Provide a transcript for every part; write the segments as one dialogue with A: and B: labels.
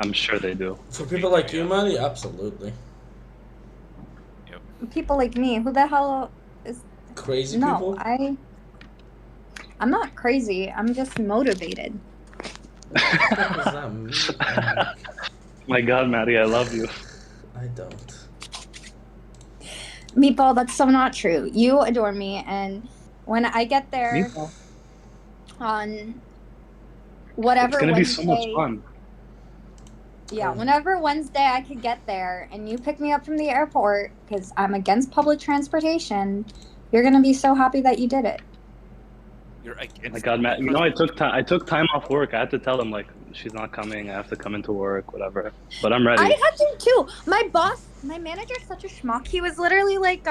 A: I'm sure they do.
B: For people like you, Maddie, absolutely.
C: Yep.
D: People like me, who the hell is?
B: Crazy
D: No,
B: people?
D: I'm not crazy. I'm just motivated.
B: What the fuck does that mean?
A: My God, Maddie, I love you.
B: I don't.
D: Meatball, that's so not true. You adore me, and when I get there
A: Meatball.
D: on
A: It's
D: whatever
A: gonna be so much
D: Wednesday,
A: fun.
D: yeah, whenever Wednesday I could get there, and you pick me up from the airport because I'm against public transportation, you're gonna be so happy that you did it.
C: You're against
A: My God, Matt. You know, I took time off work. I had to tell him like she's not coming. I have to come into work, whatever. But I'm
D: I
A: ready.
D: had to too. My boss, my manager's such a schmuck. He was literally like,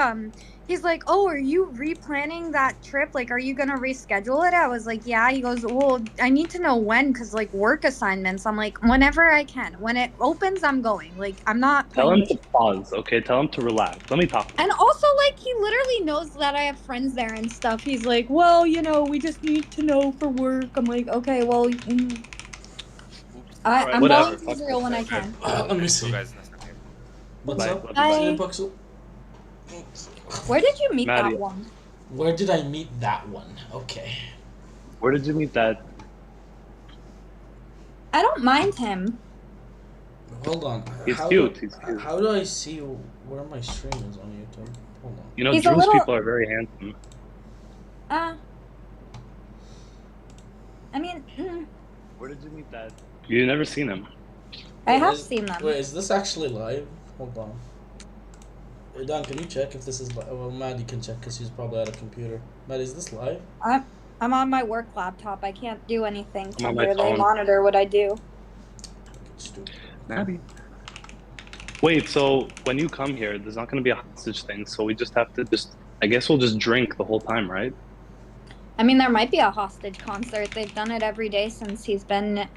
D: he's like, "Oh, are you replanning that trip? Like, are you gonna reschedule it?" I was like, "Yeah." He goes, "Well, I need to know when, cause like work assignments." I'm like, "Whenever I can. When it opens, I'm going. Like, I'm not
A: Tell
D: playing
A: him
D: with
A: to
D: you."
A: pause, okay? Tell him to relax. Let me talk to
D: And
A: him.
D: also, like, he literally knows that I have friends there and stuff. He's like, "Well, we just need to know for work." I'm like, "Okay, well,
C: Oops. All right.
D: I'm going
A: Whatever.
D: to
A: Fuck
D: Israel
A: this
D: when
A: guy.
D: I can."
B: Let me
C: Let's go,
B: see.
C: guys. Next time.
B: What's
A: Bye.
B: up?
A: Love you. Bye.
B: See you,
D: Bye.
B: Buxel.
D: Where did you meet that
A: Maddie,
D: one?
B: Where did I meet that one? Okay.
A: where did you meet that?
D: I don't mind him.
B: Hold on.
A: He's cute. He's cute.
B: How do I see where my stream is on YouTube? Hold on.
A: You know,
D: He's a
A: Drew's
D: little.
A: people are very handsome.
D: Uh, I mean,
A: Where did you meet that? You never seen him.
D: I
B: Wait,
D: have seen them.
B: Wait, is this actually live? Hold on. Hey, Dan, can you check if this is live? Well, Maddie can check because she's probably at a computer. Maddie, is this live?
D: I'm on my work laptop. I can't do anything.
A: I'm on my
D: Tumblr, they
A: phone.
D: monitor what I do.
B: Stupid.
A: Maddie. Wait, so when you come here, there's not going to be a hostage thing, so we just have to I guess we'll just drink the whole time, right?
D: I mean, there might be a hostage concert. They've done it every day since he's been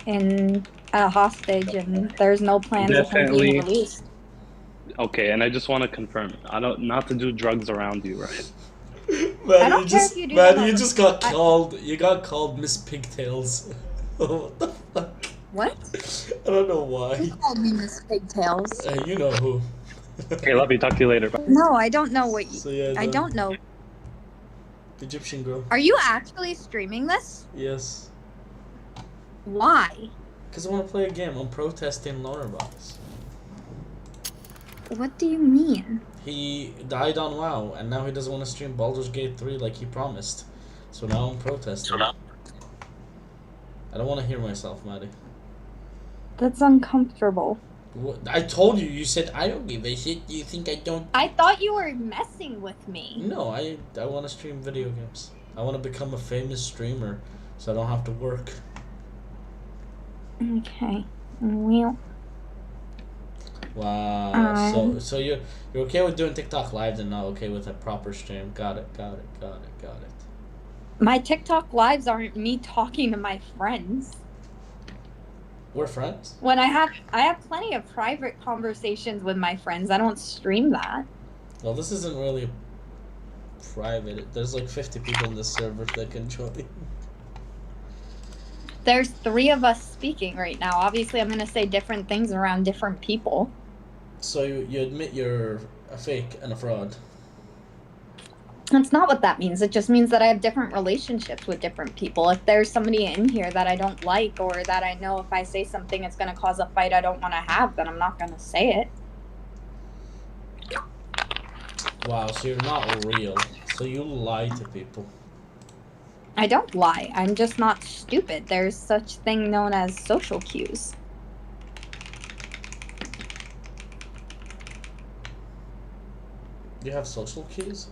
D: in a hostage, and there's no plans of him being
A: Definitely.
D: released.
A: Okay, and I just want to confirm, I don't, not to do drugs around you, right?
D: I don't care if you do them
B: Maddie, you
D: over.
B: just got called. You got called Miss Pigtails. What the fuck?
D: What?
B: I don't know why.
D: Who called me Miss Pigtails?
B: You know who.
A: Okay, love you. Talk to you later. Bye.
D: No, I don't know what you.
B: So yeah,
D: I don't know.
B: Egyptian girl.
D: Are you actually streaming this?
B: Yes.
D: Why?
B: Because I want to play a game. I'm protesting lonerbox.
D: What do you mean?
B: He died on WoW, and now he doesn't want to stream Baldur's Gate 3 like he promised. So now I'm protesting. I don't want to hear myself, Maddie.
D: That's uncomfortable.
B: I told you. You said I don't give a shit. Do you think I don't?
D: I thought you were messing with me.
B: No, I want to stream video games. I want to become a famous streamer, so I don't have to work.
D: Okay. Well.
B: Wow. So you're okay with doing TikTok lives and not okay with a proper stream. Got it.
D: My TikTok lives aren't me talking to my friends.
B: We're friends.
D: When I have plenty of private conversations with my friends. I don't stream that.
B: Well, this isn't really private. There's like 50 people in this server that can join.
D: There's 3 of us speaking right now. Obviously, I'm gonna say different things around different people.
B: So you admit you're a fake and a fraud.
D: That's not what that means. It just means that I have different relationships with different people. If there's somebody in here that I don't like, or that I know if I say something it's gonna cause a fight I don't want to have, then I'm not gonna say it.
B: Wow, so you're not real. So you lie to people.
D: I don't lie. I'm just not stupid. There's such thing known as social cues.
B: You have social cues?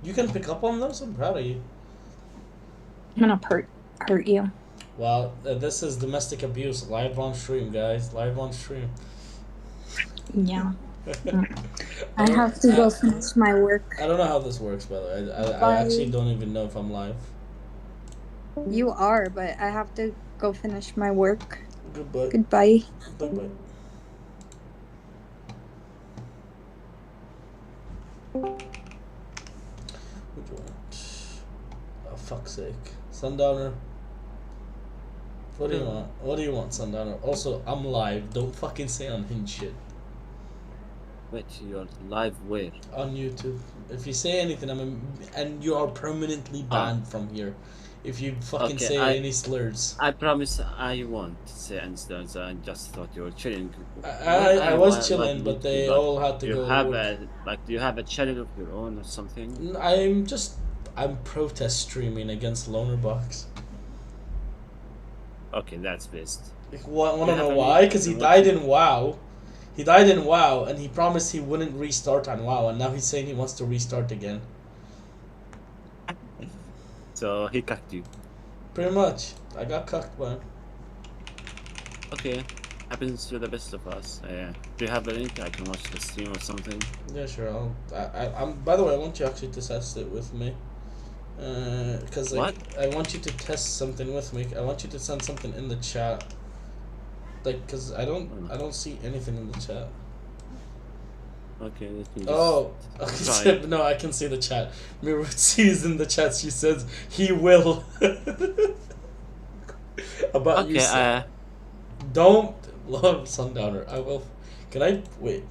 B: You can pick up on those? I'm proud of you.
D: I'm gonna hurt you.
B: Well, this is domestic abuse live on stream, guys. Live on stream.
D: Yeah. I have to go finish my work.
B: I don't know how this works, by the way. I actually don't even know if I'm live.
D: You are, but I have to go finish my work.
B: Goodbye.
D: Goodbye.
B: Bye-bye. Who joined? Oh, fuck's sake. Sundowner. What do you want? What do you want, Sundowner? Also, I'm live. Don't fucking say unhinged shit.
E: Wait, you're live where?
B: On YouTube. If you say anything, and you are permanently banned from here. If you fucking
E: Okay,
B: say any slurs.
E: I promise I won't say any slurs. I just thought you were chilling.
B: I was chilling, but they all had to go.
E: Do you have a channel of your own or something?
B: I'm protest streaming against lonerbox.
E: Okay, that's best.
B: Want to know why? Because he died in WoW. He died in WoW, and he promised he wouldn't restart on WoW, and now he's saying he wants to restart again.
E: So he cucked you.
B: Pretty much. I got cucked, man.
E: Okay, happens to the best of us. Do you have a link? I can watch the stream or something.
B: Yeah, sure. I'm. By the way, I want you actually to test it with me. Because
E: What?
B: I want you to test something with me. I want you to send something in the chat. Like, cause I don't see anything in the chat.
E: Okay, let me just
B: okay. No, I can see the chat. Mirutsi is in the chat. She says he will. About
E: okay,
B: you. Don't love Sundowner. I will. Can I wait?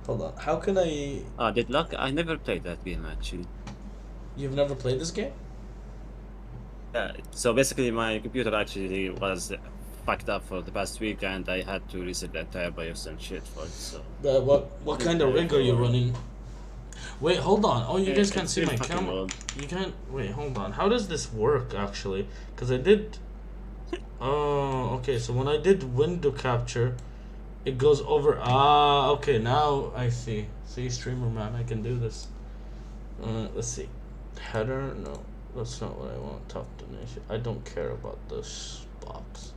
B: Hold on. How can I?
E: Deadlock. I never played that game actually.
B: You've never played this game?
E: Yeah. So basically, my computer actually was fucked up for the past week, and I had to reset the entire BIOS and shit for it. So.
B: What kind of rig are you running? Wait, hold on. Oh, you guys can't see my camera.
E: Old.
B: You can't. Wait, hold on. How does this work actually? Because I did. Oh, okay. So when I did window capture, it goes over. Ah, okay. Now I see. See, streamer man, I can do this. Let's see. Header? No, that's not what I want. Top donation. I don't care about this box.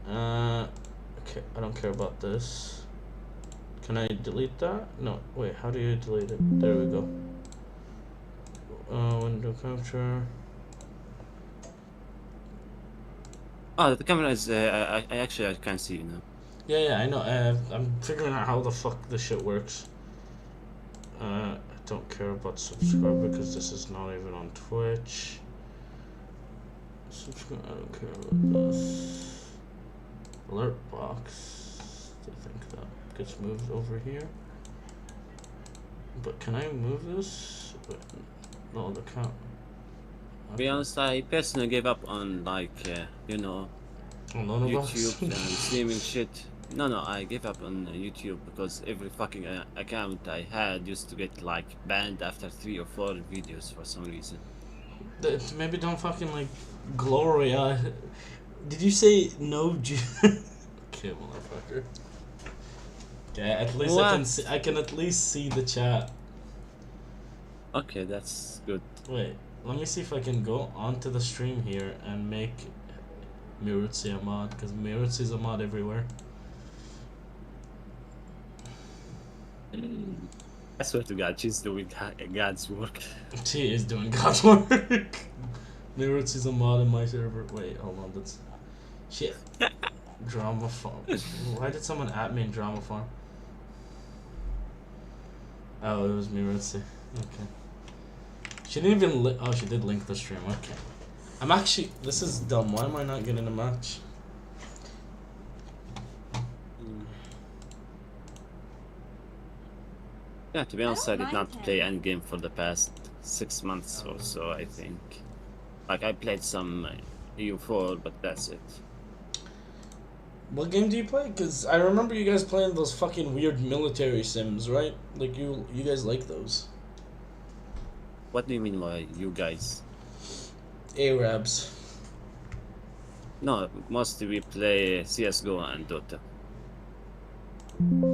B: Okay, I don't care about this. Can I delete that? No, wait, how do you delete it? There we go. Window capture.
E: Oh, the camera is. I can't see you now.
B: Yeah, I know. I'm figuring out how the fuck this shit works. I don't care about subscribe because this is not even on Twitch. Subscribe. I don't care about this. Alert box. I think that gets moved over here. But can I move this? Wait, no, the count.
E: To be honest, I personally gave up on YouTube and streaming shit. No, I gave up on YouTube because every fucking account I had used to get like banned after 3 or 4 videos for some reason.
B: Maybe don't fucking like Gloria. Did you say no? Okay, motherfucker. Okay, at least
E: What?
B: I can at least see the chat.
E: Okay, that's good.
B: Wait, let me see if I can go onto the stream here and make Mirutsi a mod, because Mirutsi is a mod everywhere.
E: I swear to God, she's doing God's work.
B: She is doing God's work. Mirutsi is a mod in my server. Wait, hold on, that's shit. Drama farm. Why did someone at me in drama farm? Oh, it was Mirutsi. Okay. She didn't even oh, she did link the stream. Okay. I'm actually. This is dumb. Why am I not getting a match?
E: Yeah, to be honest, I did
D: mind
E: not
D: him.
E: play any game for the past 6 months or so, I think. Like, I played some EU4, but that's it.
B: What game do you play? Because I remember you guys playing those fucking weird military sims, right? Like, you guys like those.
E: What do you mean by you guys?
B: Arabs.
E: No, mostly we play CSGO and Dota.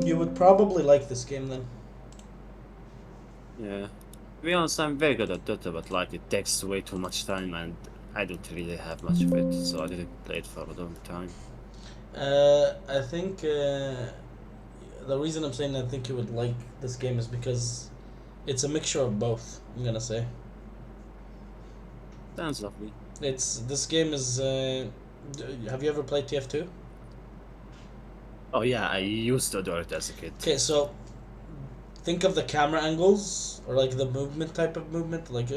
B: You would probably like this game then.
E: Yeah. To be honest, I'm very good at Dota, but like it takes way too much time and I don't really have much of it, so I didn't play it for a long time.
B: I think the reason I'm saying I think you would like this game is because it's a mixture of both, I'm gonna say.
E: Sounds lovely.
B: This game is have you ever played TF2?
E: Oh yeah, I used to adore it as a kid.
B: Okay, so think of the camera angles or like the movement type of movement. Like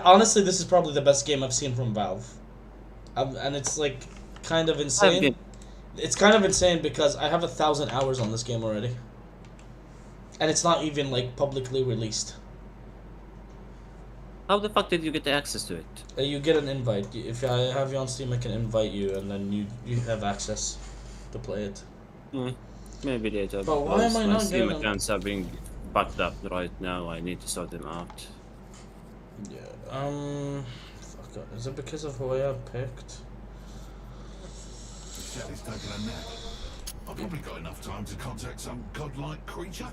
B: honestly, this is probably the best game I've seen from Valve. And it's like kind of
E: I've
B: insane.
E: been-
B: It's kind of insane because I have 1,000 hours on this game already, and it's not even like publicly released.
E: How the fuck did you get access to it?
B: You get an invite. If I have you on Steam, I can invite you, and then you have access to play it.
E: Maybe later.
B: But why
E: because
B: am I
E: my
B: not
E: Steam
B: getting-
E: accounts are being backed up right now. I need to sort them out.
B: Yeah. Fuck. Is it because of who I have picked?
F: Sally's taking a nap. I've probably got enough time to contact some godlike creature.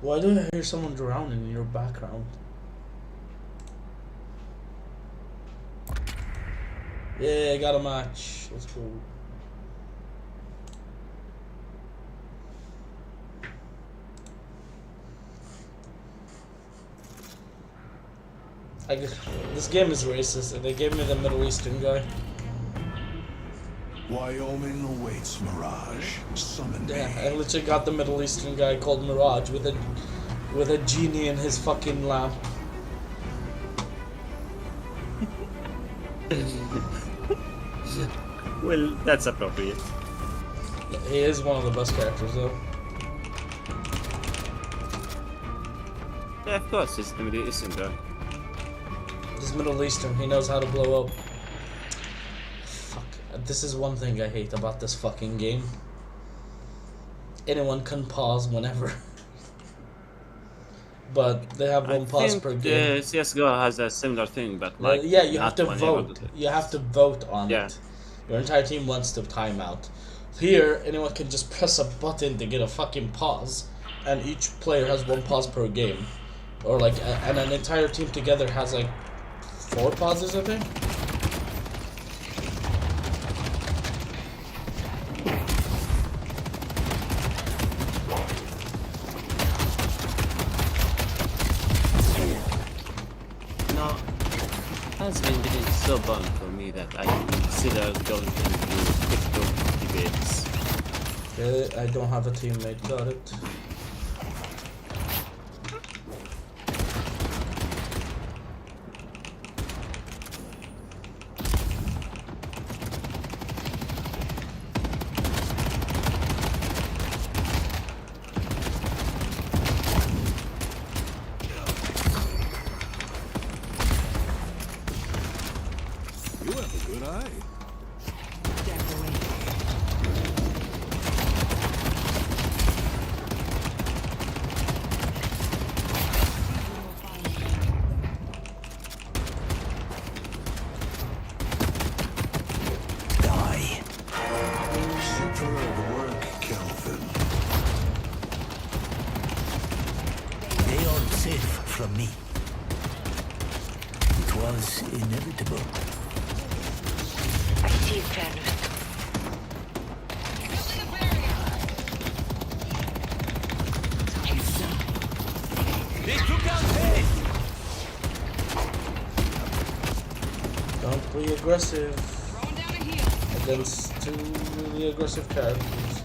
B: Why do I hear someone drowning in your background? Yeah, I got a match. Let's go. This game is racist, and they gave me the Middle Eastern guy.
F: Wyoming awaits, Mirage. Summon
B: Yeah,
F: me.
B: I literally got the Middle Eastern guy called Mirage with a genie in his fucking lamp.
E: Well, that's appropriate.
B: He is one of the best characters, though.
E: Yeah, of course, it's the Middle Eastern guy.
B: He's Middle Eastern. He knows how to blow up. Fuck. This is one thing I hate about this fucking game. Anyone can pause whenever. But they have one pause per game.
E: CSGO has a similar thing, but like
B: Yeah, you have
E: not
B: to
E: whenever
B: vote.
E: the-
B: You have to vote on
E: Yeah.
B: it. Your entire team wants to time out. Here, anyone can just press a button to get a fucking pause, and each player has one pause per game. Or like, and an entire team together has like 4 pauses, I think.
E: No, it has been getting so bummed for me that I consider going into TikTok debates.
B: Okay, I don't have a teammate. Got it.
F: You have a good eye.
G: Die.
F: Superb work, Kelvin.
G: They are safe from me. It was inevitable.
H: I see you, Ken.
B: Don't be aggressive against 2 really aggressive characters.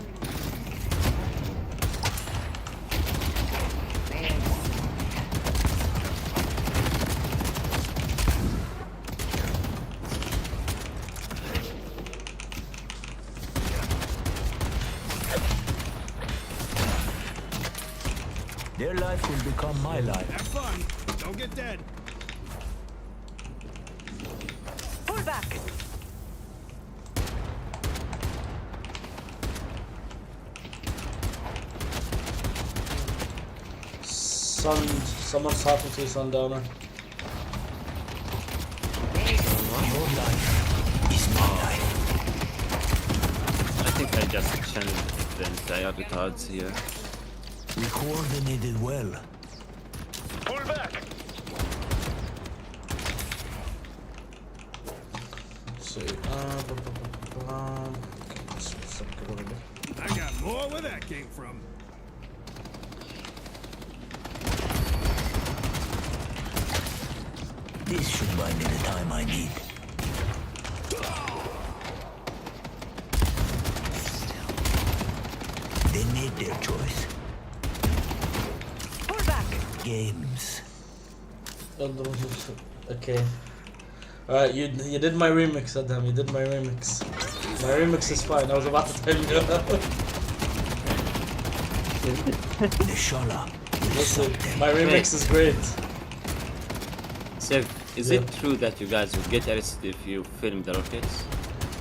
G: Their life will become my life.
F: Have fun. Don't get dead.
H: Pull back.
B: Someone's talking to you, Sundowner.
G: Your life is my life.
E: I think I just channeled the entire retards here.
G: We coordinated well.
F: Pull back.
B: Let's see. Okay, let's get over there.
F: I got more where that came from.
G: This should buy me the time I need. They made their choice.
H: Pull back.
G: Games.
B: Okay. Alright, you did my remix, Adam. You did my remix. My remix is fine. I was about to tell you.
G: The Shola will
B: Listen,
G: stop them.
B: my remix is great.
E: Sir, is
B: Yeah.
E: it true that you guys would get arrested if you film the rockets?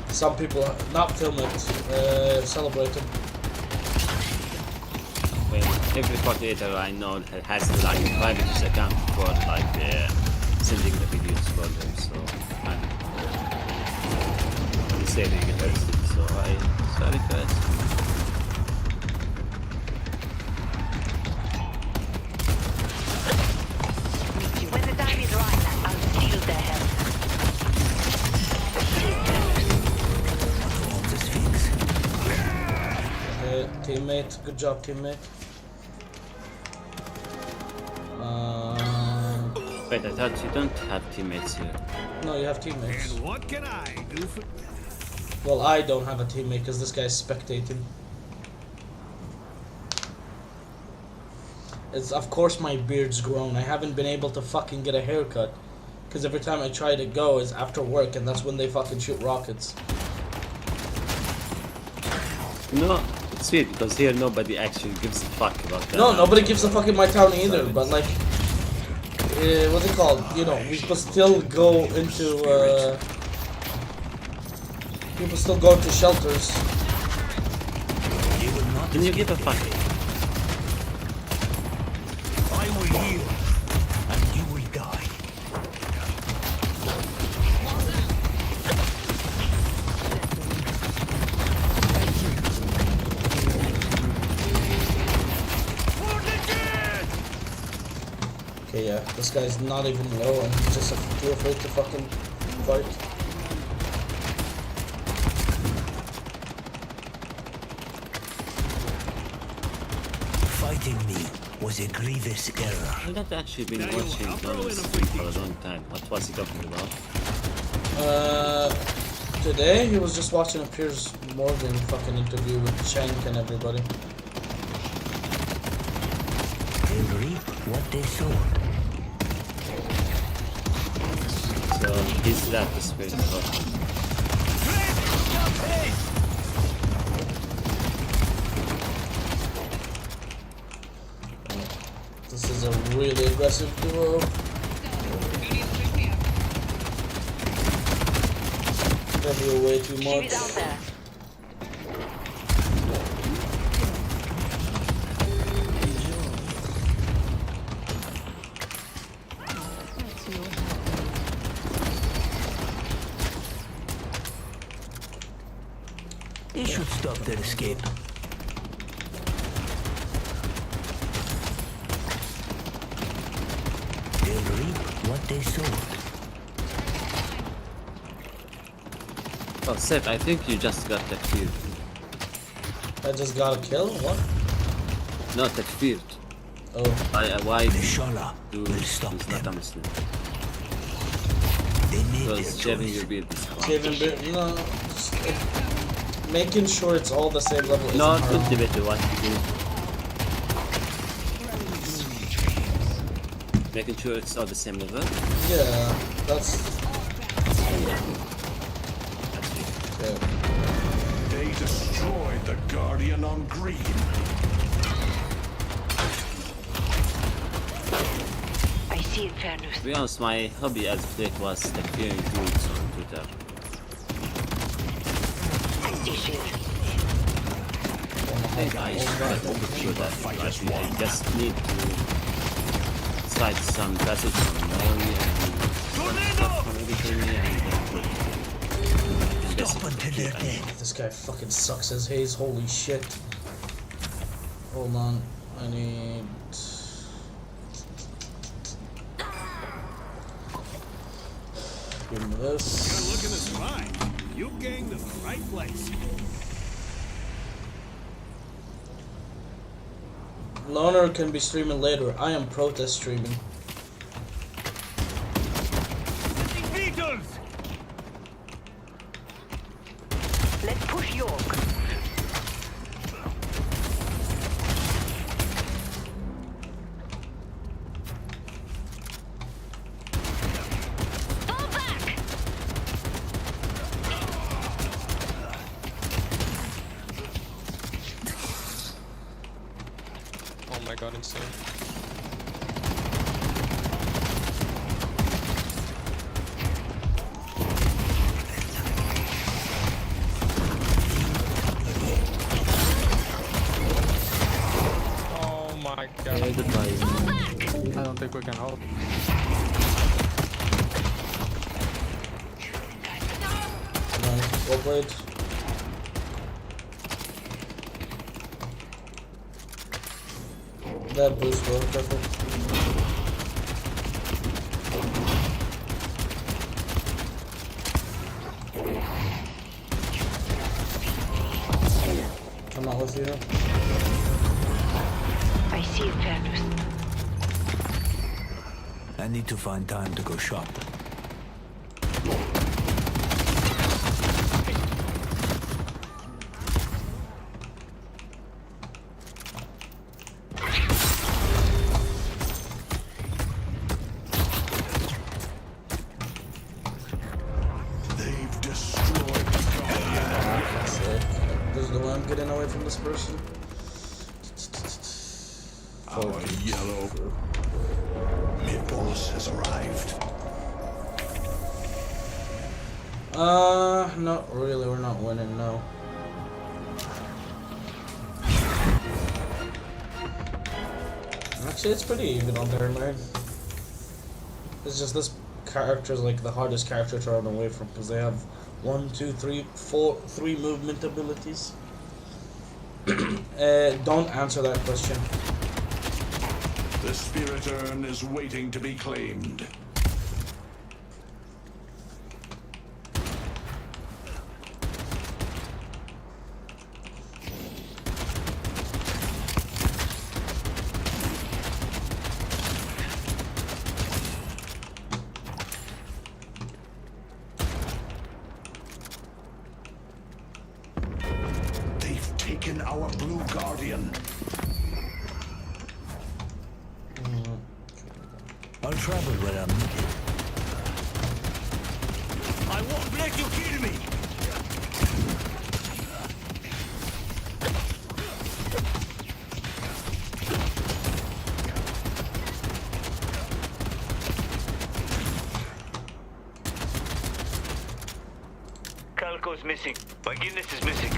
B: Some people not film it, celebrate it.
E: Well, every creator I know has like a private account for like sending the videos for them. So they say they get arrested. So sorry guys.
H: When the time is right, I'll steal their health.
G: From the Sphinx.
B: Teammate, good job, teammate.
E: Wait, I thought you don't have teammates here.
B: No, you have teammates.
F: What can I do for...
B: Well, I don't have a teammate because this guy's spectating. It's of course my beard's grown. I haven't been able to fucking get a haircut because every time I try to go is after work, and that's when they fucking shoot rockets.
E: No, it's weird because here nobody actually gives a fuck about that.
B: No, nobody gives a fuck in my town either. But like, what's it called? You know, people still go into. People still go to shelters.
G: They will not
E: Can you give a fuck?
G: I will heal, and you will die.
B: Okay, yeah, this guy's not even low, and he's just too afraid to fucking fight.
G: Fighting me was a grievous error.
E: I've not actually been watching Donald's stream for a long time. What was he talking about?
B: Today he was just watching a Piers Morgan fucking interview with Shank and everybody.
G: They'll reap what they sow.
E: So he's that the spirit of
B: This is a really aggressive duo. Probably way too
H: She's out
B: much.
H: there.
G: They should stop their escape. They'll reap what they sowed.
E: Oh, Seth, I think you just got takfired.
B: I just got a kill? What?
E: Not takfired.
B: Oh.
E: Why
G: The Shola
E: do
G: will stop
E: is not a
G: them.
E: Muslim?
G: They made their
E: Because shaving your
G: choice.
E: beard is fine.
B: Shaving beard? No. Just, making sure it's all the same level.
E: No,
B: isn't
E: don't
B: haram.
E: debate the what you do. Making sure it's all the same level.
B: Yeah, that's. Okay.
F: They destroyed the Guardian on green.
H: I see Infernus.
E: To be honest, my hobby as of late was takfiring dudes on Twitter.
H: I see shield.
E: Hey guys, I'm sure that I just need to cite some passage from Mary and stuff from everything and
G: Stop until they're dead.
B: This guy fucking sucks as haze. Holy shit. Hold on. I need. Give me this.
F: You're looking as fine. You ganged in the right place.
B: Loner can be streaming later. I am protest streaming.
F: Beatles!
H: Let's push York. Fall back!
I: my god, insane. Oh my god.
E: Yeah, goodbye.
I: I don't think we can hold.
B: Nice. Well played. That boost will careful. I'm not with you.
H: I see Infernus.
G: I need to find time to go shop.
F: They've destroyed the Guardian.
B: Sick. There's the lamp getting away from this person.
F: Our yellow mid-boss has arrived.
B: Not really. We're not winning, no. Actually, it's pretty even on there, man. It's just this character's like the hardest character to run away from because they have 1, 2, 3, 4, 3 movement abilities. Don't answer that question.
F: The spirit urn is waiting to be claimed. They've taken our blue guardian.
G: I'll travel where I'm needed.
F: I won't let you kill me.
J: Calco's missing. My Guinness is missing.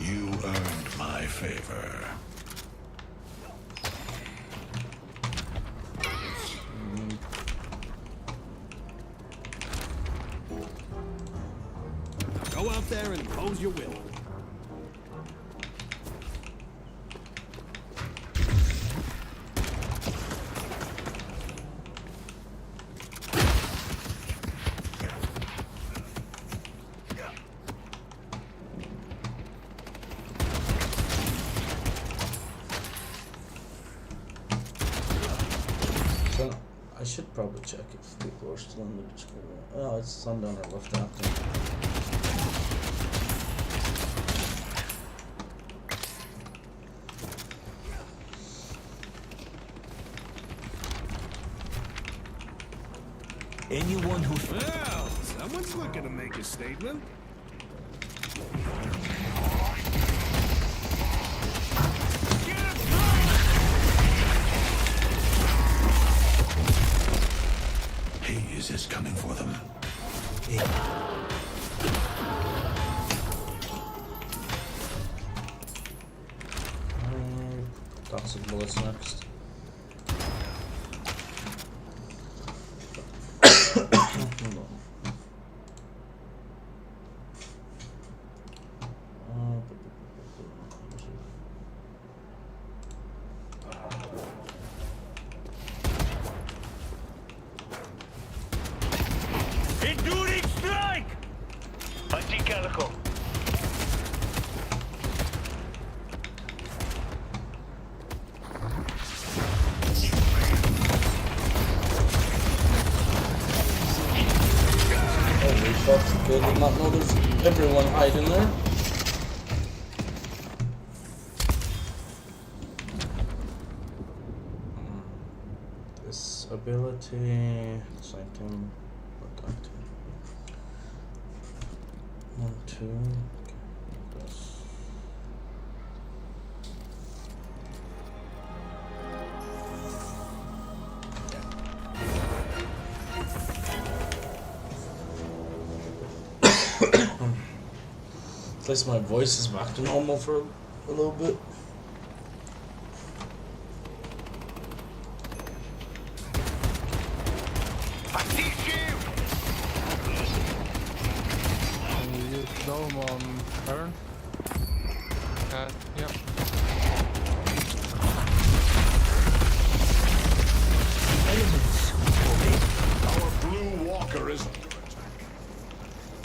F: You earned my favor.
K: Go out there and impose your will.
B: So I should probably check if people are still in the Discord. Oh, it's Sundowner left after.
G: Anyone who
K: Well, someone's looking to make a statement.
F: Haze is coming for them.
B: Toxic bullets next. Hold on.
J: Enduring strike! Anti-Calico.
B: Holy fuck, they did not know there's everyone hiding there. This ability, same thing, what that? 1, 2. At least my voice is back to normal for a little bit.
I: Can you use dome on turn? Yep.
F: Our blue walker is under attack.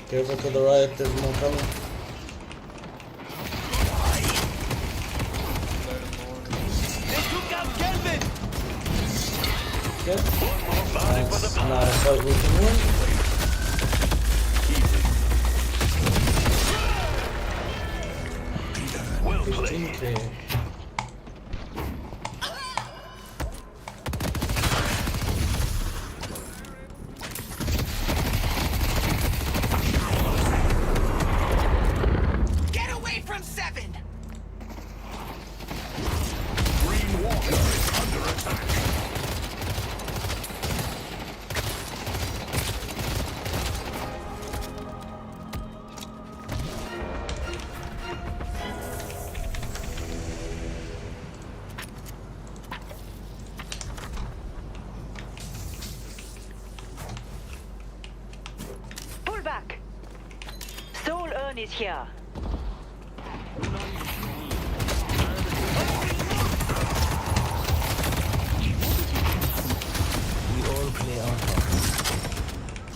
B: Careful to the right, there's more coming. Good. That's not a fight we can win.
F: Well
B: 15K.
J: Get away from 7!
F: Green walker is under attack.
H: Pull back. Soul Urn is here.
G: We all play our parts.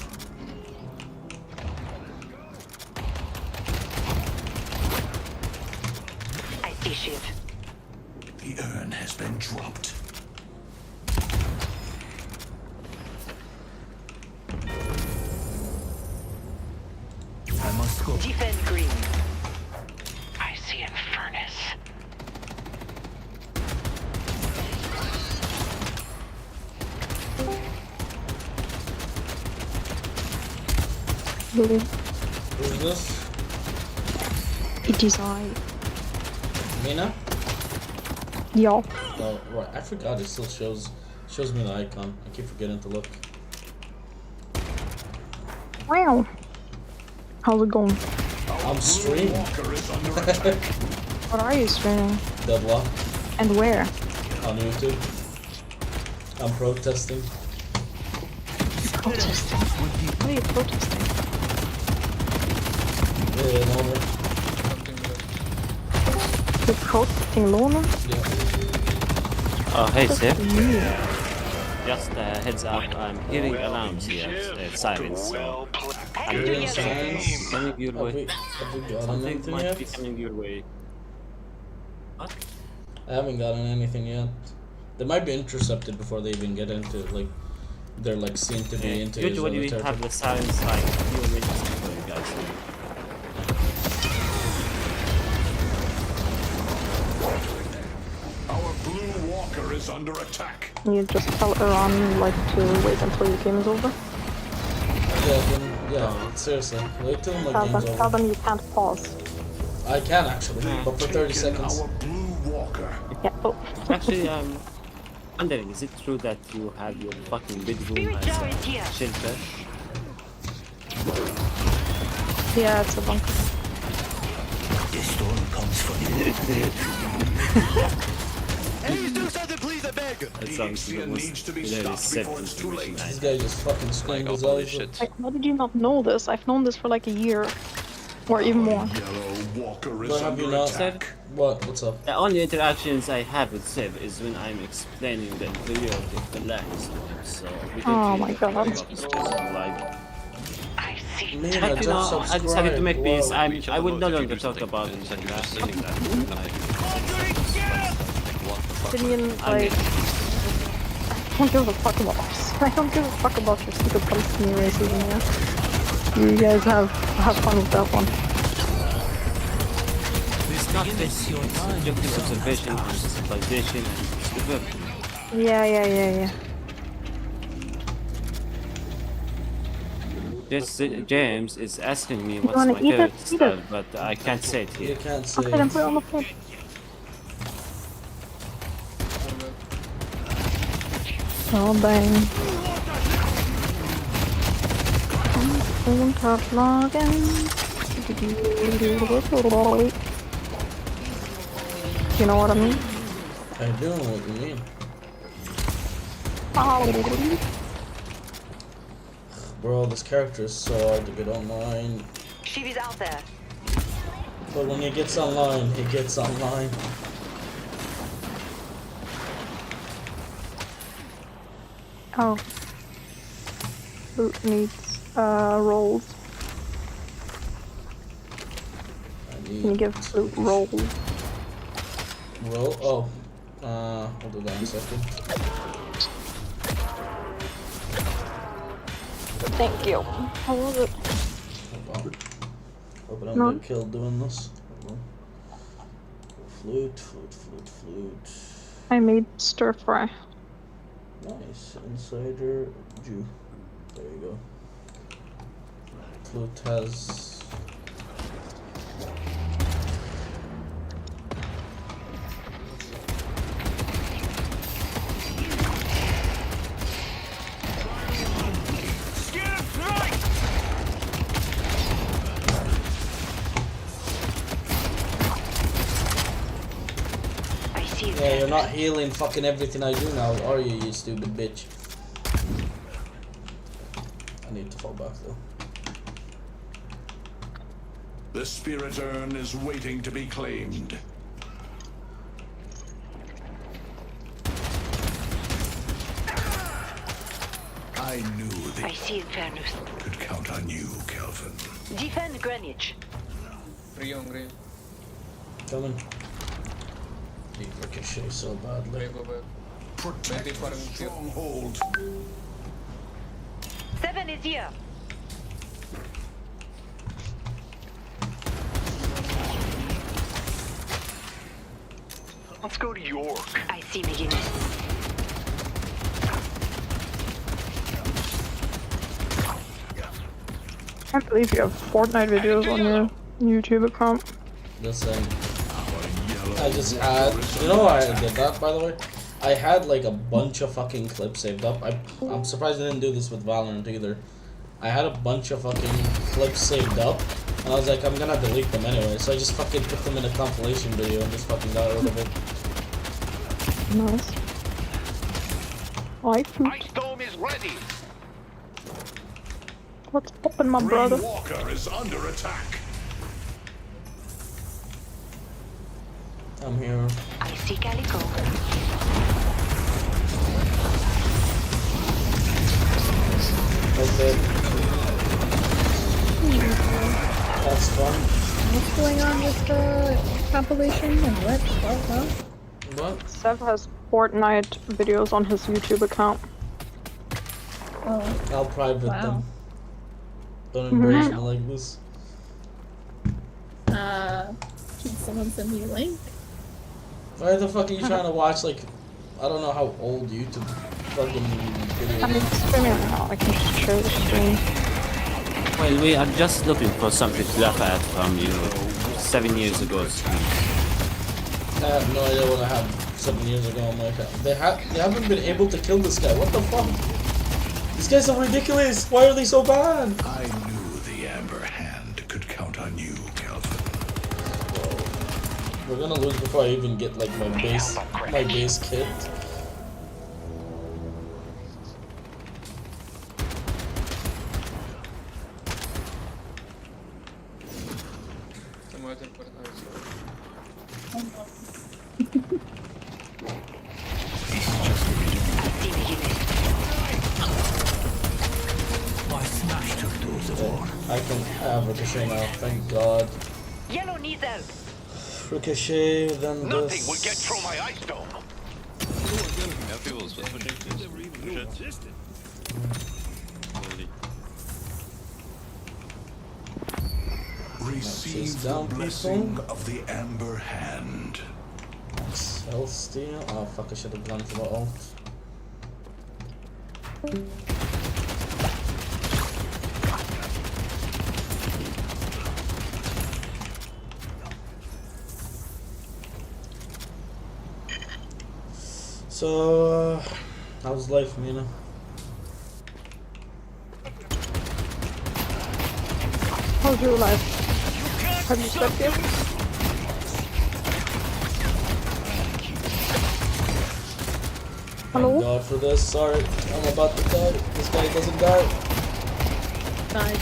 H: I see shit.
F: The urn has been dropped.
G: I must go.
H: Defend green. I see a furnace.
B: Who's this?
D: It is I.
B: Mina?
D: Y'all.
B: Oh, right. I forgot it still shows me the icon. I keep forgetting to look.
D: Wow. How's it going?
B: I'm streaming.
F: Walker is under attack.
D: What are you streaming?
B: Deadlock
D: And where?
B: on YouTube. I'm protesting.
D: Protesting. What are you protesting?
B: Yeah, no,
D: You're protesting Lona?
B: yeah.
E: Oh, hey,
D: That's
E: Sif.
D: weird.
E: Just heads up, I'm hearing alarms here, sirens. So
H: Head to
E: hearing
H: yellow.
E: sirens coming your
B: Have
E: way.
B: we gotten
E: Something
B: anything
E: might be
B: yet?
E: coming your way. What?
B: I haven't gotten anything yet. They might be intercepted before they even get into like they're like seen to be into
E: Usually we
B: Israeli
E: have
B: territory.
E: the sirens like few minutes before you guys.
F: Our blue walker is under attack.
D: You just tell Iran like to wait until your game is over.
B: Yeah, then, yeah, seriously. Wait till my game's
D: Tell
B: over.
D: them you can't pause.
B: I can actually, but for 30
F: Taken
B: seconds.
F: our blue walker.
D: Yeah. Oh.
E: Actually, I'm wondering, is it true that you have your fucking bedroom
H: Spirit
E: as
H: jar is
E: a
H: here.
E: shelter?
D: Yeah, it's a bunker.
G: The storm comes for you.
J: Please do something, please, I beg.
E: That
F: The
E: sounds the
F: HCN
E: most
F: needs to be
E: hilarious
F: stopped before it's
E: sentence
F: too
E: in
F: late.
B: This guy just fucking screamed his
C: holy
B: eyes
C: shit.
B: out.
D: How did you not know this? I've known this for like a year. Or even more.
F: Yellow walker is
B: But have you
F: under
B: not?
F: attack.
B: What? What's up?
E: The only interactions I have with Sev is when I'm explaining the inferiority of the lands. So we don't
D: Oh
E: really
D: my God.
E: talk about this person, like,
H: I see.
B: Man,
E: but you know, I decided to make
B: subscribed.
E: peace.
B: Wow.
E: I will no longer talk about it.
D: Opinion, like, I don't give a fuck about us. I don't give a fuck about your stupid Palestinian racism, yeah? You guys have fun with that one.
E: It's not this subjective observation and civilization and development.
D: Yeah.
E: This James is asking me what's
D: wanna
E: my
D: eat it?
E: favorite
D: Eat
E: style,
D: it.
E: but I can't say it
B: You
E: here.
B: can't say.
D: Okay, then put it on the floor. Oh, bang. You know what I mean?
B: I do know what you mean. Bro, this character is so hard to get online.
H: Shivi's out there.
B: But when he gets online, he gets online.
D: Oh. Boot needs rolls.
B: I
D: Can you
B: need
D: give Boot rolls?
B: roll. Oh. Hold on a second.
D: Thank you. How was it?
B: Hold on. Hope I don't
D: No.
B: get killed doing this. Hold on. Flute.
D: I made stir fry.
B: Nice. Insider Jew. There you go. Flute has.
H: I see you.
B: Yeah, you're not healing fucking everything I do now, are you, you stupid bitch? I need to fall back though.
F: The spirit urn is waiting to be claimed. I knew
H: I
F: they
H: see Infernus.
F: could count on you, Kelvin.
H: Defend Greenwich.
B: Coming. Need Ricochet so badly.
F: Protect the stronghold.
H: 7 is here.
J: Let's go to York.
H: I see McGinnis.
D: I can't believe you have Fortnite videos on your YouTube account.
B: Listen. I just had. You know why I did that, by the way? I had like a bunch of fucking clips saved up. I'm surprised I didn't do this with Valorant either. I had a bunch of fucking clips saved up, and I was like, I'm gonna delete them anyway, so I just fucking put them in a compilation video and just fucking got rid of it.
D: Nice. I pooped.
J: Ice Dome is ready.
D: What's poppin', my
F: Green
D: brother?
F: Walker is under attack.
B: I'm here.
H: I see Calico.
B: Okay. That's fun.
D: What's going on with the compilation and what?
B: What?
D: Sev has Fortnite videos on his YouTube account. Oh.
B: I'll private
D: Wow.
B: them. Don't embrace me like this.
L: Can someone send me a link?
B: Why the fuck are you trying to watch, like, I don't know how old YouTube fucking videos
D: I'm streaming right now. I can just share the screen.
E: Well, we are just looking for something to laugh at from you 7 years ago.
B: I have no idea what I had 7 years ago on my account. They haven't been able to kill this guy. What the fuck? These guys are ridiculous. Why are they so bad?
F: I knew the Amber Hand could count on you, Kelvin.
B: We're gonna lose before I even get like my base kit. I can have Ricochet now, thank God.
H: Yellow needs help.
B: Ricochet, then
J: Nothing
B: this.
J: will get through my ice dome.
F: Receive the
B: down,
F: blessing
B: people.
F: of the Amber Hand.
B: Health steal. Oh fuck, I should have gone for the ult. So, how's life, Mina?
M: How's your life? Have you slept yet? Hello?
B: Thank God for this. Sorry, I'm about to die. This guy doesn't die.
L: Die.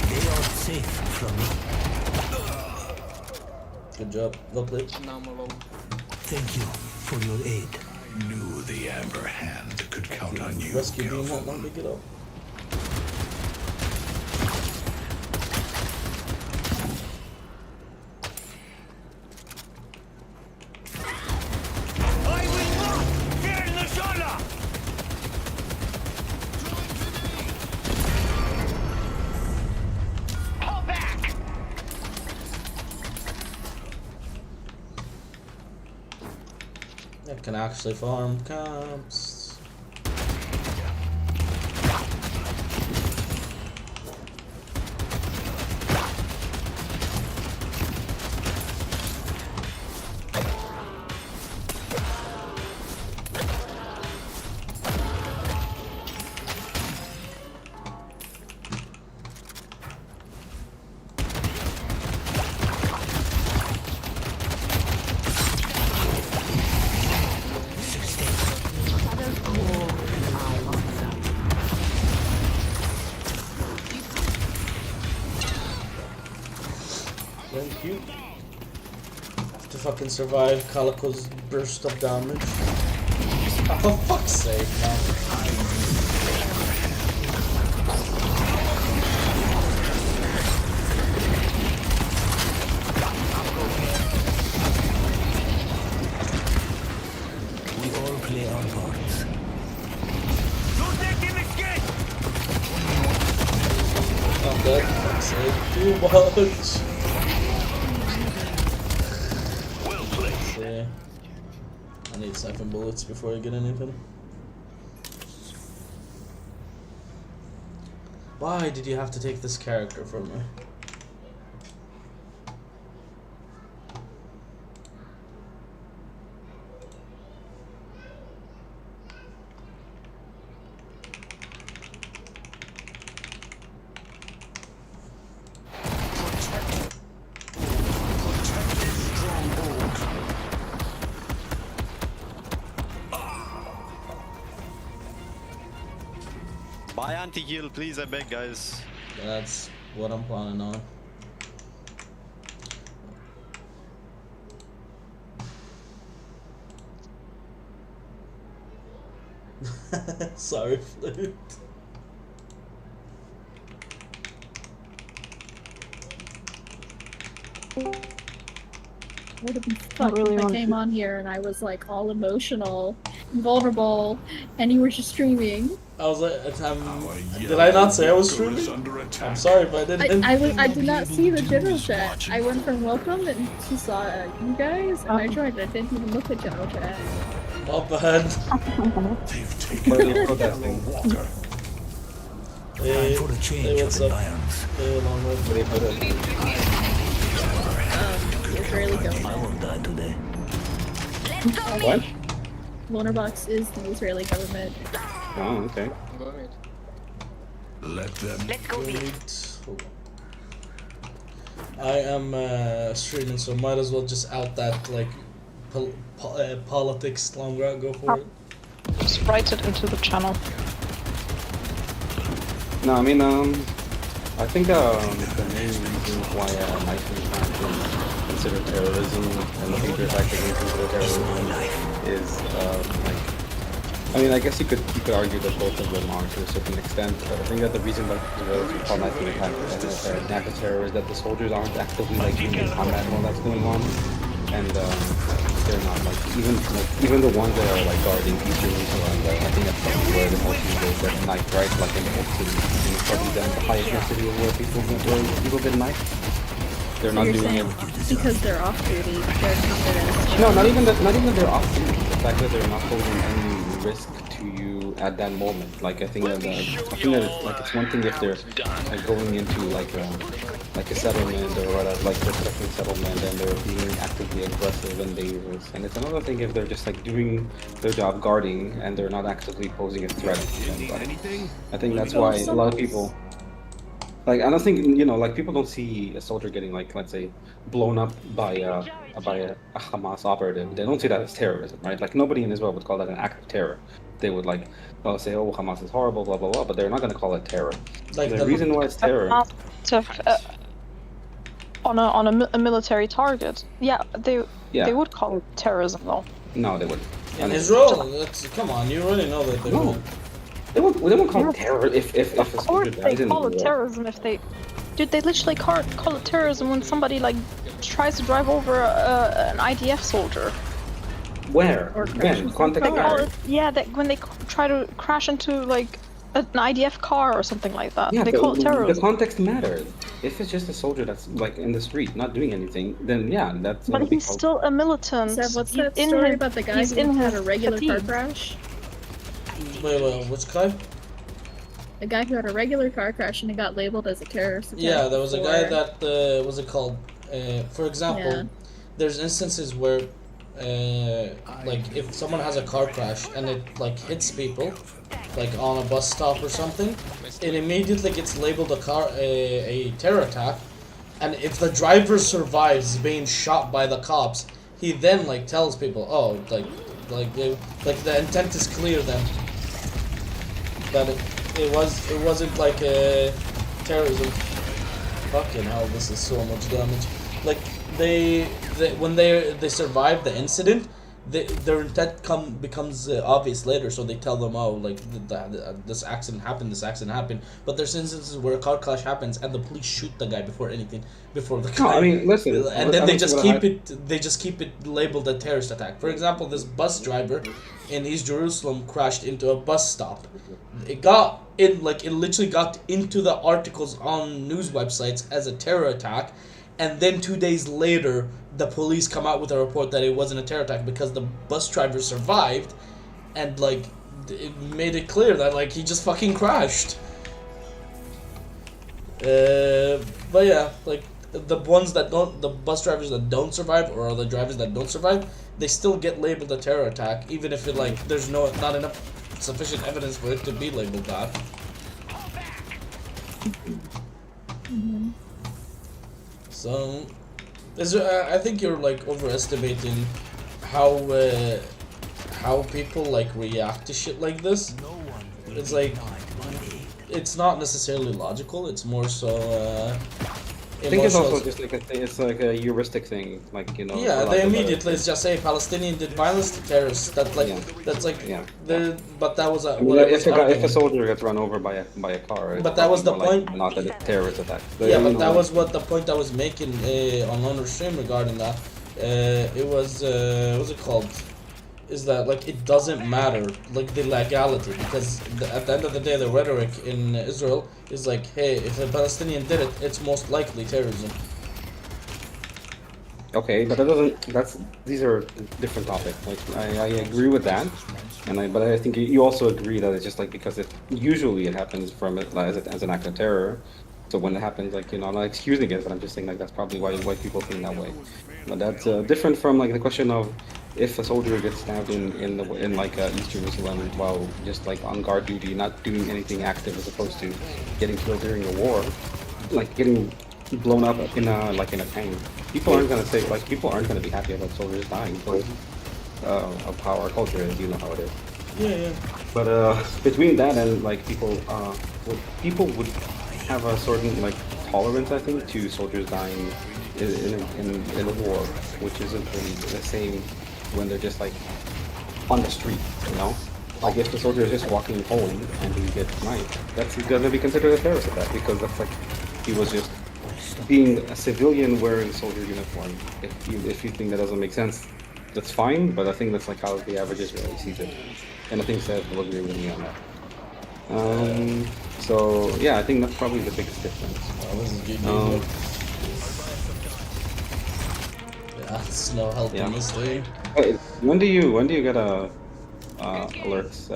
G: They are safe from me.
B: Good job. Well played.
G: Thank you for your aid.
F: Knew the Amber Hand could count on you.
B: Rescue beam won't let me get up.
J: I will not fear the Shola! Pull back!
B: I can actually farm camps. Thank you. Have to fucking survive Calico's burst of damage. Oh, for fuck's sake, man.
G: We all play our parts.
J: Don't let him escape!
B: I'm dead, for fuck's sake. Too much.
J: Well played.
B: See. I need 7 bullets before I get anything. Why did you have to take this character from me?
N: Buy anti-heal, please, I beg, guys.
B: That's what I'm planning on. Sorry, Flute.
L: Would have been fun if I came on here and I was like all emotional, vulnerable, and you were just streaming.
B: I was like, did I not say I was streaming? I'm sorry if I didn't.
L: I did not see the general chat. I went from welcome and she saw you guys, and I tried. I didn't even look at general chat.
B: Not bad.
F: They've taken protesting.
B: Hey,
G: For a change
B: hey,
G: of
B: what's up?
G: environs.
B: Hey, long way.
L: Israeli
G: I
L: government.
G: won't die today.
A: What?
L: Lonerbox is the Israeli government.
A: Oh, okay.
F: Let them.
H: Let's go deep.
B: Wait. I am streaming, so might as well just out that like politics longer. Go for it.
M: Just write it into the channel.
A: No, I mean, I think the main reason why Iceland can't consider terrorism and the future attack against consider terrorism is like, I mean, I guess you could argue that both of them are to a certain extent, but I think that the reason that Israelis call Iceland attack as terror is that the soldiers aren't actively like doing combat while that's going on, and they're not like even the ones that are like guarding East Jerusalem. I think that's probably where the most people get knifed, right? Like in the whole city, it's probably the highest density of where people get knifed. They're
L: So
A: not
L: you're
A: doing
L: saying
A: it
L: because they're off duty, they're counted as
A: no, not even that they're off duty. The fact that they're not posing any risk to to you at that moment. Like I think that like it's one thing if they're like going into like a settlement or whatever, like protecting settlement, and they're being actively aggressive and dangerous. And it's another thing if they're just like doing their job guarding and they're not actively posing a threat. And, like, I think that's why a lot of people. Like I don't think like people don't see a soldier getting like let's say blown up by a Hamas operative. They don't see that as terrorism, right? Like nobody in Israel would call that an act of terror. They would like say, oh, Hamas is horrible, blah blah blah, but they're not going to call it terror.
B: Like
A: the reason why it's terror.
M: On a military target, they would call it terrorism though.
A: No, they wouldn't.
B: In Israel, come on, you already know that they would.
A: They won't call it terror if
M: Of course they call it terrorism if they... Dude, they literally call it terrorism when somebody, like, tries to drive over an IDF soldier.
A: Where? When? Context matters.
M: When they try to crash into, like, an IDF car or something like that.
A: Yeah,
M: they call it terrorism.
A: The context matters. If it's just a soldier that's, like, in the street, not doing anything, then yeah, that's...
M: But he's still a militant.
L: Seb, what's that story about the guy who had a regular car crash?
B: Wait, which guy?
L: A guy who had a regular car crash and it got labeled as a terrorist attack.
B: Yeah, there was a guy that, what's it called? For example, there's instances where, like, if someone has a car crash and it, like, hits people, like, on a bus stop or something, it immediately gets labeled a terror attack, and if the driver survives being shot by the cops, he then, like, tells people, oh, like the intent is clear then. That it wasn't like a terrorism. Fucking hell, this is so much damage. Like when they survive the incident, their intent becomes obvious later, so they tell them, oh, like this accident happened. But there's instances where a car crash happens and the police shoot the guy before the guy.
A: No, I mean, listen.
B: And then they just keep it labeled a terrorist attack. For example, this bus driver in East Jerusalem crashed into a bus stop. It literally got into the articles on news websites as a terror attack, and then 2 days later, the police come out with a report that it wasn't a terror attack because the bus driver survived, and like it made it clear that like he just fucking crashed. But yeah, like the bus drivers that don't survive, or the drivers that don't survive, they still get labeled a terror attack, even if it like there's not enough sufficient evidence for it to be labeled that.
L: Mm-hmm.
B: So, I think you're like overestimating how people like react to shit like this. It's like it's not necessarily logical. It's more so.
A: I think it's also just like it's like a heuristic thing, like
B: Yeah, they immediately just say Palestinian did violence to terrorists. But that was a.
A: If a soldier gets run over by a car.
B: But that was the point.
A: Like, not that it's terrorist attack.
B: Yeah, but that was what the point I was making on Loner Stream regarding that. It was what's it called? Is that like it doesn't matter like the legality, because at the end of the day the rhetoric in Israel is like, hey, if a Palestinian did it, it's most likely terrorism.
A: Okay, but these are different topics. Like I agree with that, but I think you also agree that it's just like because usually it happens from as an act of terror. So when it happens, like I'm not excusing it, but I'm just saying like that's probably why people think that way. But that's different from like the question of if a soldier gets stabbed in East Jerusalem while just like on guard duty, not doing anything active, as opposed to getting killed during a war, like getting blown up in a tank. People aren't gonna be happy about soldiers dying because of how our culture is. You know how it is.
B: Yeah.
A: But between that and like people would have a certain like tolerance, I think, to soldiers dying in a war, which isn't really the same when they're just like on the street, Like if the soldier is just walking home and he gets sniped, that's gonna be considered a terrorist attack, because that's like he was just being a civilian wearing soldier uniform. If you think that doesn't make sense, that's fine, but I think that's like how the average Israeli sees it, and I think Seth will agree with me on that. So yeah, I think that's probably the biggest difference.
B: It's no help in this thing.
A: Wait, when do you get alerts?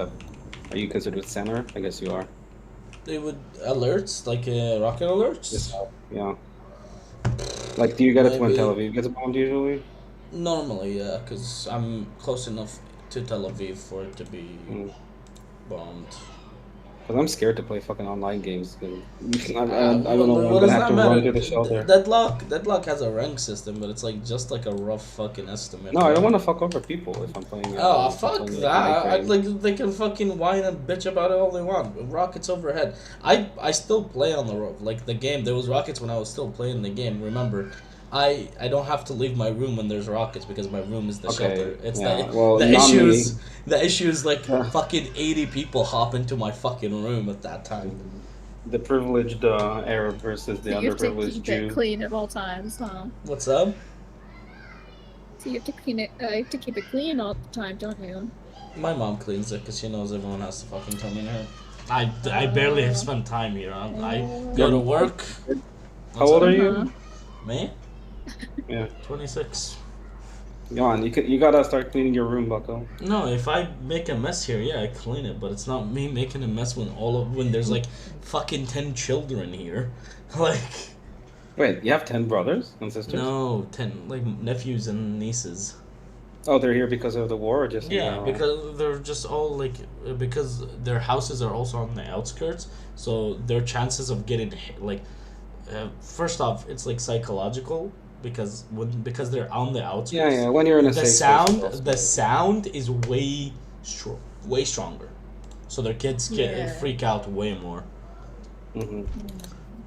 A: Are you considered center? I guess you are.
B: They would alerts like rocket alerts.
A: Yeah. Like, do you get it when Tel
B: Maybe
A: Aviv gets bombed usually?
B: normally, yeah, because I'm close enough to Tel Aviv for it to be bombed.
A: Because I'm scared to play fucking online games. Cause I don't know.
B: What
A: I'm gonna
B: does
A: have
B: that
A: to
B: matter?
A: run to the shelter.
B: Deadlock has a rank system, but it's like just like a rough fucking estimate.
A: No, I don't want to fuck over people if I'm playing.
B: Oh,
A: if I'm
B: fuck
A: playing,
B: that!
A: like, night game.
B: They can fucking whine and bitch about it all they want. Rockets overhead. I still play on the like the game. There was rockets when I was still playing the game. Remember, I don't have to leave my room when there's rockets because my room is the shelter. It's the issues. The issue is like fucking 80 people hop into my fucking room at that time.
A: The privileged Arab versus the
L: So you have to
A: underprivileged
L: keep
A: Jew.
L: it clean at all times, huh?
B: What's up?
L: So you have to clean it. You have to keep it clean all the time, don't you?
B: My mom cleans it because she knows everyone has to fucking come in here. I barely have spent time here. I go to work.
A: How old are you?
B: Me?
A: Yeah.
B: 26.
A: Jan, you gotta start cleaning your room, Bucko.
B: No, if I make a mess here, yeah, I clean it, but it's not me making a mess when there's like fucking 10 children here. Like.
A: Wait, you have 10 brothers and sisters?
B: No, 10 like nephews and nieces.
A: Oh, they're here because of the war, or just
B: yeah, because they're just all like because their houses are also on the outskirts, so their chances of getting like first off, it's like psychological because they're on the outskirts.
A: Yeah, when you're in a safe space,
B: the sound is way stronger, so their kids freak out way more.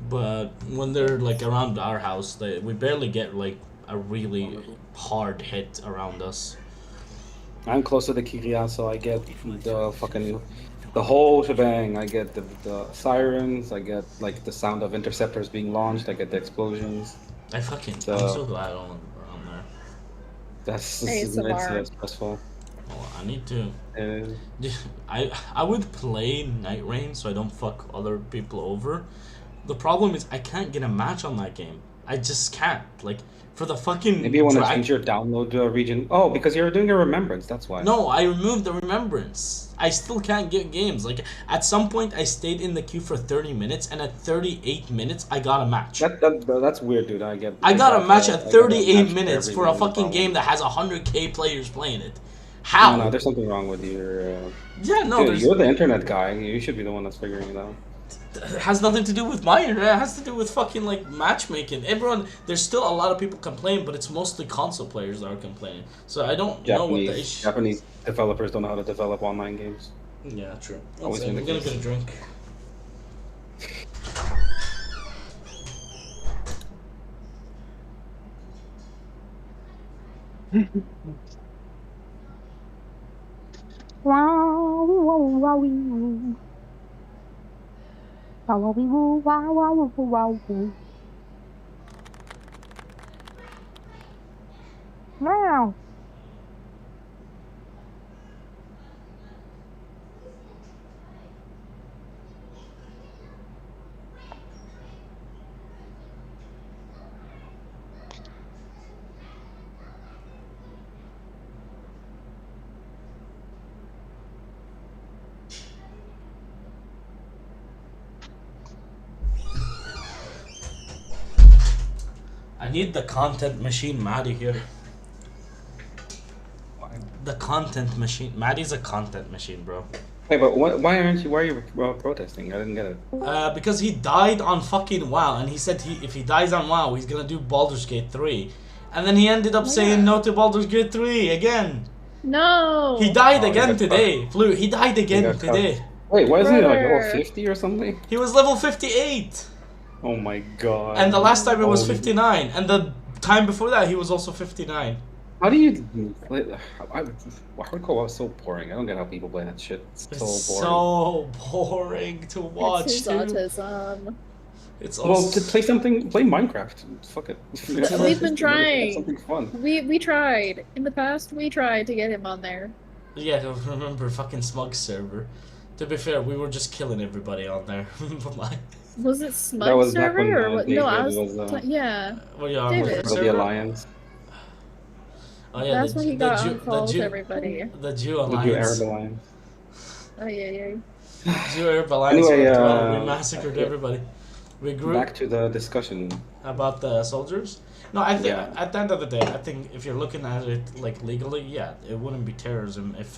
B: But when they're like around our house, we barely get like a really hard hit around us.
A: I'm close to the Kiria, so I get the whole shebang. I get the sirens, I get like the sound of interceptors being launched, I get the explosions.
B: I'm so glad I'm around there.
A: That's stressful.
B: Well, I need to. I would play Night Rain so I don't fuck other people over. The problem is I can't get a match on that game. I just can't. Like, for the fucking...
A: Maybe you want to change your download region. Oh, because you're doing a remembrance, that's why.
B: No, I removed the remembrance. I still can't get games. Like, at some point I stayed in the queue for 30 minutes, and at 38 minutes I got a match.
A: That's weird, dude. I
B: got a match at 38 minutes for a fucking game that has 100k players playing it. How?
A: No, there's something wrong with your...
B: Yeah, no,
A: dude, you're the internet guy. You should be the one that's figuring it out.
B: It has nothing to do with my internet. It has to do with fucking like matchmaking. There's still a lot of people complaining, but it's mostly console players that are complaining. So I don't know what the issue.
A: Japanese developers don't know how to develop online games.
B: Yeah, true.
A: I'm
B: gonna get a drink.
M: Wow, wow, wow, wow. Wow, wow, wow, wow, wow. Wow.
B: I need the content machine Maddie here. The content machine. Maddie's a content machine, bro.
A: Hey, but why are you protesting? I didn't get it.
B: Because he died on fucking WoW, and he said if he dies on WoW, he's gonna do Baldur's Gate 3. And then he ended up saying no to Baldur's Gate 3 again.
L: No!
B: He died again today. Flu, he died again today.
A: Wait, why isn't he like level 50 or something?
B: He was level 58.
A: Oh my god.
B: And the last time it was 59. And the time before that, he was also 59.
A: How do you play? Hardcore was so boring. I don't get how people play that shit. It's
B: so boring to watch.
L: It's his autism.
B: It's
A: also... Well, play Minecraft. Fuck it.
L: We've been trying.
A: Something fun.
L: We tried. In the past, we tried to get him on there.
B: Yeah, I remember fucking Smug server. To be fair, we were just killing everybody on there.
L: Was it Smug server or what? No, I was. Yeah.
B: Well, yeah,
L: David.
A: The Alliance.
B: Oh yeah,
L: that's when he got on call with everybody.
B: The Jew Alliance.
A: The Jew Arab Alliance.
L: yeah.
B: Zero balance
A: Anyway,
B: went well. We massacred everybody. We grew
A: back to the discussion.
B: about the soldiers. No, I think
A: Yeah.
B: at the end of the day, I think if you're looking at it like legally, yeah, it wouldn't be terrorism if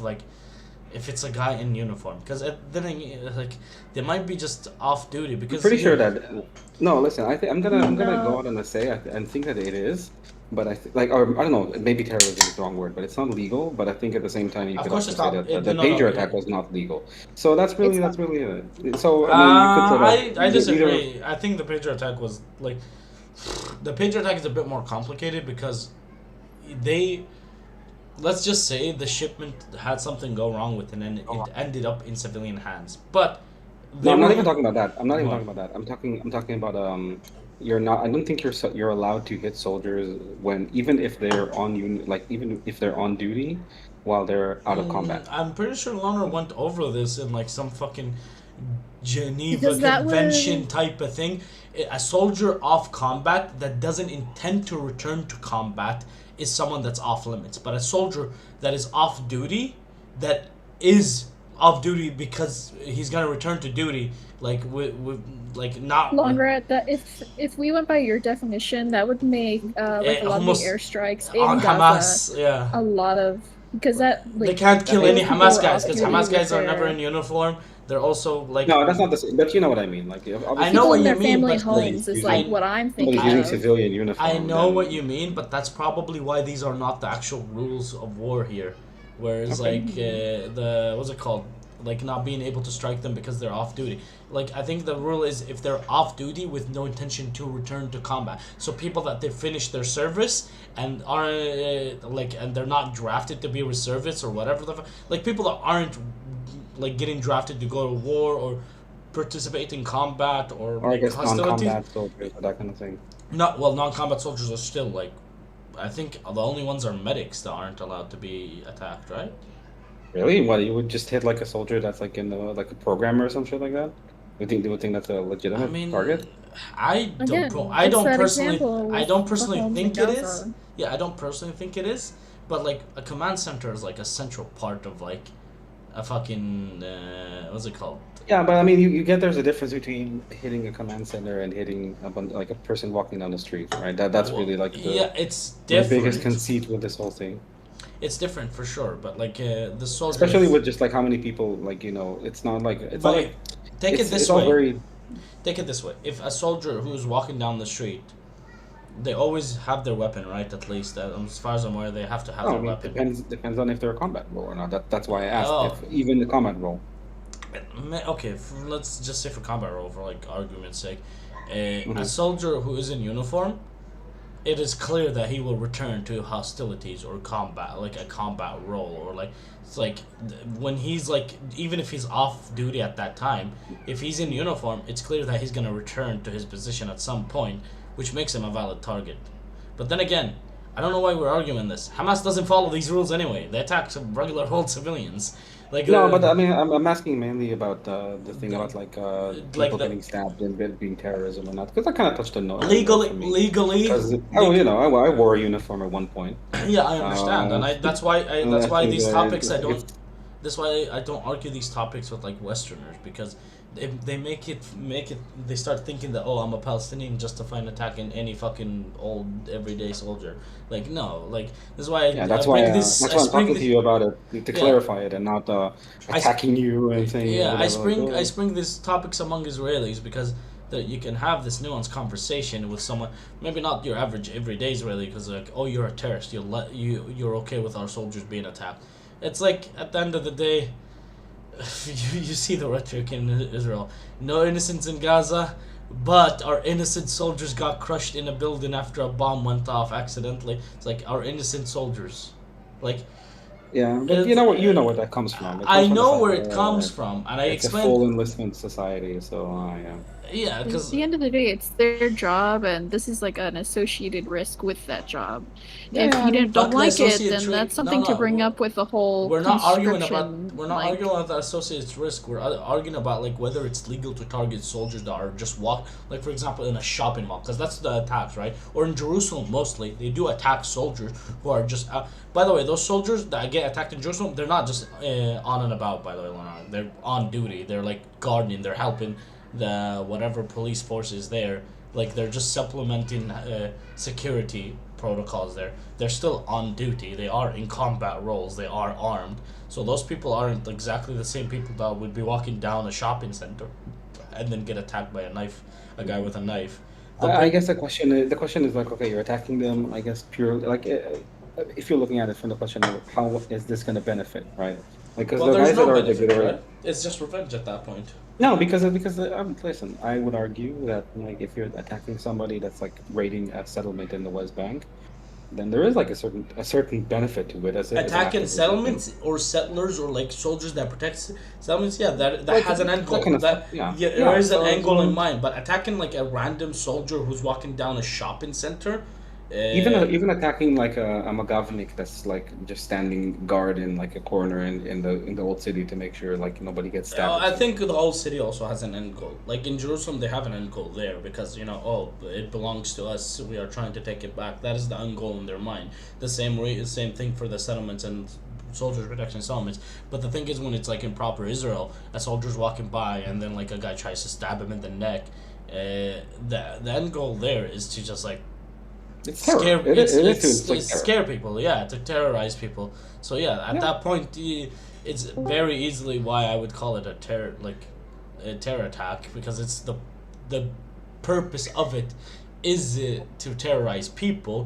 B: it's a guy in uniform, because then like they might be just off duty because
A: I'm pretty sure that. No, listen. I'm gonna go out on a say and think that it is, but or I don't know. Maybe terrorism is the wrong word, but it's not legal. But I think at the same time you
B: Of
A: could
B: course
A: also
B: it's
A: say
B: not.
A: that the
B: No,
A: pager
B: no,
A: attack was not legal. So that's really it. So I mean, you could say that.
B: I disagree. I think the pager attack was like the pager attack is a bit more complicated because they. Let's just say the shipment had something go wrong with it and it ended up in civilian hands. But
A: No, I'm not even talking about that. I'm not even talking about that. I'm talking about you're not. I don't think you're allowed to hit soldiers when even if they're on even if they're on duty while they're out of combat.
B: I'm pretty sure Loner went over this in like some fucking Geneva
L: Because that
B: Convention
L: was-
B: type of thing. A soldier off combat that doesn't intend to return to combat is someone that's off limits. But a soldier that is off duty, that is off duty because he's gonna return to duty, like with like not
L: Longer that if we went by your definition, that would make like a lot of the
B: almost
L: airstrikes
B: on
L: in Gaza
B: Hamas, yeah.
L: a lot of because that like,
B: They can't kill
L: those
B: any
L: people
B: Hamas
L: were
B: guys
L: off
B: because
L: duty
B: Hamas guys
L: with
B: are never
L: their-
B: in uniform. They're also like
A: No, that's not the same. But you know what I mean. Like
B: I know what
L: in
B: you
L: their
B: mean,
L: family
B: but
L: homes is like what I'm thinking
A: using
L: of.
A: civilian uniform.
B: I know
A: then-
B: what you mean, but that's probably why these are not the actual rules of war here. Whereas
A: Okay.
B: like the what's it called? Like not being able to strike them because they're off duty. Like I think the rule is if they're off duty with no intention to return to combat. So people that they finish their service and are and they're not drafted to be reservists or whatever like people that aren't like getting drafted to go to war or participate in combat or
A: Or I guess
B: hostilities.
A: non-combat soldiers or that kind of thing.
B: Non-combat soldiers are still like, I think the only ones are medics that aren't allowed to be attacked, right?
A: Really? What, you would just hit like a soldier that's like in like a programmer or some shit like that? They would think that's a legitimate target?
B: I don't.
L: Again,
B: I
L: it's
B: don't
L: that
B: personally.
L: example
B: I
L: with
B: don't
L: the
B: personally
L: homes
B: think
L: in
B: it is.
L: Gaza.
B: Yeah, I don't personally think it is. But like a command center is like a central part of like a fucking what's it called?
A: Yeah, but I mean, you get there's a difference between hitting a command center and hitting like a person walking down the street, right? That's really like
B: it's
A: the
B: different.
A: biggest conceit with this whole thing.
B: It's different for sure, but like the soldiers.
A: Especially with just like how many people, like it's not like it's not like.
B: Take it this
A: all
B: way.
A: very...
B: Take it this way. If a soldier who's walking down the street, they always have their weapon, right? At least, as far as I'm aware, they have to have
A: No,
B: their
A: I mean,
B: weapon.
A: depends on if they're a combat role or not. That's why I asked.
B: Oh.
A: If even the combat role.
B: Okay, let's just say for combat role, for like argument's sake, a soldier who is in uniform, it is clear that he will return to hostilities or combat, like a combat role, or like it's like when he's like even if he's off duty at that time, if he's in uniform, it's clear that he's gonna return to his position at some point, which makes him a valid target. But then again, I don't know why we're arguing this. Hamas doesn't follow these rules anyway. They attack some regular old civilians. Like
A: No, but I mean, I'm asking mainly about the thing about like people
B: the-
A: getting stabbed and being terrorism or not, because I kind of touched on no.
B: legally.
A: I wore a uniform at one point.
B: Yeah, I understand, and that's why
A: think
B: these
A: that
B: topics I
A: it's-
B: don't. That's why I don't argue these topics with like Westerners, because they make it they start thinking that I'm a Palestinian justifying attacking any fucking old everyday soldier. Like no, like this is why
A: That's why I'm talking to you about it to clarify it and not attacking you and saying
B: I spring these topics among Israelis because that you can have this nuanced conversation with someone, maybe not your average everyday Israeli, because like you're a terrorist, you're okay with our soldiers being attacked. It's like at the end of the day, you see the rhetoric in Israel. No innocents in Gaza, but our innocent soldiers got crushed in a building after a bomb went off accidentally. It's like our innocent soldiers, like.
A: Yeah, but you know where that comes from.
B: I know where it comes from, and I
A: it's
B: explained.
A: a full enlistment society, so yeah.
B: Yeah,
L: At
B: because
L: the end of the day, it's their job, and this is like an associated risk with that job.
A: Yeah,
L: If
A: yeah, I
L: you
A: mean,
L: don't
B: the
L: like it,
B: associate
L: then
B: trade.
L: that's
B: No,
L: something to bring
B: no.
L: up with the whole
B: We're not arguing about.
L: conscription.
B: We're not
L: Like,
B: arguing about the associate's risk. We're arguing about like whether it's legal to target soldiers that are just walk. Like for example, in a shopping mall, because that's the attacks, right? Or in Jerusalem, mostly they do attack soldiers who are just. By the way, those soldiers that get attacked in Jerusalem, they're not just on and about. By the way, Leonard. They're on duty. They're like guarding. They're helping the whatever police force is there. Like they're just supplementing security protocols there. They're still on duty. They are in combat roles. They are armed. So those people aren't exactly the same people that would be walking down a shopping center and then get attacked by a guy with a knife.
A: I guess the question is like, okay, you're attacking them. I guess purely like if you're looking at it from the question of how is this going to benefit, right? Like because
B: Well,
A: the
B: there's
A: guys
B: no
A: that are
B: benefit, right? It's just revenge at that point.
A: no, because listen, I would argue that like if you're attacking somebody that's like raiding a settlement in the West Bank, then there is like a certain benefit to it as
B: Attacking settlements or settlers or like soldiers that protect settlements, yeah, that
A: Like,
B: has an end goal.
A: kind of
B: That
A: stuff, yeah.
B: there is an
A: so-
B: end goal in mind. But attacking like a random soldier who's walking down a shopping center,
A: Even attacking like a Magavnik that's like just standing guard in like a corner in the old city to make sure like nobody gets stabbed.
B: I think the whole city also has an end goal. Like in Jerusalem, they have an end goal there because it belongs to us. We are trying to take it back. That is the end goal in their mind. The same thing for the settlements and soldiers protection settlements. But the thing is, when it's like in proper Israel, a soldier's walking by and then like a guy tries to stab him in the neck. The end goal there is to just like scare people, yeah, to terrorize people. So yeah, at that point, it's very easily why I would call it a terror attack, because it's the purpose of it is to terrorize people,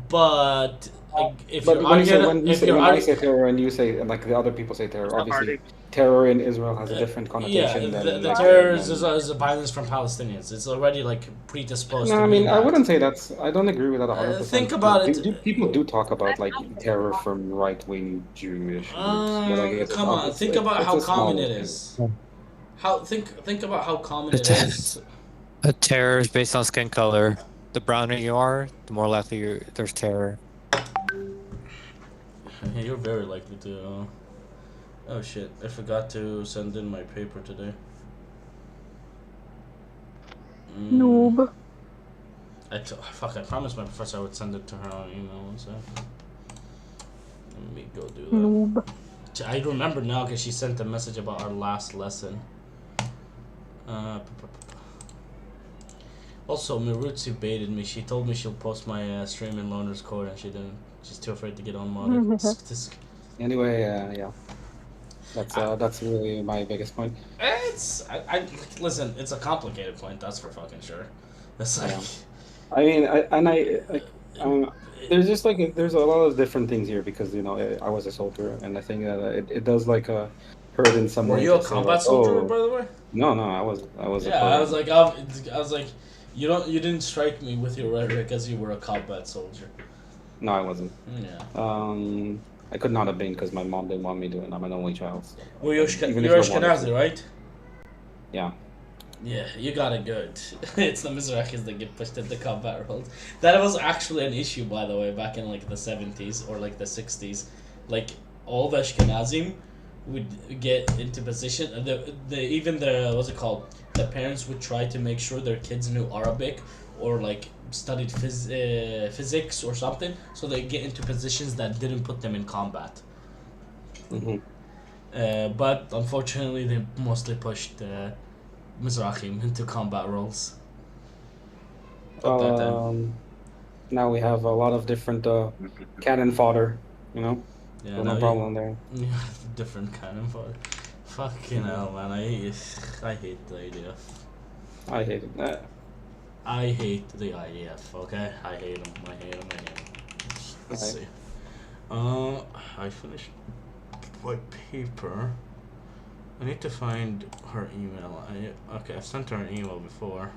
B: but like,
A: when I say terror and you say like the other people say terror, obviously terror in Israel has a different connotation.
B: Yeah, the terror is a violence from Palestinians. It's already like predisposed.
A: No,
B: to
A: I mean I
B: that.
A: wouldn't say that's. I don't agree with that 100%.
B: Think about it.
A: People do talk about like terror from right wing Jewish groups. But, like,
B: Come on, think about how common it is. Think about how common it is.
O: A terror is based on skin color. The browner you are, the more likely there's terror.
B: You're very likely to. Oh shit! I forgot to send in my paper today.
M: Noob.
B: Fuck! I promised my professor I would send it to her on email. So let me go do that.
M: Noob.
B: I remember now because she sent a message about our last lesson. Also, Mirutsu baited me. She told me she'll post my stream in Loner's Core, and she didn't. She's too afraid to get on mod.
A: Anyway, yeah. That's really my biggest point.
B: Listen. It's a complicated point. That's for fucking sure. It's like.
A: I mean, there's just like there's a lot of different things here because I was a soldier and I think that it does like hurt in some way.
B: Were you a combat soldier, by the way?
A: No, I was.
B: Yeah, I was like, you didn't strike me with your rhetoric as you were a combat soldier.
A: No, I wasn't.
B: Yeah.
A: I could not have been because my mom didn't want me to, and I'm an only child. So.
B: Well, you're Ashkenazi, right?
A: Yeah.
B: Yeah, you got it good. It's the Mizrachis that get pushed into combat roles. That was actually an issue, by the way, back in like the 70s or like the 60s. Like all the Ashkenazim would get into position. What's it called? The parents would try to make sure their kids knew Arabic or like studied physics or something, so they get into positions that didn't put them in combat.
A: Mm-hmm.
B: But unfortunately, they mostly pushed Mizrachim into combat roles.
A: Now we have a lot of different cannon fodder,
B: Yeah,
A: no problem there.
B: Different cannon fodder. Fucking hell, man! I hate the IDF.
A: I hate it.
B: I hate the IDF. Okay, I hate them. Let's see. I finished my paper. I need to find her email. Okay, I sent her an email before.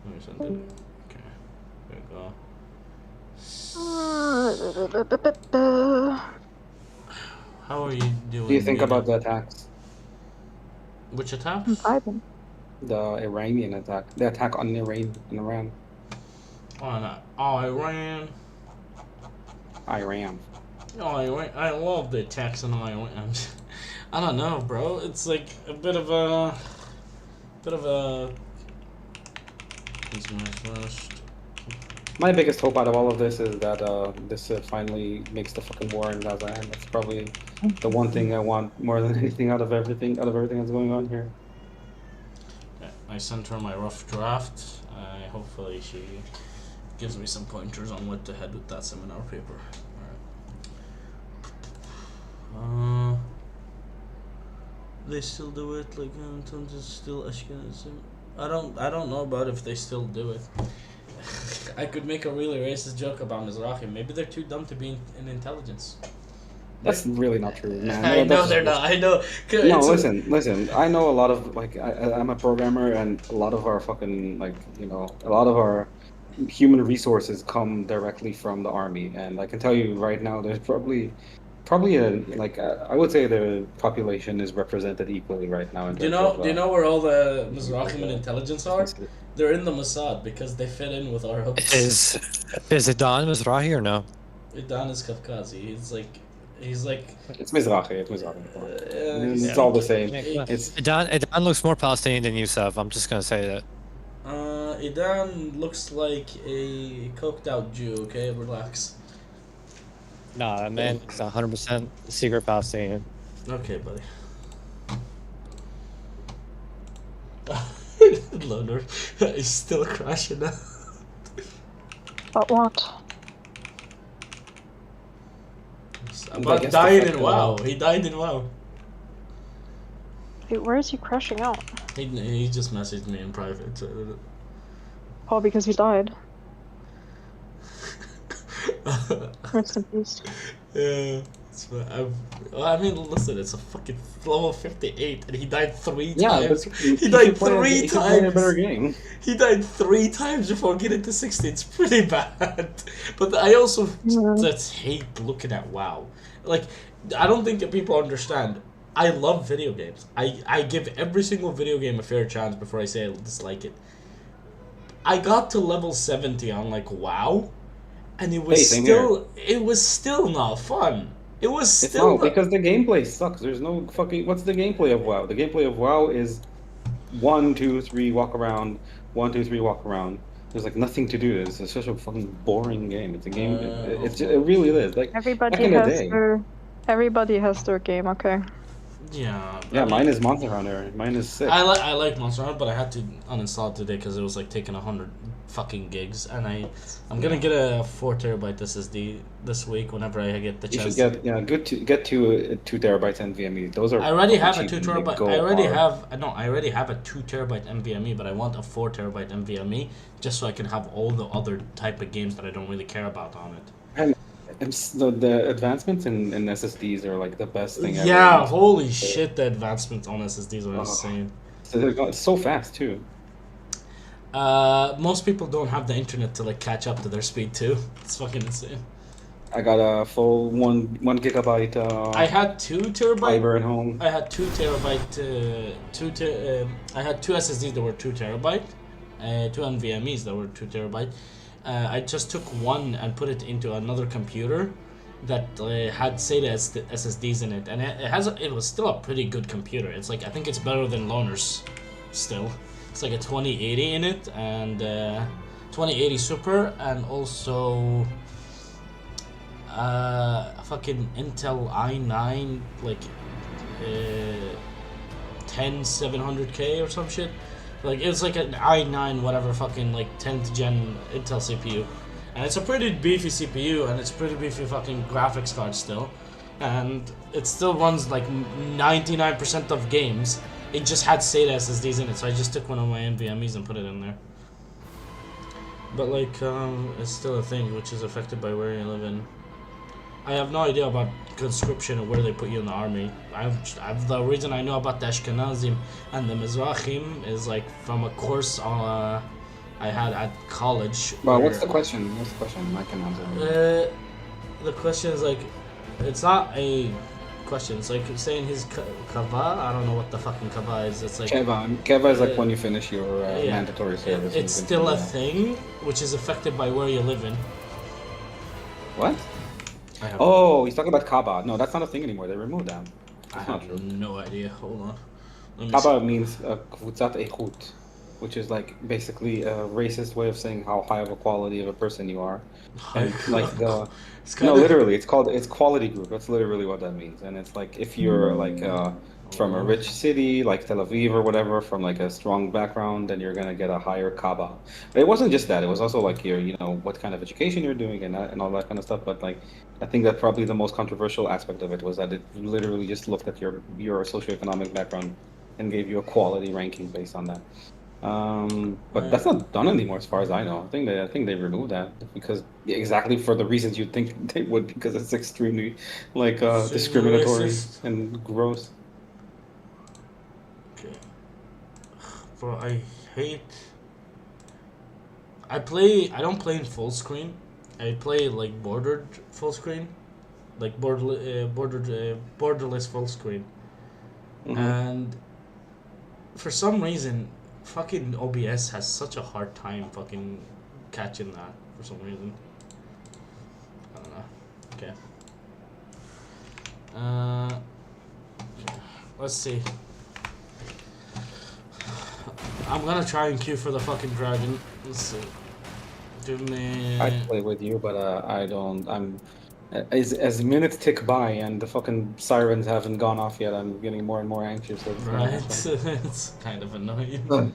B: Let me send it. Okay, there we go. How are you doing?
A: What do you think about the attacks?
B: Which attacks?
M: I'm vibing.
A: The Iranian attack. The attack on Iran.
B: Iran.
A: Iran.
B: I love the attacks on Iran. I don't know, bro. It's like a bit of a. What's my first?
A: My biggest hope out of all of this is that this finally makes the fucking war in Gaza end. That's probably the one thing I want more than anything out of everything that's going on here.
B: Okay, I sent her my rough draft. Hopefully she gives me some pointers on what to head with that seminar paper. Alright. They still do it like in terms of still Ashkenazim. I don't know about if they still do it. I could make a really racist joke about Mizrahi. Maybe they're too dumb to be in intelligence.
A: That's really not true, man.
B: I know they're not. I know.
A: No, listen. I know a lot of I'm a programmer, and a lot of our fucking a lot of our human resources come directly from the army, and I can tell you right now, there's probably I would say the population is represented equally right now.
B: Do you know where all the Mizrahim in intelligence are? They're in the Mossad because they fit in with our hopes.
O: Is it Don Mizrahi or no?
B: Idan is Kafkazi. He's like.
A: It's Mizrahi. It's all the same.
O: Idan looks more Palestinian than Yusuf. I'm just gonna say that.
B: Idan looks like a coked out Jew. Okay, relax.
O: Nah, that man is 100% secret Palestinian.
B: Okay, buddy. Loner is still crashing out.
M: But what?
B: About dying in WoW. He died in WoW.
M: Wait, where is he crashing out?
B: He just messaged me in private.
M: Oh, because he died. Rest in peace.
B: Yeah. I mean, listen, it's a fucking level 58, and he died 3 times. He died 3 times.
A: A better game.
B: He died 3 times before getting to 60. It's pretty bad. But I also just hate looking at WoW. Like, I don't think that people understand. I love video games. I give every single video game a fair chance before I say I dislike it. I got to level 70 on like WoW, and it was still not fun. It was still
A: not, because the gameplay sucks. There's no fucking. What's the gameplay of WoW? The gameplay of WoW is 1, 2, 3 walk around. 1, 2, 3 walk around. There's like nothing to do. It's such a fucking boring game. It's a game. It really is. Like
M: everybody has their game. Okay.
B: Yeah.
A: Yeah, mine is Monster Hunter. Mine is sick.
B: I like Monster Hunter, but I had to uninstall it today because it was like taking 100 fucking gigs, and I'm gonna get a 4 terabyte SSD this week whenever I get the chance.
A: You should get to 2 terabytes NVMe. Those are.
B: I already have a 2 terabyte. I already have a 2 terabyte NVMe, but I want a 4 terabyte NVMe just so I can have all the other type of games that I don't really care about on it.
A: And the advancements in SSDs are like the best thing ever.
B: Yeah, holy shit, the advancements on SSDs are insane.
A: It's so fast too.
B: Most people don't have the internet to like catch up to their speed too. It's fucking insane.
A: I got a full 1 gigabyte.
B: I had 2 terabyte
A: fiber at home.
B: I had 2 terabyte. I had 2 SSDs that were 2 terabyte. 2 NVMEs that were 2 terabyte. I just took one and put it into another computer that had SATA SSDs in it, and it was still a pretty good computer. It's like, I think it's better than Loner's still. It's like a 2080 in it, and 2080 Super, and also fucking Intel i9 like 10700K or some shit. Like, it's like an i9 whatever fucking like 10th gen Intel CPU, and it's a pretty beefy CPU, and it's pretty beefy fucking graphics card still, and it still runs like 99% of games. It just had SATA SSDs in it, so I just took one of my NVMEs and put it in there. But like, it's still a thing which is affected by where you live in. I have no idea about conscription or where they put you in the army. The reason I know about the Ashkenazim and the Mizrahim is like from a course I had at college.
A: Well, what's the question? I can answer.
B: The question is like, it's not a question. It's like saying his kava. I don't know what the fucking kava is. It's like
A: Keva is like when you finish your mandatory service.
B: It's still a thing, which is affected by where you live in.
A: What? Oh, he's talking about Kaba. No, that's not a thing anymore. They removed that.
B: I have no idea. Hold on.
A: Kaba means Kvutzat Eichut, which is like basically a racist way of saying how high of a quality of a person you are. And like literally, it's quality group. That's literally what that means. And it's like if you're like from a rich city like Tel Aviv or whatever, from like a strong background, then you're gonna get a higher Kaba. But it wasn't just that. It was also like your, what kind of education you're doing and all that kind of stuff. But like, I think that probably the most controversial aspect of it was that it literally just looked at your socioeconomic background and gave you a quality ranking based on that. But that's not done anymore, as far as I know. I think they removed that because exactly for the reasons you'd think they would, because it's extremely like discriminatory and gross.
B: Okay. Bro, I hate. I don't play in full screen. I play like bordered full screen, like borderless full screen, and for some reason, fucking OBS has such a hard time fucking catching that for some reason. I don't know. Okay. Let's see. I'm gonna try and queue for the fucking dragon. Let's see. Give me.
A: I'd play with you, but I don't. As minutes tick by and the fucking sirens haven't gone off yet, I'm getting more and more anxious.
B: Right, it's kind of annoying.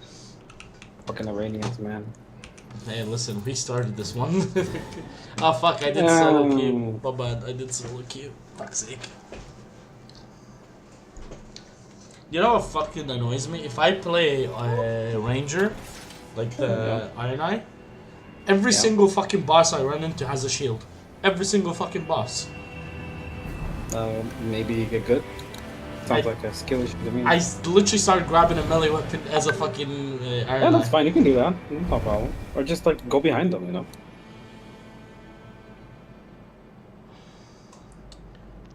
A: Fucking Iranians, man.
B: Hey, listen, we started this one. Oh fuck, I did solo queue. My bad, I did solo queue. Fuck's sake. You know what fucking annoys me? If I play Ranger, like the Iron Eye, every single fucking boss I run into has a shield. Every single fucking boss.
A: Maybe you get good. Sounds like a skill issue to me.
B: I literally started grabbing a melee weapon as a fucking Iron Eye.
A: Yeah, that's fine. You can do that. No problem. Or just like go behind them,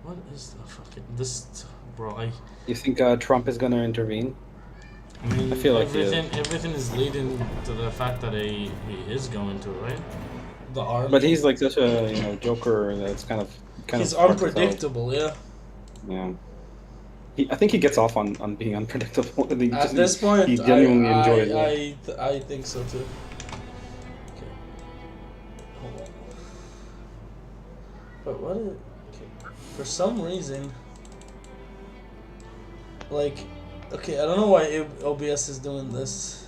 B: What is the fucking bro?
A: You think Trump is gonna intervene?
B: I mean,
A: I feel like
B: everything is leading to the fact that he is going to, right? The army.
A: But he's like such a joker that's kind of
B: he's unpredictable, yeah.
A: Yeah. I think he gets off on being unpredictable.
B: At this point,
A: he genuinely enjoys it.
B: I think so too. Okay. Hold on. But what is? Okay. For some reason, like, okay, I don't know why OBS is doing this.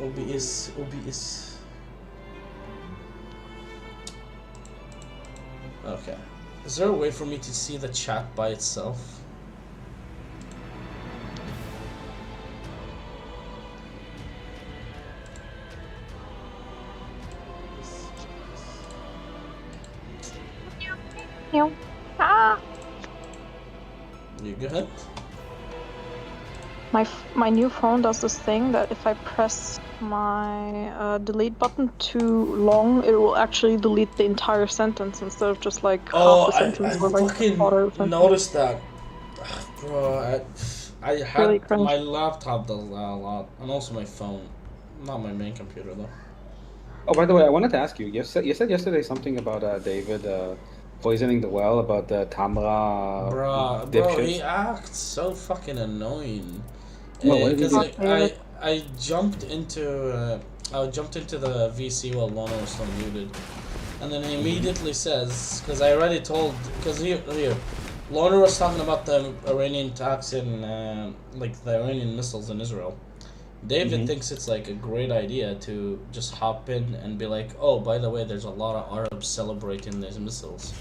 B: OBS. Okay. Is there a way for me to see the chat by itself? You good?
M: My new phone does this thing that if I press my delete button too long, it will actually delete the entire sentence instead of just like half the sentence.
B: I fucking noticed that. Bro, I had
M: really
B: my laptop does that a lot, and also my phone, not my main computer though.
A: Oh, by the way, I wanted to ask you. You said yesterday something about David poisoning the well, about the Tamra.
B: Bro, he acts so fucking annoying.
A: Well,
B: because I jumped into the VC while Lona was still muted, and then he immediately says, because I already told, because here, Lona was talking about the Iranian attacks in like the Iranian missiles in Israel. David thinks it's like a great idea to just hop in and be like, oh, by the way, there's a lot of Arabs celebrating these missiles.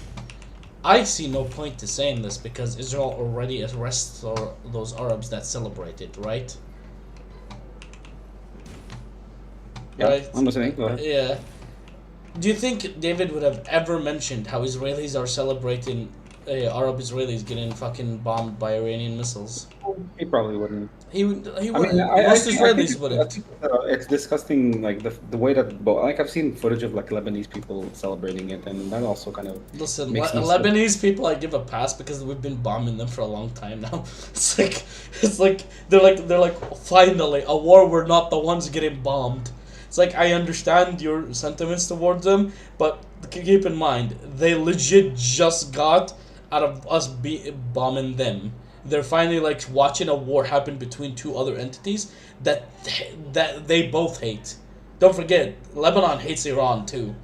B: I see no point to saying this because Israel already arrests those Arabs that celebrate it, right?
A: Yeah,
B: right?
A: I'm listening. Go ahead.
B: Yeah. Do you think David would have ever mentioned how Israelis are celebrating Arab Israelis getting fucking bombed by Iranian missiles.
A: He probably wouldn't.
B: He
A: I
B: wouldn't.
A: mean,
B: Most
A: I think
B: Israelis wouldn't.
A: it's disgusting, like the way that like I've seen footage of like Lebanese people celebrating it, and that also kind of
B: Listen,
A: makes me
B: Lebanese people, I give a pass because we've been bombing them for a long time now. It's like they're like finally a war. We're not the ones getting bombed. It's like I understand your sentiments towards them, but keep in mind they legit just got out of us bombing them. They're finally like watching a war happen between two other entities that they both hate. Don't forget, Lebanon hates Iran too.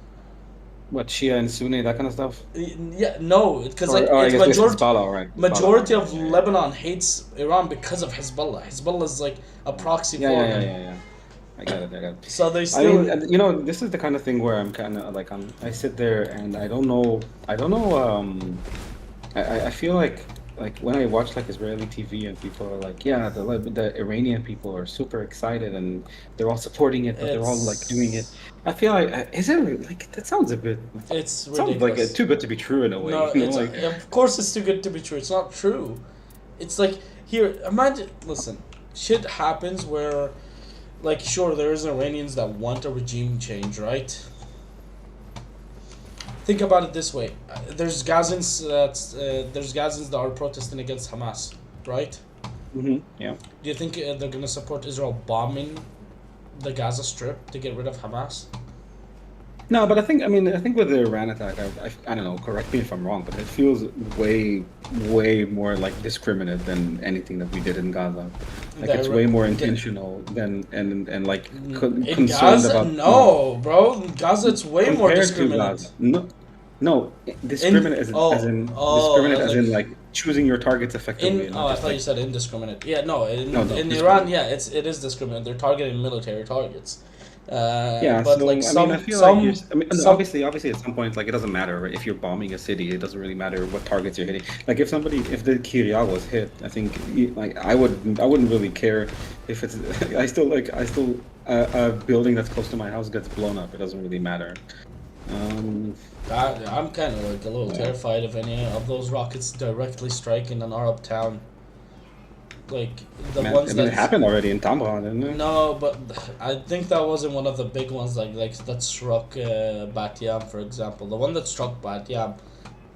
A: what Shia and Sunni, that kind of stuff.
B: Yeah, no, because like
A: I
B: it's
A: guess it's
B: majority
A: Hezbollah, right?
B: majority
A: Hezbollah,
B: of
A: yeah, yeah.
B: Lebanon hates Iran because of Hezbollah. Hezbollah is like a proxy for them.
A: Yeah. I got it.
B: So they
A: I
B: still.
A: mean, you know, this is the kind of thing where I'm kind of like I sit there and I don't know. I feel like when I watch like Israeli TV and people are like, yeah, the Iranian people are super excited and they're all supporting it, but they're all like doing it. I feel like is it like that sounds a bit.
B: It's
A: Sounds like
B: ridiculous.
A: too good to be true in a way.
B: No,
A: you know,
B: it's
A: like
B: of course it's too good to be true. It's not true. It's like here, imagine. Listen, shit happens where, like, sure, there's Iranians that want a regime change, right? Think about it this way: there's Gazans that are protesting against Hamas, right?
A: yeah.
B: Do you think they're gonna support Israel bombing the Gaza Strip to get rid of Hamas?
A: No, but I think with the Iran attack, I don't know. Correct me if I'm wrong, but it feels way more like discriminate than anything that we did in Gaza. Like it's way more intentional than and like
B: In
A: concerned
B: Gaza,
A: about
B: no, bro. In Gaza, it's way more
A: compared to
B: discriminate.
A: Gaza. No, discriminate as in like choosing your targets effectively. and not
B: I
A: just,
B: thought
A: like,
B: you said indiscriminate. Yeah, no. In
A: discriminate.
B: Iran, yeah, it is discriminate. They're targeting military targets.
A: Yeah,
B: but
A: so
B: like
A: I feel like obviously at some point, like it doesn't matter right? If you're bombing a city, it doesn't really matter what targets you're hitting. Like if the Kiryat was hit, I think like I wouldn't really care if it's I still a building that's close to my house gets blown up. It doesn't really matter.
B: I'm kind of like a little terrified of any of those rockets directly striking an Arab town. Like the ones that
A: it happened already in Tamra, didn't it?
B: No, but I think that wasn't one of the big ones like that struck Bat Yam, for example. The one that struck Bat Yam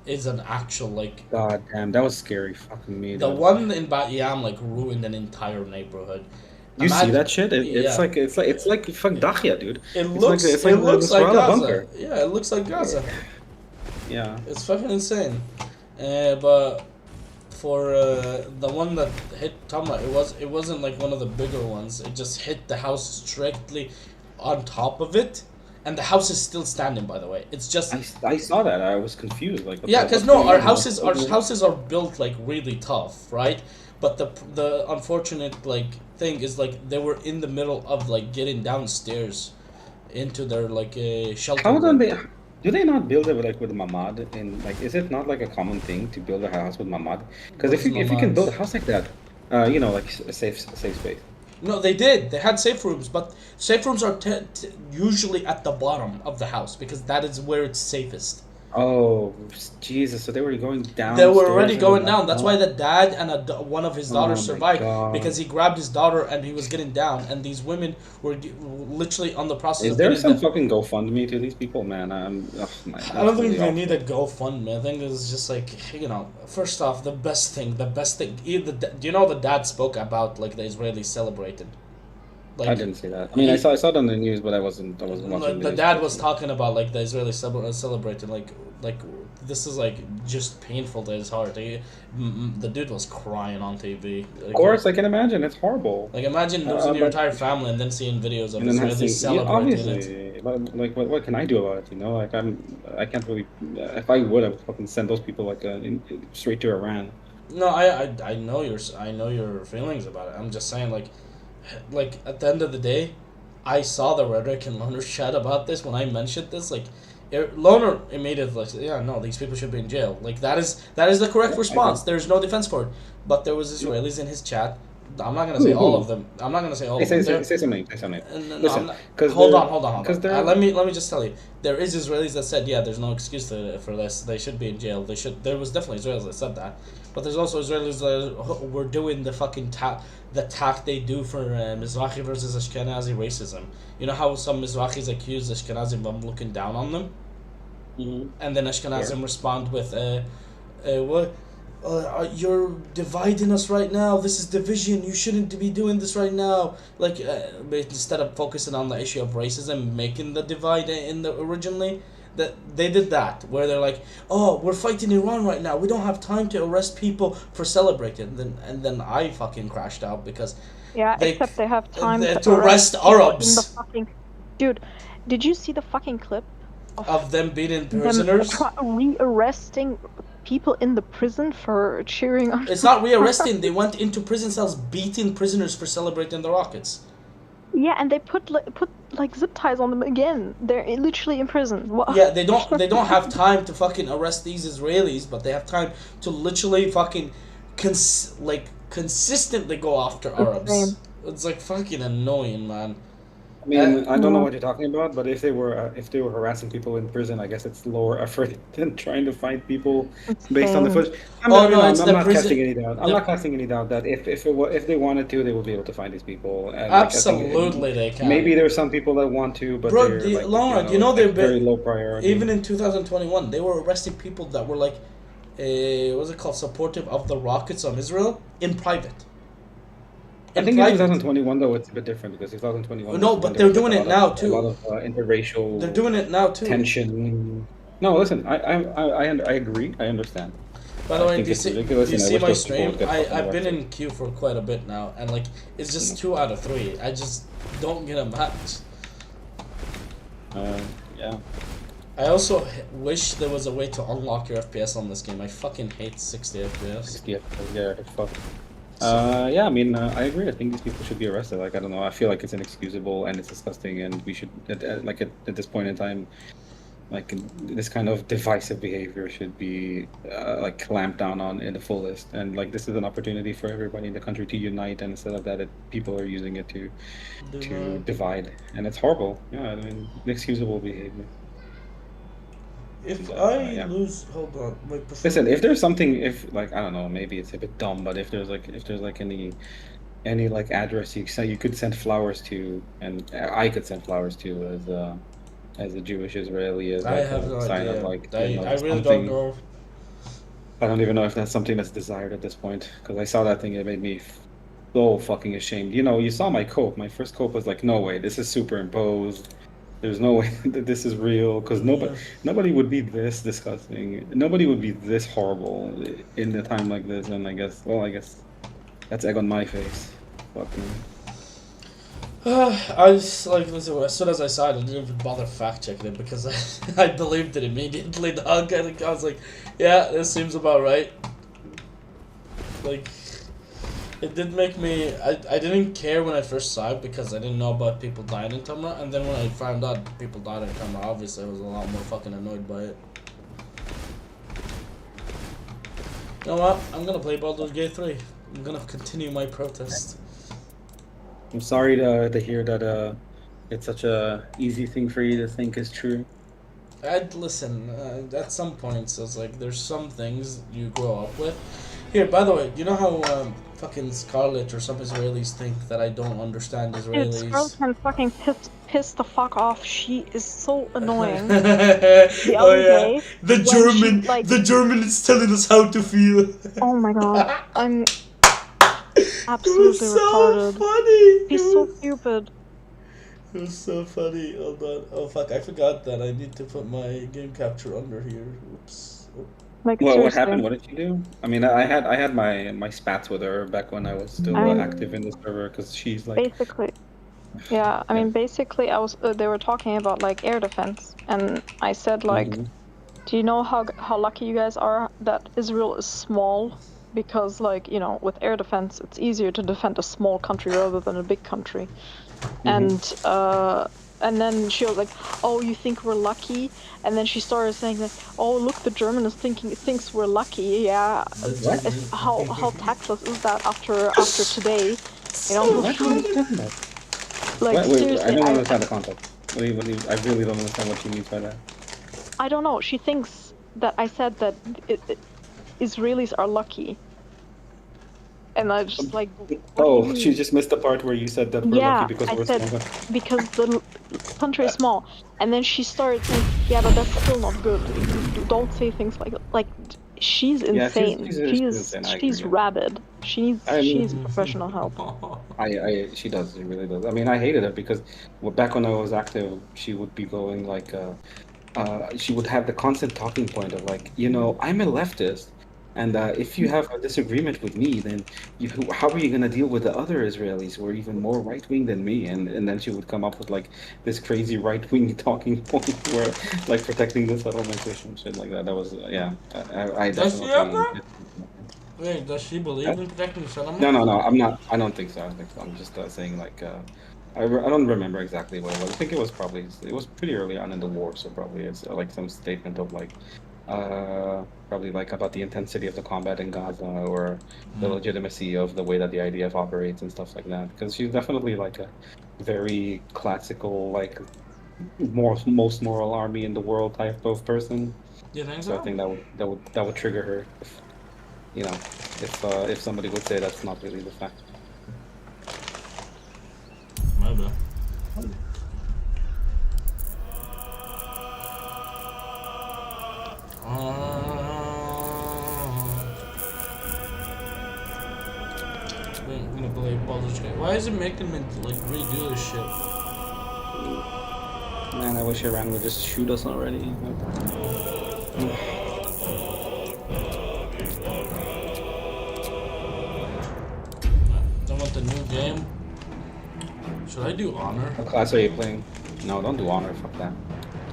B: is an actual like.
A: God damn, that was scary, fucking me.
B: The one in Bat Yam like ruined an entire neighborhood.
A: You see that shit? It's like fuck Dakhia, dude.
B: It looks like Gaza. Bunker. Yeah, it looks like Gaza.
A: Yeah.
B: It's fucking insane. But for the one that hit Tama, it wasn't like one of the bigger ones. It just hit the house directly on top of it, and the house is still standing. By the way, it's just
A: I saw that. I was confused. Like
B: yeah, because no, our houses are built like really tough, right? But the unfortunate like thing is like they were in the middle of like getting downstairs into their like shelter.
A: How do they not build it like with mamad? And like, is it not like a common thing to build a house with mamad? Because if you can build a house like that, you know, like a safe space.
B: No, they did. They had safe rooms, but safe rooms are usually at the bottom of the house because that is where it's safest.
A: Oh, Jesus! So they were going down.
B: They were already going down. That's why the dad and one of his daughters survived because he grabbed his daughter and he was getting down, and these women were literally on the process.
A: Is there some fucking GoFundMe to these people, man?
B: I don't think they need a GoFundMe. I think it's just like first off, the best thing. Do you know the dad spoke about like the Israelis celebrated?
A: Like, I didn't see that. I mean, I saw it on the news, but I wasn't watching.
B: The dad was talking about like the Israelis celebrating like this is like just painful to his heart. The dude was crying on TV. Like,
A: of course, I can imagine. It's horrible.
B: Like imagine losing your entire family and then seeing videos of Israelis celebrating it.
A: But like, what can I do about it? You know, like I can't really. If I would, I would fucking send those people like straight to Iran.
B: No, I know your feelings about it. I'm just saying like at the end of the day, I saw the rhetoric in Loner's chat about this when I mentioned this. Like, Loner immediately like, yeah, no, these people should be in jail. Like that is the correct response. There's no defense for it. But there was Israelis in his chat I'm not gonna say all of them. I'm not gonna say all of them.
A: Say something. Say something.
B: No,
A: Listen,
B: hold on.
A: they're...
B: Let me just tell you. There is Israelis that said, yeah, there's no excuse for this. They should be in jail. There was definitely Israelis that said that, but there's also Israelis that were doing the fucking tack they do for Mizrahi versus Ashkenazi racism. You know how some Mizrahis accuse Ashkenazim of looking down on them, and then Ashkenazim respond with, what? You're dividing us right now. This is division. You shouldn't be doing this right now. Like, instead of focusing on the issue of racism, making the divide originally, that they did that, where they're like, oh, we're fighting Iran right now. We don't have time to arrest people for celebrating. And then I fucking crashed out because
M: except they have time
B: to arrest Arabs.
M: In the fucking... Dude, did you see the fucking clip
B: of them beating prisoners?
M: Re-arresting people in the prison for cheering on.
B: It's not re-arresting. They went into prison cells beating prisoners for celebrating the rockets.
M: Yeah, and they put like zip ties on them again. They're literally in prison. What?
B: Yeah, they don't have time to fucking arrest these Israelis, but they have time to literally fucking consistently go after Arabs. It's like fucking annoying, man.
A: I mean, I don't know what you're talking about, but if they were harassing people in prison, I guess it's lower effort than trying to find people based on the footage. I'm not casting any doubt. I'm not casting any doubt that if they wanted to, they would be able to find these people. And
B: absolutely, they can.
A: Maybe there's some people that want to, but
B: bro,
A: they're very low priority.
B: Even in 2021, they were arresting people that were like, what's it called, supportive of the rockets on Israel in private.
A: I think in 2021 though it's a bit different because 2021.
B: No, but they're doing it now too.
A: A lot of interracial.
B: They're doing it now too.
A: Tension. No, listen, I agree. I understand.
B: By the way, do you see my stream? I've been in queue for quite a bit now, and like it's just 2 out of 3. I just don't get a match.
A: Yeah.
B: I also wish there was a way to unlock your FPS on this game. I fucking hate 60 FPS.
A: 60 FPS, yeah, it's fuck. Yeah, I mean, I agree. I think these people should be arrested. Like, I don't know. I feel like it's inexcusable and it's disgusting, and we should, at this point in time, like this kind of divisive behavior should be like clamped down on in the fullest. And like, this is an opportunity for everybody in the country to unite, and instead of that, people are using it to divide, and it's horrible. Yeah, I mean, inexcusable behavior.
B: If I lose, hold on.
A: Listen, if there's something, I don't know, maybe it's a bit dumb, but if there's like any like address you could send flowers to, and I could send flowers to as a Jewish Israeli, as like a sign of like.
B: I really don't know.
A: I don't even know if that's something that's desired at this point, because I saw that thing, it made me so fucking ashamed. You know, you saw my cope. My first cope was like, no way, this is superimposed. There's no way that this is real, because nobody would be this disgusting. Nobody would be this horrible in a time like this. And I guess that's egg on my face. Fuck me.
B: I just like, listen, as soon as I saw it, I didn't even bother fact checking it because I believed it immediately. Dog. I was like, yeah, this seems about right. Like. It did make me... I didn't care when I first saw it because I didn't know about people dying in Tamra, and then when I found out people died in Tamra, obviously I was a lot more fucking annoyed by it. You know what? I'm gonna play Baldur's Gate 3. I'm gonna continue my protest.
A: I'm sorry to hear that it's such a easy thing for you to think is true.
B: I'd listen, at some points, it's like, there's some things you grow up with. Here, by the way, you know how fucking Scarlet or some Israelis think that I don't understand Israelis?
M: Dude, Scarlet can fucking piss the fuck off. She is so annoying.
B: The German is telling us how to feel.
M: Oh my god, I'm absolutely retarded.
B: Funny.
M: He's so stupid.
B: It was so funny. Hold on. Oh fuck, I forgot that I need to put my game capture under here. Oops.
M: Like,
A: what happened? What did you do? I mean, I had my spats with her back when I was still active in the server, because she's like.
M: Basically, yeah. I mean, basically, they were talking about like air defense, and I said like, do you know how lucky you guys are that Israel is small? Because like, you know, with air defense, it's easier to defend a small country rather than a big country. And and then she was like, "Oh, you think we're lucky?" And then she started saying like, "Oh, look, the German is thinks we're lucky." Yeah,
A: What?
M: how tactless is that after today? You know,
A: What are you talking about?
M: like
A: Wait, I
M: seriously,
A: don't understand the context. I really don't understand what she means by that.
M: I don't know. She thinks that I said that Israelis are lucky, and I just like, what do you
A: Oh, she
M: mean?
A: just missed the part where you said that we're lucky
M: Yeah,
A: because
M: I
A: we're
M: said
A: small.
M: because the country is small, and then she started saying, "Yeah, but that's still not good. Don't say things like she's
A: Yeah,
M: insane.
A: she's insane. I
M: She's
A: agree.
M: rabid. She
A: I
M: needs
A: mean,
M: professional help."
A: she does. She really does. I mean, I hated her because back when I was active, she would be going like, she would have the constant talking point of like, I'm a leftist, and if you have a disagreement with me, then how are you going to deal with the other Israelis who are even more right wing than me? And then she would come up with like this crazy right wing talking point where like protecting the settlement issue and shit like that. That was yeah, I
B: Does she have
A: definitely.
B: that? Wait, does she believe
A: Uh,
B: in protecting the
A: no,
B: settlement?
A: no, no. I'm not. I don't think so. I don't think so. I'm just saying like I don't remember exactly what it was. I think it was pretty early on in the war, so probably it's like some statement of like probably like about the intensity of the combat in Gaza or the
B: Mm.
A: legitimacy of the way that the IDF operates and stuff like that. Because she's definitely like a very classical like most moral army in the world type of person.
B: You think
A: So I
B: so?
A: think that would trigger her if if somebody would say that's not really the fact.
B: Maybe. I'm gonna play Baldur's Gate. Why is it making me like redo this shit?
A: Man, I wish Iran would just shoot us already.
B: I want the new game. Should I do honor?
A: What class are you playing? No, don't do honor. Fuck that.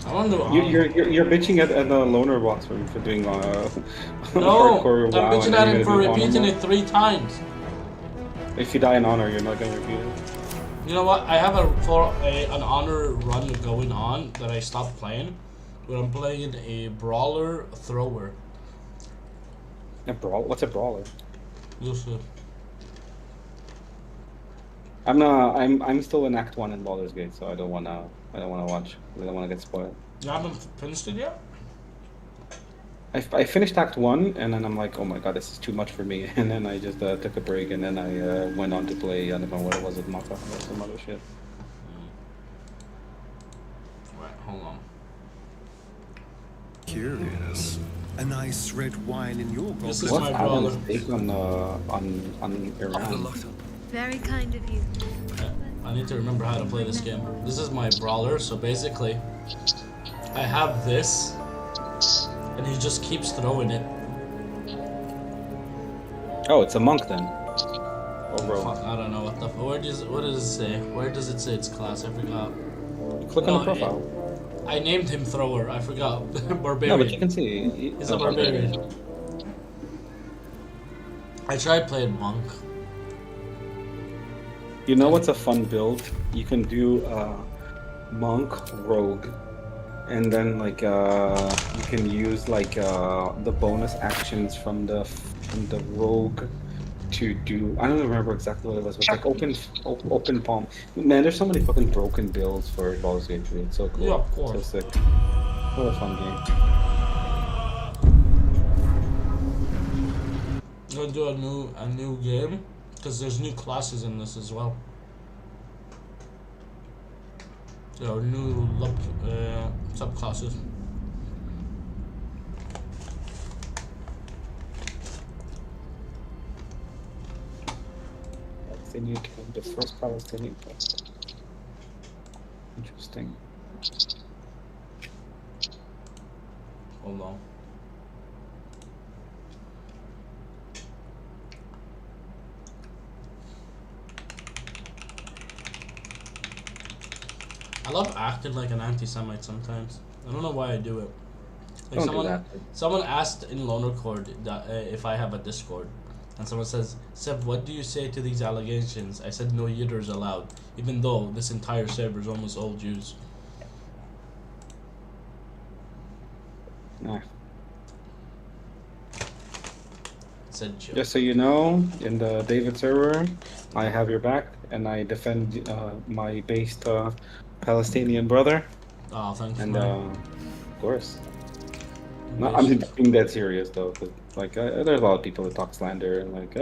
B: I want to do
A: You,
B: honor.
A: you're bitching at the loner box for doing
B: No,
A: hardcore
B: I'm
A: WoW,
B: bitching
A: and
B: at
A: then you're
B: him for
A: gonna do honor
B: repeating
A: mode.
B: it 3 times.
A: If you die in honor, you're not gonna repeat it.
B: You know what? I have an honor run going on that I stopped playing, but I'm playing a brawler thrower.
A: What's a brawler?
B: You'll see.
A: I'm not. I'm still in Act 1 in Baldur's Gate, so I don't wanna watch. I don't wanna get spoiled.
B: You haven't finished it yet?
A: I finished Act 1, and then I'm like, oh my god, this is too much for me. And then I just took a break, and then I went on to play, I don't know what it was, at Maka or some other shit.
B: Right, hold on.
K: Curious. A nice red wine in your
B: This is
K: goblet.
B: my brother.
A: What's Adam's take on Iran?
H: Very kind of you.
B: I need to remember how to play this game. This is my brawler, so basically, I have this, and he just keeps throwing it.
A: Oh, it's a monk then. Or rogue.
B: Fuck, I don't know what the. What does it say? Where does it say it's class? I forgot.
A: Click on the profile.
B: I named him thrower. I forgot. Barbarian.
A: No, but you can see.
B: He's a barbarian. I tried playing monk.
A: You know what's a fun build? You can do monk rogue, and then like you can use like the bonus actions from the rogue to do. I don't remember exactly what it was. But like open palm. Man, there's so many fucking broken builds for Baldur's Gate 3. It's so cool.
B: Yeah, of course.
A: So sick. What a fun game.
B: I'm gonna do a new game because there's new classes in this as well. There are new subclasses.
A: The first Palestinian president. Interesting.
B: Hold on. I love acting like an anti-Semite sometimes. I don't know why I do it. Like
A: Don't do that.
B: someone asked in Loner Cord that if I have a Discord, And someone says, Seb, what do you say to these allegations? I said no yitters allowed, even though this entire server is almost all Jews.
A: Nah.
B: Said Joe.
A: Just so you know, in the David server, I have your back, and I defend my based Palestinian brother.
B: Oh, thanks,
A: and
B: man.
A: Of course. No, I'm being dead serious though, cause like there's a lot of people that talk slander and like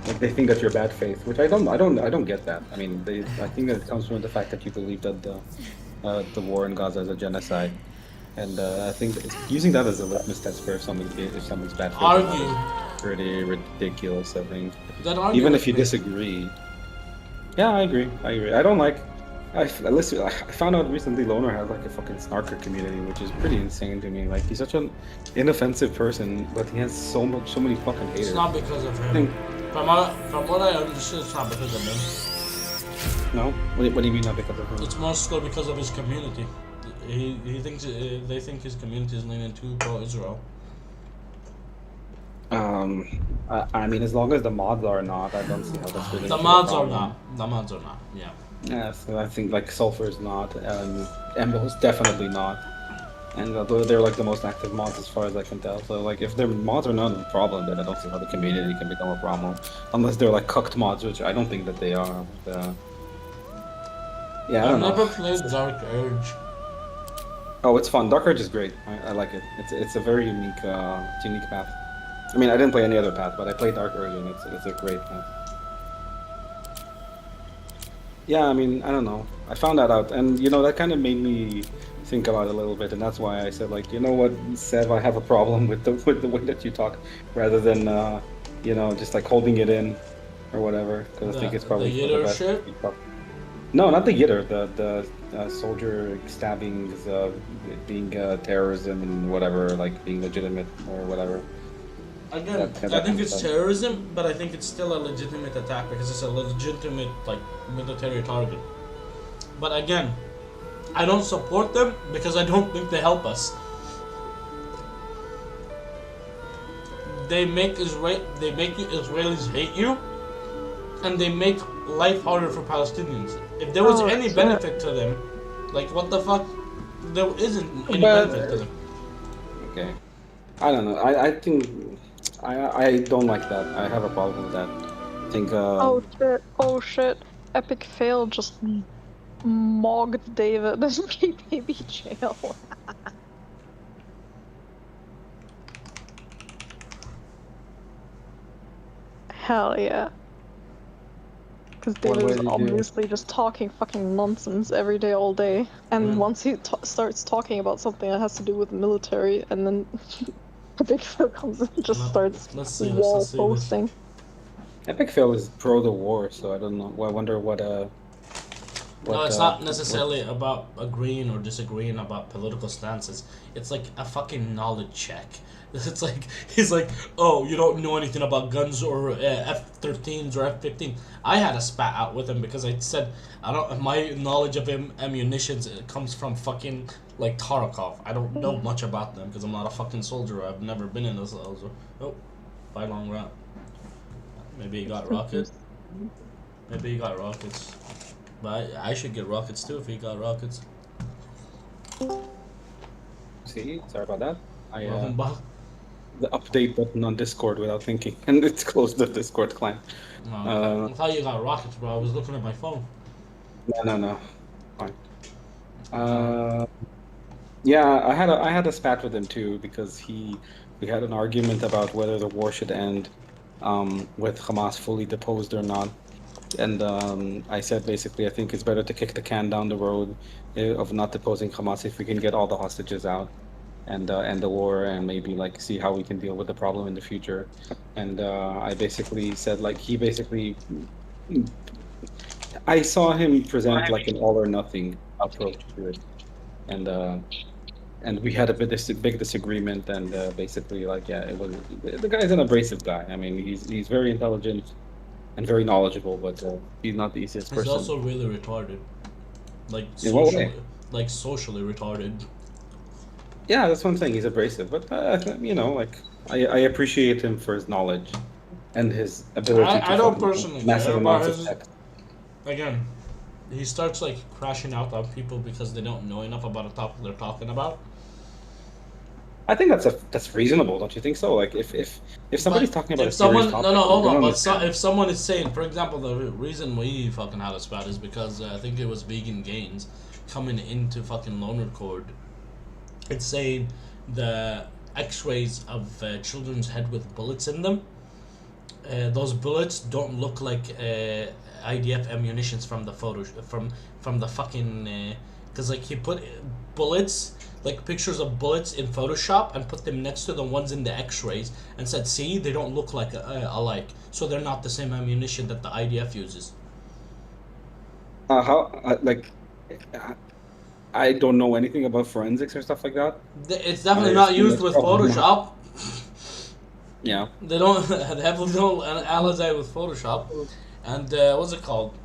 A: like they think that you're bad faith, which I don't get that. I mean, I think that it comes from the fact that you believe that the war in Gaza is a genocide, and I think that using that as a litmus test for if someone's bad faith
B: Argue.
A: is pretty ridiculous. I think
B: Argue
A: even
B: with
A: if you
B: me.
A: disagree. Yeah, I agree. I don't like. I found out recently Loner has like a fucking snarker community, which is pretty insane to me. Like he's such an inoffensive person, but he has so many fucking haters.
B: It's not because of him. From what I understood, it's not because of him.
A: No? What do you mean not because of him?
B: It's mostly because of his community. He thinks they think his community is leaning too pro-Israel.
A: I mean, as long as the mods are not, I don't see how that's really.
B: The mods are not. The mods are not. Yeah.
A: Yeah, so I think like Sulfur is not, and Embo is definitely not, and they're like the most active mods as far as I can tell. So like, if their mods are not a problem, then I don't see how the community can become a problem, unless they're like cucked mods, which I don't think that they are. But, yeah, I don't know.
B: I've never played Dark Urge.
A: Oh, it's fun. Dark Urge is great. I like it. It's a very unique path. I mean, I didn't play any other path, but I played Dark Urge, and it's a great path. Yeah, I mean, I don't know. I found that out, and you know that kind of made me think about it a little bit, and that's why I said, like, you know what, Sev, I have a problem with the way that you talk, rather than you know, just like holding it in or whatever, because I think it's probably
B: the yitter shit.
A: No, not the yitter. The soldier stabbings, being terrorism and whatever, like being legitimate or whatever.
B: Again, I think it's terrorism, but I think it's still a legitimate attack because it's a legitimate, like, military target. But again, I don't support them because I don't think they help us. They make Israelis hate you, and they make life harder for Palestinians. If there was any benefit to them, like, what the fuck? There isn't any benefit to them.
A: Okay. I don't know. I think I don't like that. I have a problem with that. I think.
M: Oh shit! Epic fail just mogged David in baby jail. Hell yeah. Because David is obviously just talking fucking nonsense every day, all day. And once he starts talking about something that has to do with the military, and then Epic Fail comes in and just starts wall posting.
A: Epic Fail is pro the war, so I don't know. I wonder what
B: no, it's not necessarily about agreeing or disagreeing about political stances. It's like a fucking knowledge check. It's like, he's like, oh, you don't know anything about guns or F-13s or F-15. I had a spat out with him because I said, my knowledge of ammunitions comes from fucking, like, Tarkov. I don't know much about them because I'm not a fucking soldier. I've never been in a soldier. Oh, by long route. Maybe he got rockets. Maybe he got rockets. But I should get rockets too if he got rockets.
A: See, sorry about that.
B: Welcome back.
A: The update button on Discord without thinking, and it's closed the Discord client.
B: No, I thought you got rockets, bro. I was looking at my phone.
A: No. Fine. Yeah, I had a spat with him too because we had an argument about whether the war should end with Hamas fully deposed or not. And I said basically I think it's better to kick the can down the road of not deposing Hamas if we can get all the hostages out and end the war and maybe like see how we can deal with the problem in the future. And I basically said like I saw him present like an all or nothing approach to it, and we had a big disagreement, and basically like the guy's an abrasive guy. I mean he's very intelligent and very knowledgeable, but he's not the easiest person.
B: He's also really retarded, like
A: in what way?
B: Like socially retarded.
A: Yeah, that's what I'm saying. He's abrasive, but you know, like I appreciate him for his knowledge and his ability to
B: I don't
A: fucking
B: personally care
A: massive
B: about
A: amounts of
B: his.
A: text.
B: Again, he starts like crashing out on people because they don't know enough about a topic they're talking about.
A: I think that's reasonable, don't you think so? Like if somebody's
B: But
A: talking about a
B: if
A: serious
B: someone,
A: topic,
B: no,
A: you're
B: hold
A: gonna
B: on. But
A: understand.
B: if someone is saying, for example, the reason we fucking had a spat is because I think it was vegan gains coming into fucking loner cord. It's saying the X-rays of children's head with bullets in them. Those bullets don't look like IDF ammunitions from the photo from the fucking because like he put bullets like pictures of bullets in Photoshop and put them next to the ones in the X-rays and said, see, they don't look like alike, so they're not the same ammunition that the IDF uses.
A: I don't know anything about forensics or stuff like that.
B: It's definitely not used with Photoshop.
A: Yeah.
B: They don't. They heavily don't analyze it with Photoshop. And what's it called?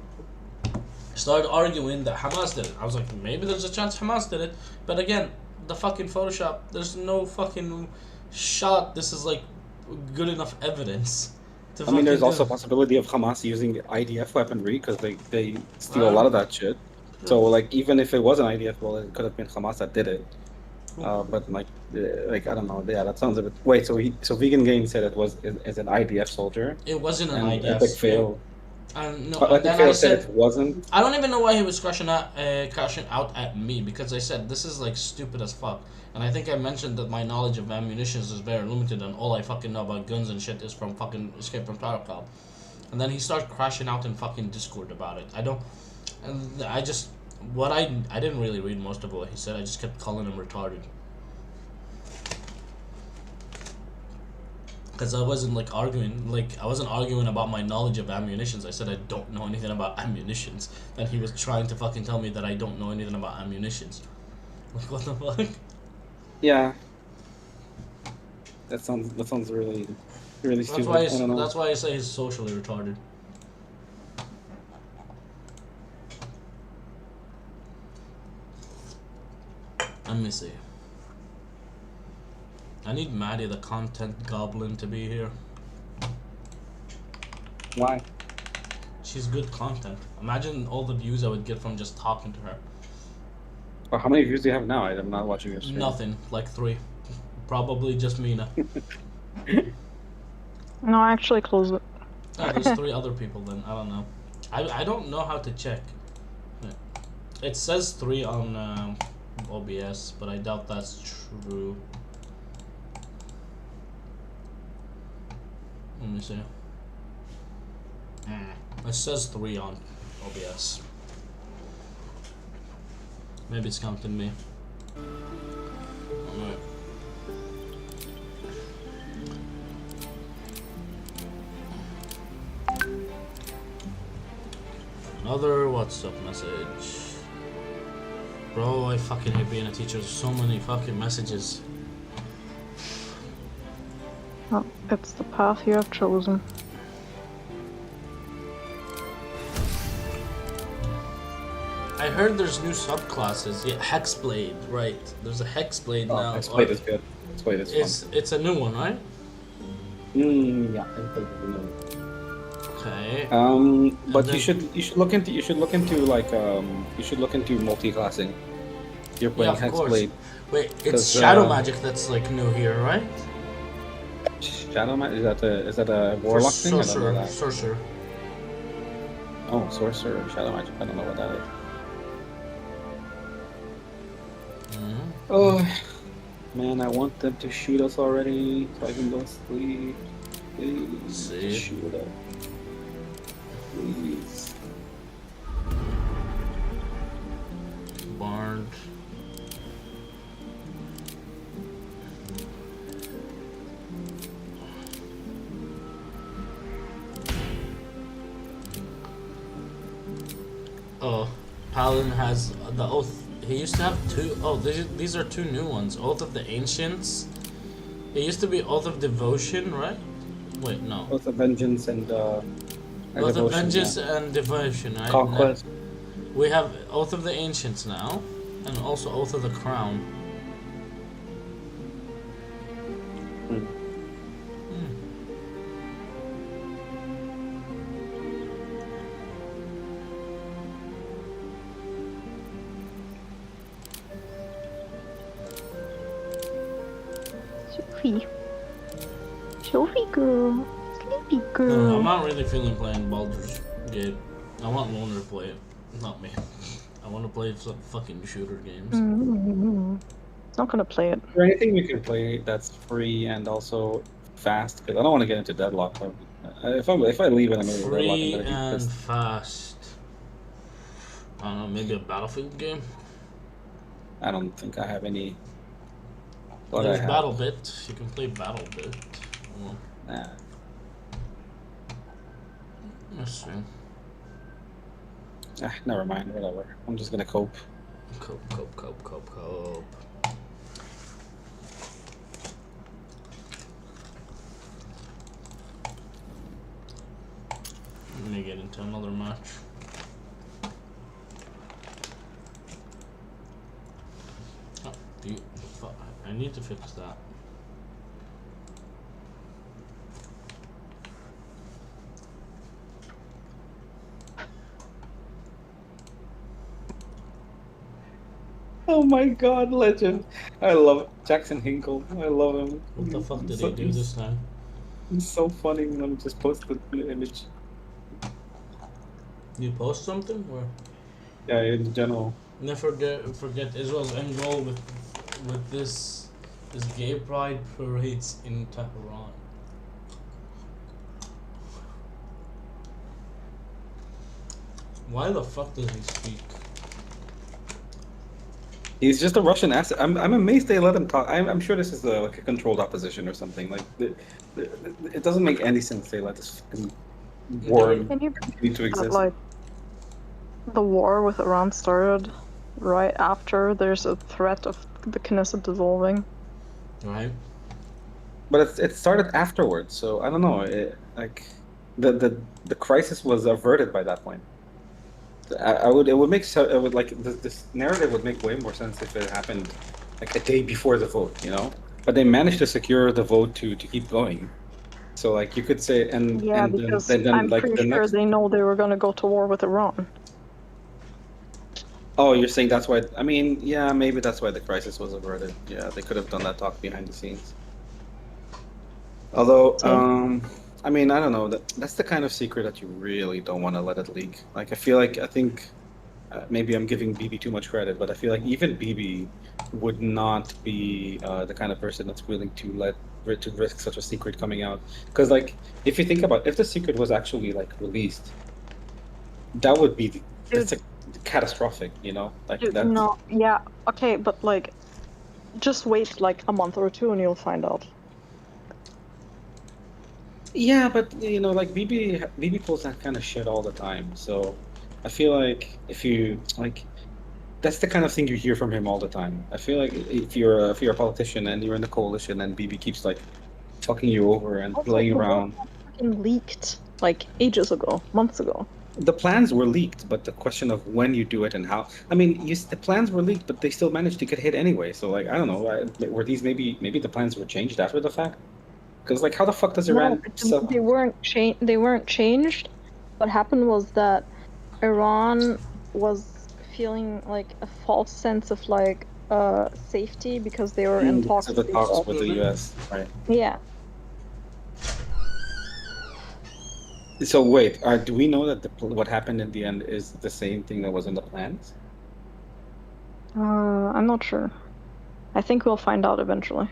B: Started arguing that Hamas did it. I was like, maybe there's a chance Hamas did it, but again, the fucking Photoshop. There's no fucking shot. This is like good enough evidence.
A: I mean, there's also a possibility of Hamas using IDF weaponry because they steal a lot of that shit. So like even if it was an IDF, well, it could have been Hamas that did it. But like I don't know. Yeah, that sounds a bit. Wait, so Vegan Game said it was is an IDF soldier.
B: It wasn't an
A: and
B: IDF.
A: Epic Fail.
B: No,
A: Epic
B: then
A: Fail
B: I
A: said
B: said
A: it wasn't.
B: I don't even know why he was crashing out at me because I said this is like stupid as fuck. And I think I mentioned that my knowledge of ammunitions is very limited and all I fucking know about guns and shit is from fucking Escape from Tarkov. And then he started crashing out in fucking Discord about it. I don't, and I just, I didn't really read most of what he said. I just kept calling him retarded. Because I wasn't like arguing, I wasn't arguing about my knowledge of ammunitions. I said I don't know anything about ammunitions. And he was trying to fucking tell me that I don't know anything about ammunitions. Like, what the fuck?
A: Yeah. That sounds really stupid.
B: That's why I say he's socially retarded. Let me see. I need Maddie, the content goblin, to be here.
A: Why?
B: She's good content. Imagine all the views I would get from just talking to her.
A: Well, how many views do you have now? I'm not watching your stream.
B: Nothing, like 3. Probably just Mina.
M: No, I actually closed it.
B: Oh, there's 3 other people then. I don't know. I don't know how to check. It says 3 on OBS, but I doubt that's true. Let me see. It says 3 on OBS. Maybe it's counting me. Alright. Another WhatsApp message. Bro, I fucking hate being a teacher. There's so many fucking messages.
M: Oh, it's the path you have chosen.
B: I heard there's new subclasses. Yeah, Hexblade, right. There's a Hexblade now.
A: Hexblade is good. Hexblade is fun.
B: It's a new one, right?
A: Yeah, Hexblade is a new one.
B: Okay.
A: But you should look into multi-classing. You're playing Hexblade.
B: Wait, it's Shadow Magic that's like new here, right?
A: Shadow Magic, is that a warlock thing? I don't know that.
B: Sorcerer.
A: Oh, sorcerer, Shadow Magic. I don't know what that is. Oh man, I want them to shoot us already so I can go sleep. Please, just shoot up. Please.
B: Barn. Oh, Paladin has the Oath. He used to have 2. Oh, these are 2 new ones. Oath of the Ancients. It used to be Oath of Devotion, right? Wait, no.
A: Oath of Vengeance and
B: Oath of Vengeance and Devotion, right?
A: Conquest.
B: We have Oath of the Ancients now, and also Oath of the Crown.
M: Sophie. Sophie girl. Sleepy
B: No,
M: girl.
B: I'm not really feeling playing Baldur's Gate. I want Loner to play it, not me. I want to play some fucking shooter games.
M: It's not gonna play it.
A: Is there anything we can play that's free and also fast? Because I don't want to get into deadlock. If I leave in the middle of deadlock, I'm
B: Free
A: gonna be
B: and
A: pissed.
B: fast. I don't know, maybe a Battlefield game?
A: I don't think I have any. What
B: There's
A: I have.
B: BattleBit. You can play BattleBit. Well,
A: Nah.
B: let's see.
A: Never mind. Whatever. I'm just gonna cope.
B: Cope. Let me get into another match. Oh, fuck. I need to fix that.
A: Oh my god, legend. I love Jackson Hinkle. I love him.
B: What the fuck did he do this time?
A: He's so funny. Let me just post the image.
B: You post something or?
A: Yeah, in general.
B: Never forget Israel's end goal with this gay pride parades in Tehran. Why the fuck does he speak?
A: He's just a Russian asset. I'm amazed they let him talk. I'm sure this is like a controlled opposition or something. Like it doesn't make any sense they let this fucking war continue to exist.
M: Like the war with Iran started right after there's a threat of the Knesset dissolving.
B: Right.
A: But it started afterwards, so I don't know. Like the crisis was averted by that point. It would make this narrative would make way more sense if it happened like a day before the vote, you know. But they managed to secure the vote to keep going. So like you could say
M: Because
A: then
M: I'm
A: like
M: pretty
A: the
M: sure
A: next.
M: they know they were gonna go to war with Iran.
A: Oh, you're saying that's why? I mean, yeah, maybe that's why the crisis was averted. Yeah, they could have done that talk behind the scenes. Although, I mean, I don't know. That's the kind of secret that you really don't want to let it leak. Like, I think maybe I'm giving BB too much credit, but I feel like even BB would not be the kind of person that's willing to risk such a secret coming out. Because, like, if you think about, if the secret was actually like released, that would be it's like catastrophic, you know? Like that.
M: No, yeah, okay, but like, just wait like a month or two and you'll find out.
A: Yeah, but you know, like BB pulls that kind of shit all the time. So I feel like if you like, that's the kind of thing you hear from him all the time. I feel like if you're a politician and you're in the coalition and BB keeps like fucking you over and playing around.
M: Fucking leaked like ages ago, months ago.
A: The plans were leaked, but the question of when you do it and how. I mean, the plans were leaked, but they still managed to get hit anyway. So like, I don't know. Were these maybe the plans were changed after the fact? Because like, how the fuck does Iran?
M: No, they weren't They weren't changed. What happened was that Iran was feeling like a false sense of like safety because they were in talks
A: with the U.S. Right?
M: Yeah.
A: So wait, do we know that what happened in the end is the same thing that was in the plans?
M: I'm not sure. I think we'll find out eventually.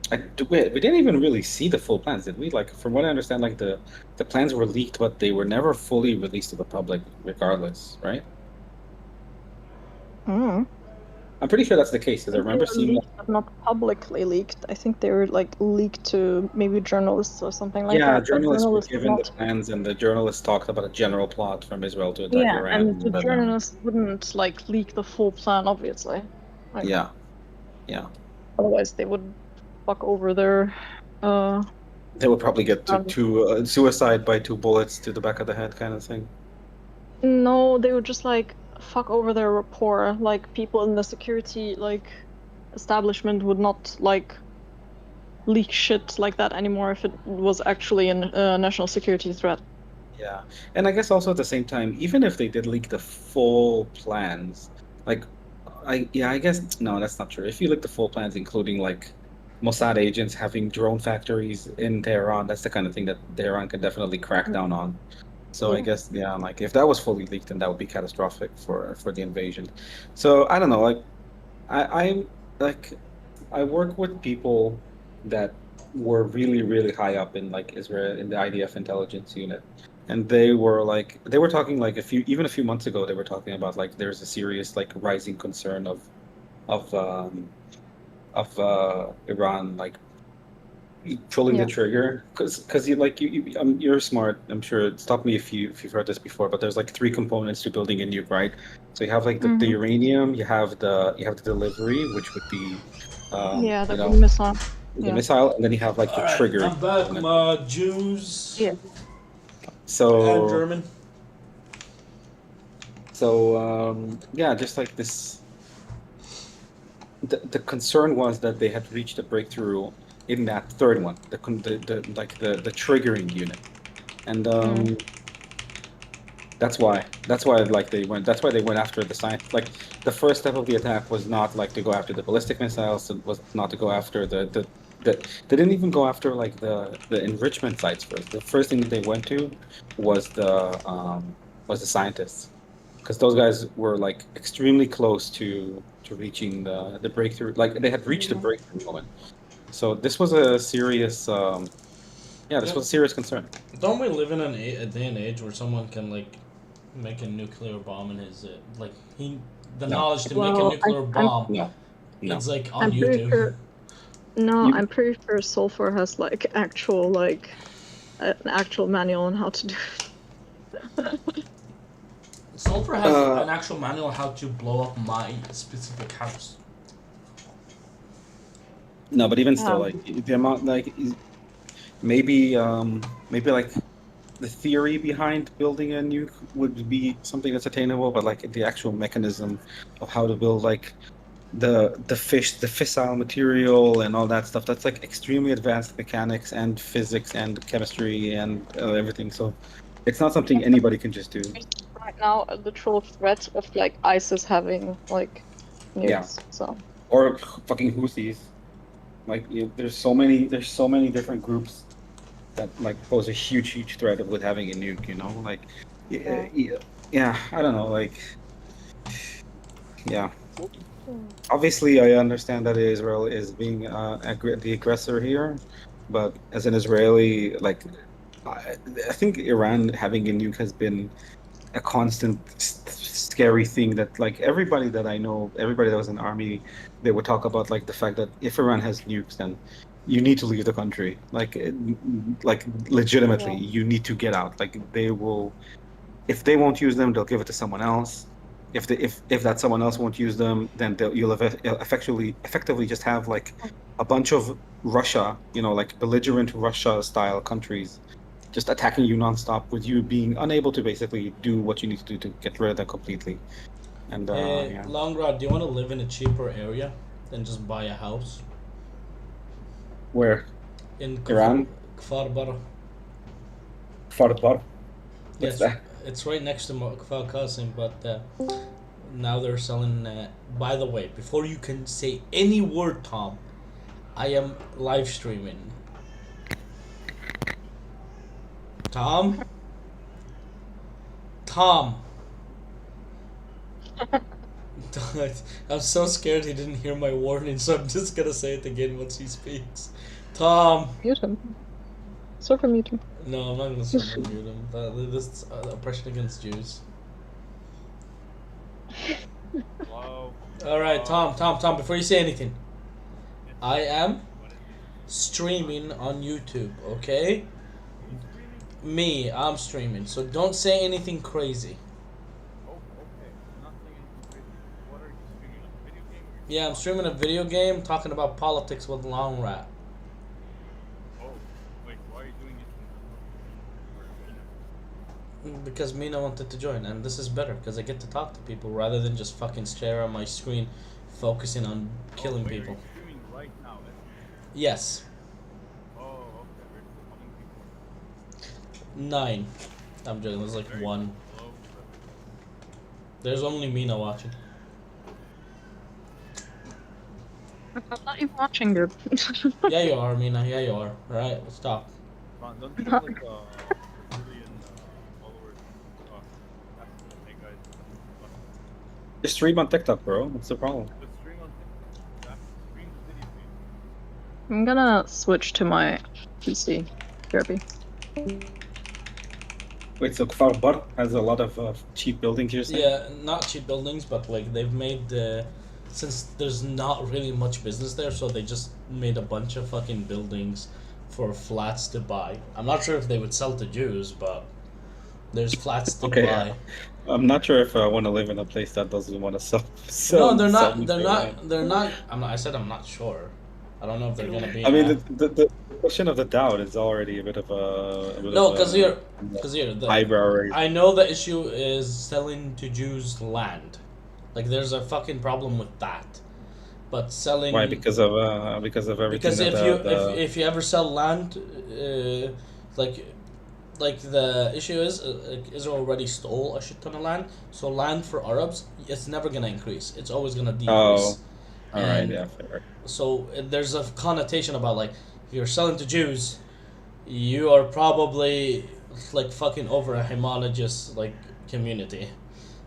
A: We didn't even really see the full plans, did we? Like, from what I understand, like the plans were leaked, but they were never fully released to the public, regardless, right? I'm pretty sure that's the case because I remember seeing
M: leaked, but not publicly leaked. I think they were like leaked to maybe journalists or something like that.
A: Yeah, journalists were given the plans, and the journalists talked about a general plot from Israel to attack Iran.
M: And the journalists wouldn't like leak the full plan, obviously. Like,
A: yeah.
M: Otherwise, they would fuck over their.
A: They would probably get two suicide by 2 bullets to the back of the head, kind of thing.
M: No, they would just like fuck over their rapport. Like people in the security like establishment would not like leak shit like that anymore if it was actually a national security threat.
A: Yeah, and I guess also at the same time, even if they did leak the full plans, like, I guess no, that's not true. If you leak the full plans, including like Mossad agents having drone factories in Tehran, that's the kind of thing that Tehran could definitely crack down on. So I guess yeah, like if that was fully leaked, then that would be catastrophic for the invasion. So I don't know, like I'm like I work with people that were really high up in like Israel in the IDF intelligence unit, and they were talking like a few months ago they were talking about like there's a serious like rising concern of um Iran like pulling the trigger because you're smart. I'm sure. Stop me if you've heard this before, but there's like three components to building a nuke, right? So you have like the uranium, you have the delivery, which would be
M: Yeah,
A: you
M: the
A: know
M: missile.
A: the
M: Yeah.
A: missile, and then you have like the
B: Alright,
A: trigger
B: I'm back,
A: component.
B: my Jews.
M: Yeah.
B: And
A: So
B: German.
A: yeah, just like this. The concern was that they had reached a breakthrough in that third one, the triggering unit, and that's why that's why they went after the science. Like the first step of the attack was not like to go after the ballistic missiles. It was not to go after the they didn't even go after like the enrichment sites first. The first thing that they went to was the scientists, because those guys were like extremely close to reaching the breakthrough. Like they had reached the breakthrough moment. So this was a serious this was a serious concern.
B: Don't we live in a day and age where someone can like make a nuclear bomb in his the knowledge to make a nuclear bomb?
A: No.
B: It's like on
M: I'm pretty
B: YouTube.
M: sure. No, I'm pretty sure Sulfur has like actual like an actual manual on how to do it.
B: Sulfur has an actual manual on how to blow up my specific house.
A: No, but even still, like the amount, like maybe like the theory behind building a nuke would be something that's attainable, but like the actual mechanism of how to build like the fissile material and all that stuff, that's like extremely advanced mechanics and physics and chemistry and everything. So it's not something anybody can just do.
M: Right now, a literal threat of like ISIS having like nukes.
A: Yeah.
M: So.
A: Or fucking Houthis. Like there's so many different groups that like pose a huge threat with having a nuke. You know, like yeah, I don't know, like yeah. Obviously, I understand that Israel is being the aggressor here, but as an Israeli, like I think Iran having a nuke has been a constant scary thing that like everybody that I know, everybody that was in the army, they would talk about like the fact that if Iran has nukes, then you need to leave the country. Like legitimately, you need to get out. Like they will, if they won't use them, they'll give it to someone else. If that someone else won't use them, then you'll effectively just have like a bunch of Russia, like belligerent Russia style countries just attacking you nonstop, with you being unable to basically do what you need to do to get rid of them completely. And
B: hey, Long Rod, do you want to live in a cheaper area than just buy a house?
A: Where?
B: In
A: Iran?
B: Kfar Bara.
A: Kfar Bara?
B: Yes, it's right next to Kfar Qasim, but now they're selling. By the way, before you can say any word, Tom, I am live streaming. Tom? I'm so scared he didn't hear my warning, so I'm just gonna say it again once he speaks. Tom!
M: Mute him. Circle mute him.
B: No, I'm not gonna circle mute him. This is oppression against Jews.
C: Hello?
B: Alright, Tom, before you say anything. I am streaming on YouTube, okay? I'm streaming, so don't say anything crazy.
C: Oh, okay. Not saying anything crazy. What are you streaming? A video game?
B: Yeah, I'm streaming a video game talking about politics with Long Rat.
C: Oh, wait, why are you doing it?
B: Because Mina wanted to join, and this is better because I get to talk to people rather than just fucking stare at my screen, focusing on killing people.
C: Are you streaming right now?
B: Yes. 9. I'm joking. There's like 1. There's only Mina watching.
M: I'm not even watching group.
B: Yeah, you are, Mina. Yeah, you are. Alright, stop.
C: Man, don't you have like a million followers? That's gonna make guys.
A: Just stream on TikTok, bro. What's the problem?
C: Just stream on TikTok. That's stream the video feed.
M: I'm gonna switch to my PC. Therapy.
A: Wait, so Kfar Bar has a lot of cheap buildings, you're saying?
B: Yeah, not cheap buildings, but like they've made since there's not really much business there, so they just made a bunch of fucking buildings for flats to buy. I'm not sure if they would sell to Jews, but there's flats to buy.
A: I'm not sure if I want to live in a place that doesn't want to sell.
B: No, they're not. They're not. They're not. I said I'm not sure. I don't know if they're gonna be.
A: I mean, the question of the doubt is already a bit of a.
B: No, because here,
A: eyebrow.
B: I know the issue is selling to Jews land. Like, there's a fucking problem with that. But selling.
A: Why? Because of everything.
B: Because if you ever sell land, like the issue is Israel already stole a shit ton of land. So land for Arabs, it's never gonna increase. It's always gonna decrease.
A: Oh. Alright, yeah, fair.
B: So there's a connotation about like if you're selling to Jews, you are probably like fucking over a homogeneous like community.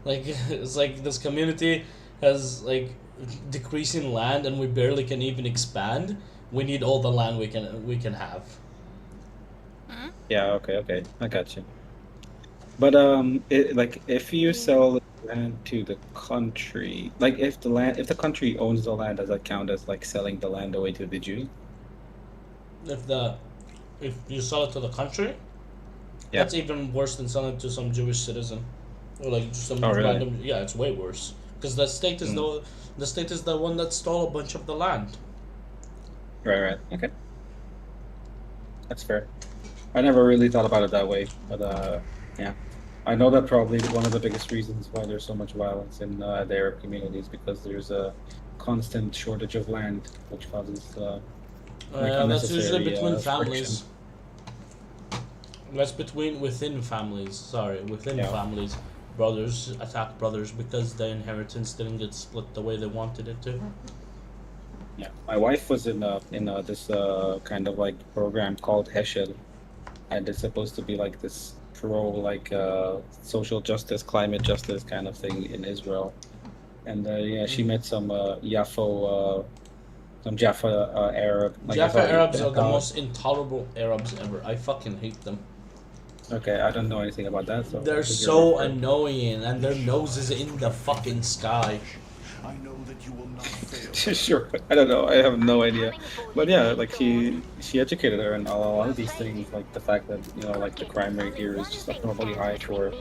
B: Like it's like this community has like decreasing land and we barely can even expand. We need all the land we can have.
A: Yeah, okay, I got you. But like if you sell land to the country, like if the country owns the land, does that count as like selling the land away to the Jews?
B: If you sell it to the country, that's even worse than selling it to some Jewish citizen, or like just some random. Really? Yeah, it's way worse because the state is the state is the one that stole a bunch of the land.
A: Right. Okay, that's fair. I never really thought about it that way, but yeah. I know that probably one of the biggest reasons why there's so much violence in the Arab communities because there's a constant shortage of land, which causes
B: that's usually between families.
A: Friction.
B: That's within families. Sorry, within families. Brothers attack brothers because the inheritance didn't get split the way they wanted it to.
A: Yeah, my wife was in this kind of like program called Heshel, and it's supposed to be like this pro social justice, climate justice kind of thing in Israel. And she met some Jaffa Arab.
B: Jaffa Arabs are the most intolerable Arabs ever. I fucking hate them.
A: Okay, I don't know anything about that. So
B: they're so annoying, and their nose is in the fucking sky.
F: I know that you will not fail.
A: Sure, I don't know. I have no idea. But yeah, like she educated her on a lot of these things, like the fact that like the crime rate here is just abnormally high for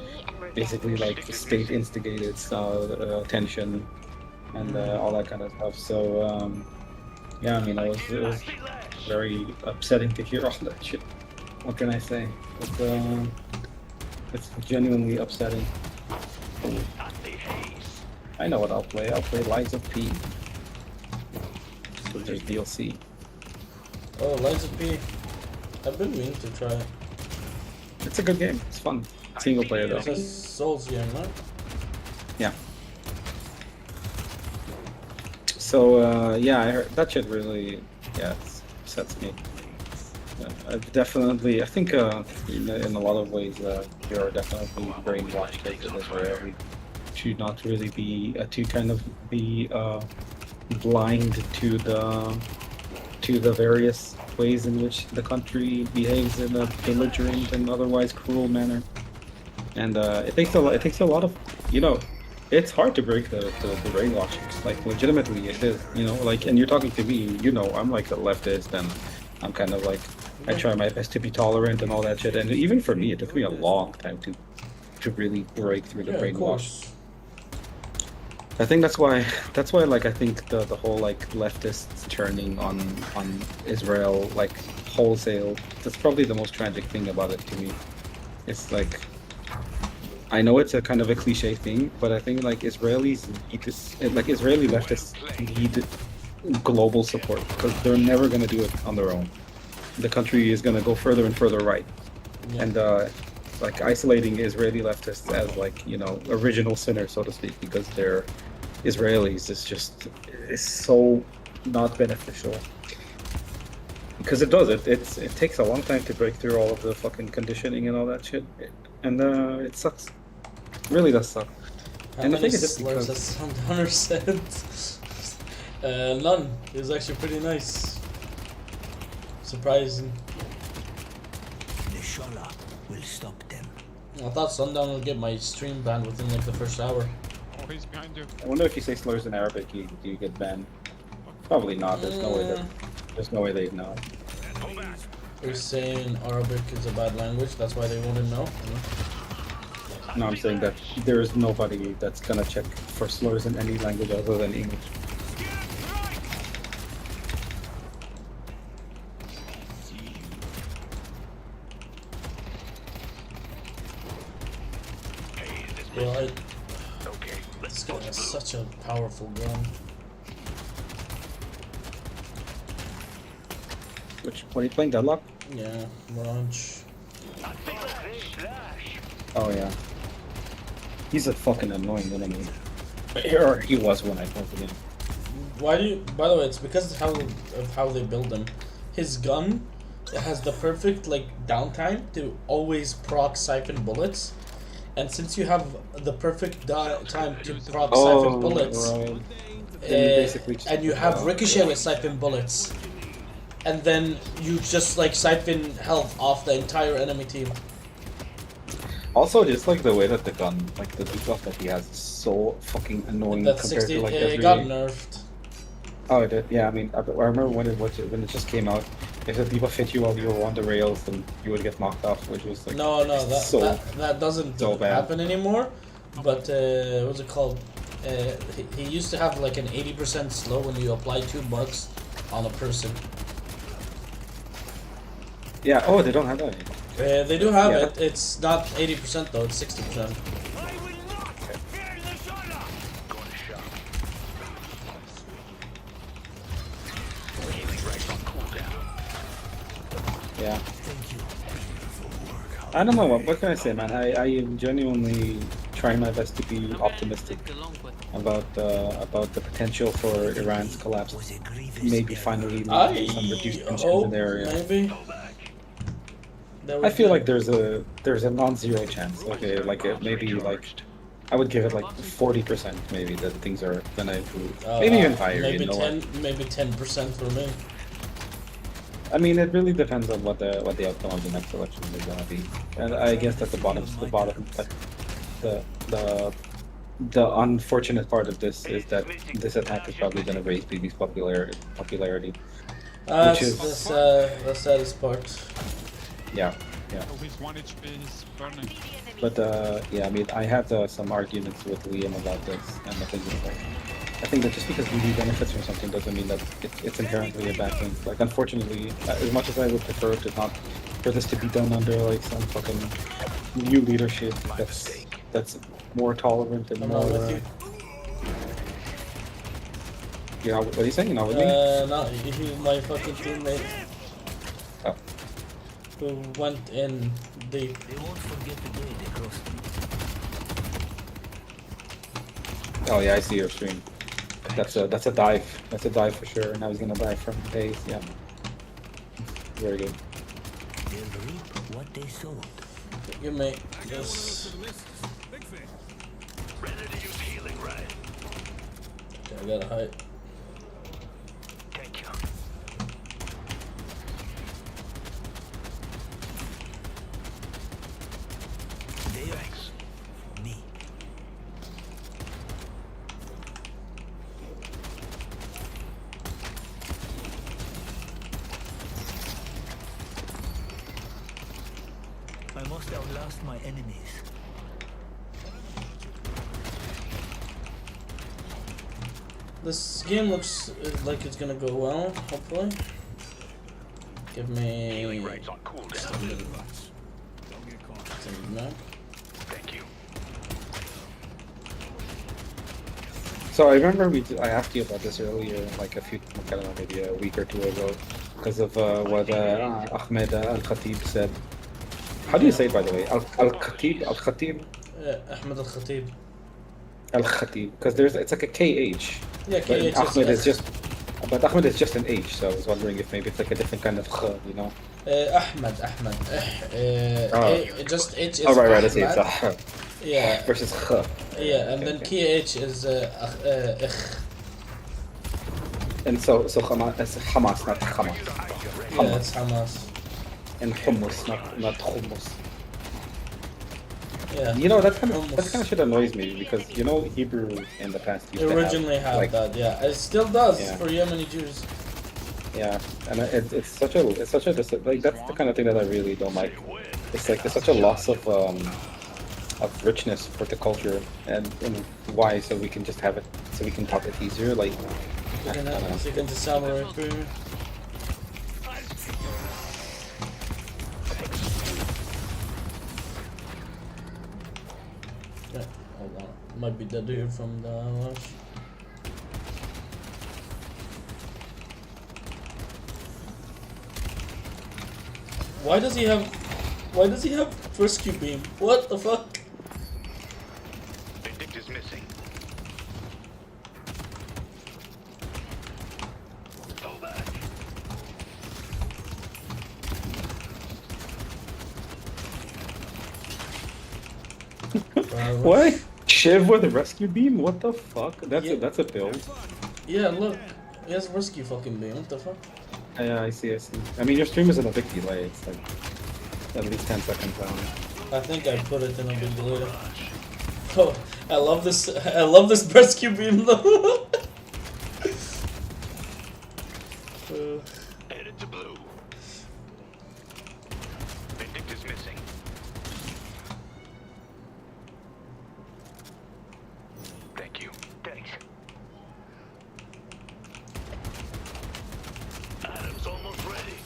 A: basically like state instigated tension and all that kind of stuff. So yeah, I mean, it was very upsetting to hear all that shit. What can I say? It's genuinely upsetting. I know what I'll play. I'll play Lies of P. So there's DLC.
B: Oh, Lies of P. I've been meaning to try it.
A: It's a good game. It's fun. Single player though.
B: It's a Souls game, right?
A: Yeah. So yeah, I heard that shit really upsets me. I think in a lot of ways you're definitely brainwashed as an Israeli. Should not really be to kind of be blind to the various ways in which the country behaves in a belligerent and otherwise cruel manner. And it takes a lot of it's hard to break the brainwashing. Like legitimately it is. Like, and you're talking to me, I'm like a leftist and I'm kind of like I try my best to be tolerant and all that shit. And even for me, it took me a long time to really break through the brainwash. I think that's why like I think the whole like leftists turning on Israel like wholesale, that's probably the most tragic thing about it to me. It's like I know it's a kind of a cliche thing, but I think like Israeli leftists need global support because they're never gonna do it on their own. The country is gonna go further and further right. and like isolating Israeli leftists as like original sinners, so to speak, because they're Israelis is so not beneficial. Because it does it takes a long time to break through all of the fucking conditioning and all that shit, and it sucks. It really does suck.
B: How
A: And the
B: many
A: thing is, just
B: slurs
A: because
B: has Sundowner said? None. It was actually pretty nice. Surprising.
G: The Shola will stop them.
B: I thought Sundown would get my stream banned within like the first hour.
C: Oh, he's behind you.
A: I wonder if you say slurs in Arabic, you get banned. Probably not. There's no way they'd know.
B: They're saying Arabic is a bad language, that's why they wouldn't know.
A: No, I'm saying that there is nobody that's gonna check for slurs in any language other than English.
B: Well, this guy has such a powerful gun.
A: What are you playing, Deadlock?
B: Yeah, Mirage.
A: Oh yeah. He's a fucking annoying enemy. Or he was when I played the game.
B: Why do you? By the way, it's because of how they build him. His gun has the perfect like downtime to always proc siphon bullets, and since you have the perfect time to proc siphon bullets,
A: right.
B: and you have ricochet with siphon bullets, and then you just like siphon health off the entire enemy team.
A: Also, just like the way that the gun, like the debuff that he has, is so fucking annoying
B: That
A: compared
B: 60,
A: to like
B: it
A: every.
B: got nerfed.
A: Oh, it did. Yeah, I mean, I remember when it just came out. If the debuff hit you while you were on the rails, then you would get knocked off, which was like
B: that doesn't happen anymore. But what's it called? He used to have like an 80% slow when you apply 2 bucks on a person.
A: Yeah. Oh, they don't have that anymore.
B: They do have it. It's not 80% though. It's 60%.
A: Yeah. I don't know, what can I say, man? I am genuinely trying my best to be optimistic about the potential for Iran's collapse. Maybe finally leading to some reduced tensions in the area.
B: Maybe.
A: I feel like there's a non-zero chance. Okay, like maybe like I would give it like 40% maybe that things are gonna improve. Maybe even higher.
B: Maybe
A: you know
B: 10% for me.
A: I mean, it really depends on what the outcome of the next election is gonna be, and I guess that the unfortunate part of this is that this attack is probably gonna raise BB's popularity, which is
B: the saddest part.
A: Yeah.
C: Oh, he's 1 HP, he's burning.
A: But yeah, I mean, I had some arguments with Liam about this, and I think that just because BB benefits from something doesn't mean that it's inherently a bad thing. Like, unfortunately, as much as I would prefer for this to be done under like some fucking new leadership that's more tolerant and more. Yeah, what are you saying? You're not with me?
B: No, he's my fucking teammate.
A: Oh.
B: Who went in deep.
G: They won't forget the day they crossed me.
A: Oh yeah, I see your stream. That's a dive. That's a dive for sure. And I was gonna die from base. Yeah. Very good.
G: They'll reap what they sowed.
B: Give me this.
J: Ready to use healing, right?
B: Okay, I gotta hide.
J: Thank you.
G: Thanks. Me. I must outlast my enemies.
B: This game looks like it's gonna go well, hopefully. Give me
J: Healing rates on cooldown. Thank you.
A: So I remember I asked you about this earlier, like I don't know, maybe a week or two ago, because of what Ahmed Al-Khatib said. How do you say it, by the way? Al-Khatib? Al-Khatib?
B: Ahmed Al-Khatib.
A: Al-Khatib. Because it's like a KH.
B: Yeah,
A: But
B: KH
A: Ahmed
B: is
A: is just... But Ahmed is just an H, so I was wondering if maybe it's like a different kind of kh, you know?
B: Ahmed. Just H is
A: oh, right, I see. It's
B: Ahmed. Yeah.
A: versus kh.
B: Yeah, and then KH is
A: And so Hamas, it's Hamas, not Hamas.
B: Yeah, it's Hamas.
A: And hummus, not hummus.
B: Yeah.
A: You know, that kind of shit annoys me because you know Hebrew in the past used
B: It
A: to
B: originally
A: have,
B: had
A: like,
B: that, yeah. It still does
A: Yeah.
B: for Yemeni Jews.
A: Yeah, and it's such a like that's the kind of thing that I really don't like. It's like there's such a loss of richness for the culture, and why? So we can just have it, so we can talk it easier. Like, I don't know.
B: Second to samurai crew. Yeah, hold on. Might be the dude from the launch. Why does he have rescue beam? What the fuck?
J: Vindictor's missing. Go back.
A: What? Shiv with a rescue beam? What the fuck? That's a build.
B: Yeah, look. He has rescue fucking beam. What the fuck?
A: Yeah, I see. I mean, your stream is in a big delay. It's like at least 10 seconds down.
B: I think I put it in a big delay. Oh, I love this rescue beam though.
J: Headed to blue. Vindictor's missing. Thank you. Thanks. Adam's almost ready.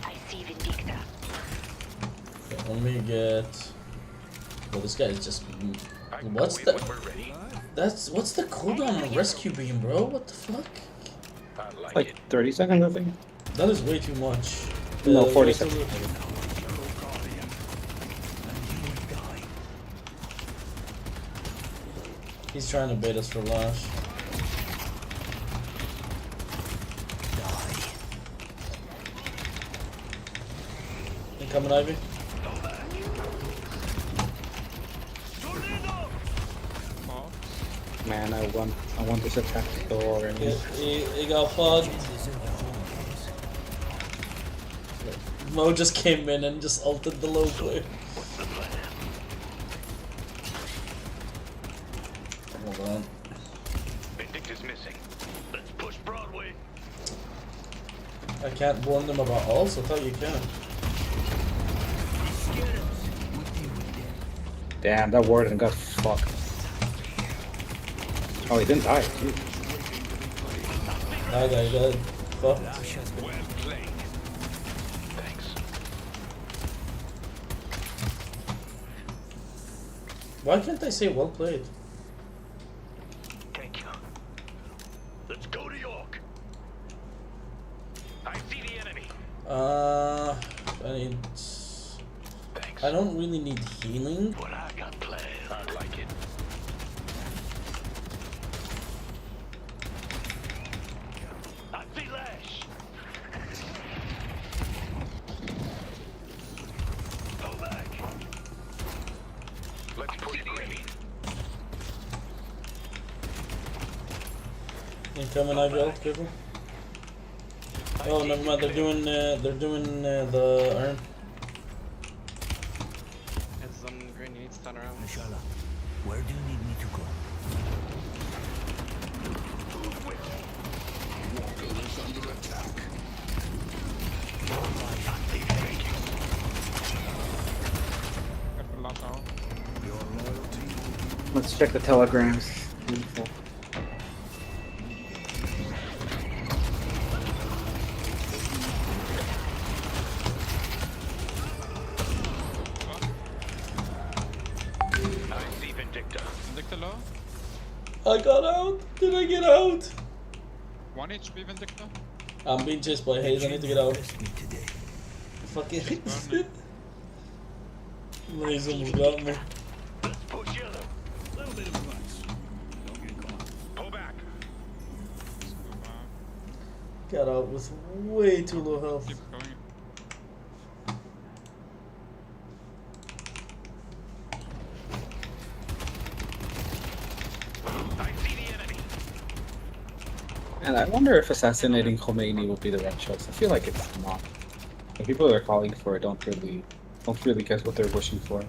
H: I see Vindicta.
B: Let me get. Well, this guy is just. What's the? What's the cooldown on rescue beam, bro? What the fuck?
A: Like 30 seconds, I think.
B: That is way too much.
A: No, 40 seconds.
B: He's trying to bait us for launch. Incoming Ivy.
A: Man, I want this attack to go already.
B: He got fucked. Mo just came in and just ulted the low player. Hold on.
J: Vindictor's missing. Let's push Broadway.
B: I can't warn them about ults. I thought you can.
A: Damn, that warden got fucked. Oh, he didn't die. Dude.
B: That guy got fucked.
J: Thanks.
B: Why can't I say well played?
J: Thank you. Let's go to York. I see the enemy.
B: I need.
J: Thanks.
B: I don't really need healing.
J: What I got planned. I like it. I see Lash. Go back. Let's push green.
B: Incoming Ivy ult, careful. Oh, never mind. They're doing the iron.
P: It's some green needs to turn around.
G: Mashallah, where do you need me to go?
F: Walker is under attack.
I: Your loyalty.
A: Let's check the telegrams. Beautiful.
J: I see Vindictor.
C: Vindictor low.
B: I got out. Did I get out?
C: 1 HP Vindicta.
B: I'm being chased by Haze. I need to get out. Fucking Haze almost got me.
J: Push yellow.
F: Little bit of advice. Don't get caught.
J: Pull back.
B: Got out with way too low health.
C: Keep going.
J: I see the enemy.
A: And I wonder if assassinating Khomeini will be the right choice. I feel like it's not. The people that are calling for it don't really get what they're wishing for.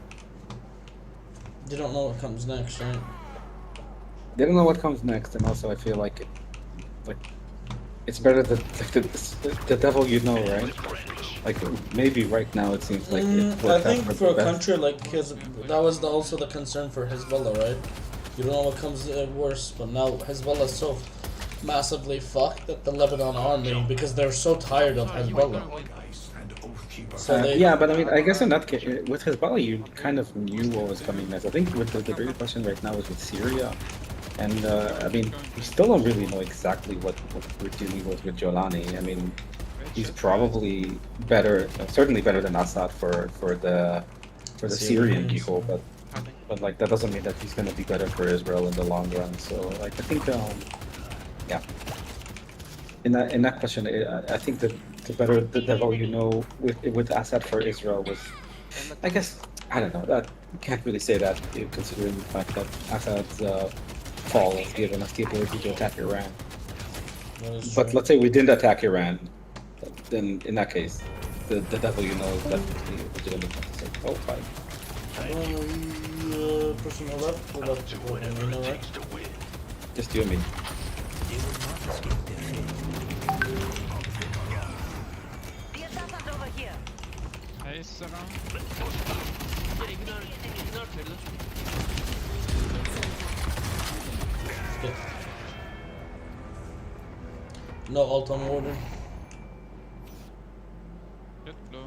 B: You don't know what comes next, right?
A: They don't know what comes next, and also I feel like it's better that the devil you know, right? Like maybe right now it seems like it
B: I think
A: out
B: for a
A: the best.
B: country like his, that was also the concern for Hezbollah, right? You don't know what comes worse, but now Hezbollah is so massively fucked that the Lebanon army, because they're so tired of Hezbollah. So they,
A: yeah, but I mean, I guess in that case, with Hezbollah, you kind of knew what was coming next. I think with the bigger question right now is with Syria, and I mean, we still don't really know exactly what we're dealing with Jolani. I mean, he's probably better, certainly better than Assad for the Syrian people, but like that doesn't mean that he's going to be better for Israel in the long run. So like I think, yeah, in that question, I think that the devil you know with Assad for Israel was, I guess, I don't know, that you can't really say that considering the fact that Assad's fall has given us the ability to attack Iran. But let's say we didn't attack Iran, then in that case, the devil you know is definitely legitimate. So, oh, fine.
B: Person on the left, or left to go in, you know, right?
A: Just you and me.
H: The assassin's over here.
C: Haze around.
B: No alt on warden.
C: Get low.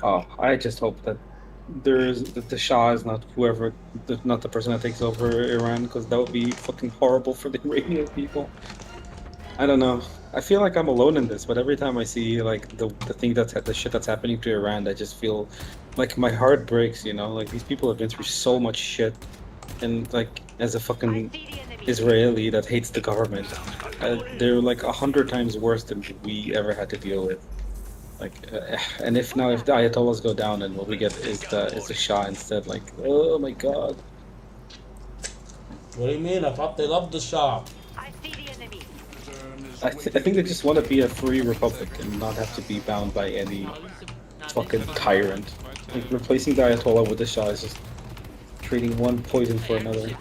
A: Oh, I just hope that that the Shah is not not the person that takes over Iran, because that would be fucking horrible for the Iranian people. I don't know. I feel like I'm alone in this, but every time I see like the shit that's happening to Iran, I just feel like my heart breaks. You know, like these people have been through so much shit, and like as a fucking Israeli that hates the government, they're like 100 times worse than we ever had to deal with. Like, and if the Ayatollahs go down, and what we get is the Shah instead. Like, oh my god.
B: What do you mean? I thought they loved the Shah.
H: I see the enemy.
A: I think they just want to be a free republic and not have to be bound by any fucking tyrant. Like, replacing the Ayatollah with the Shah is just trading one poison for another.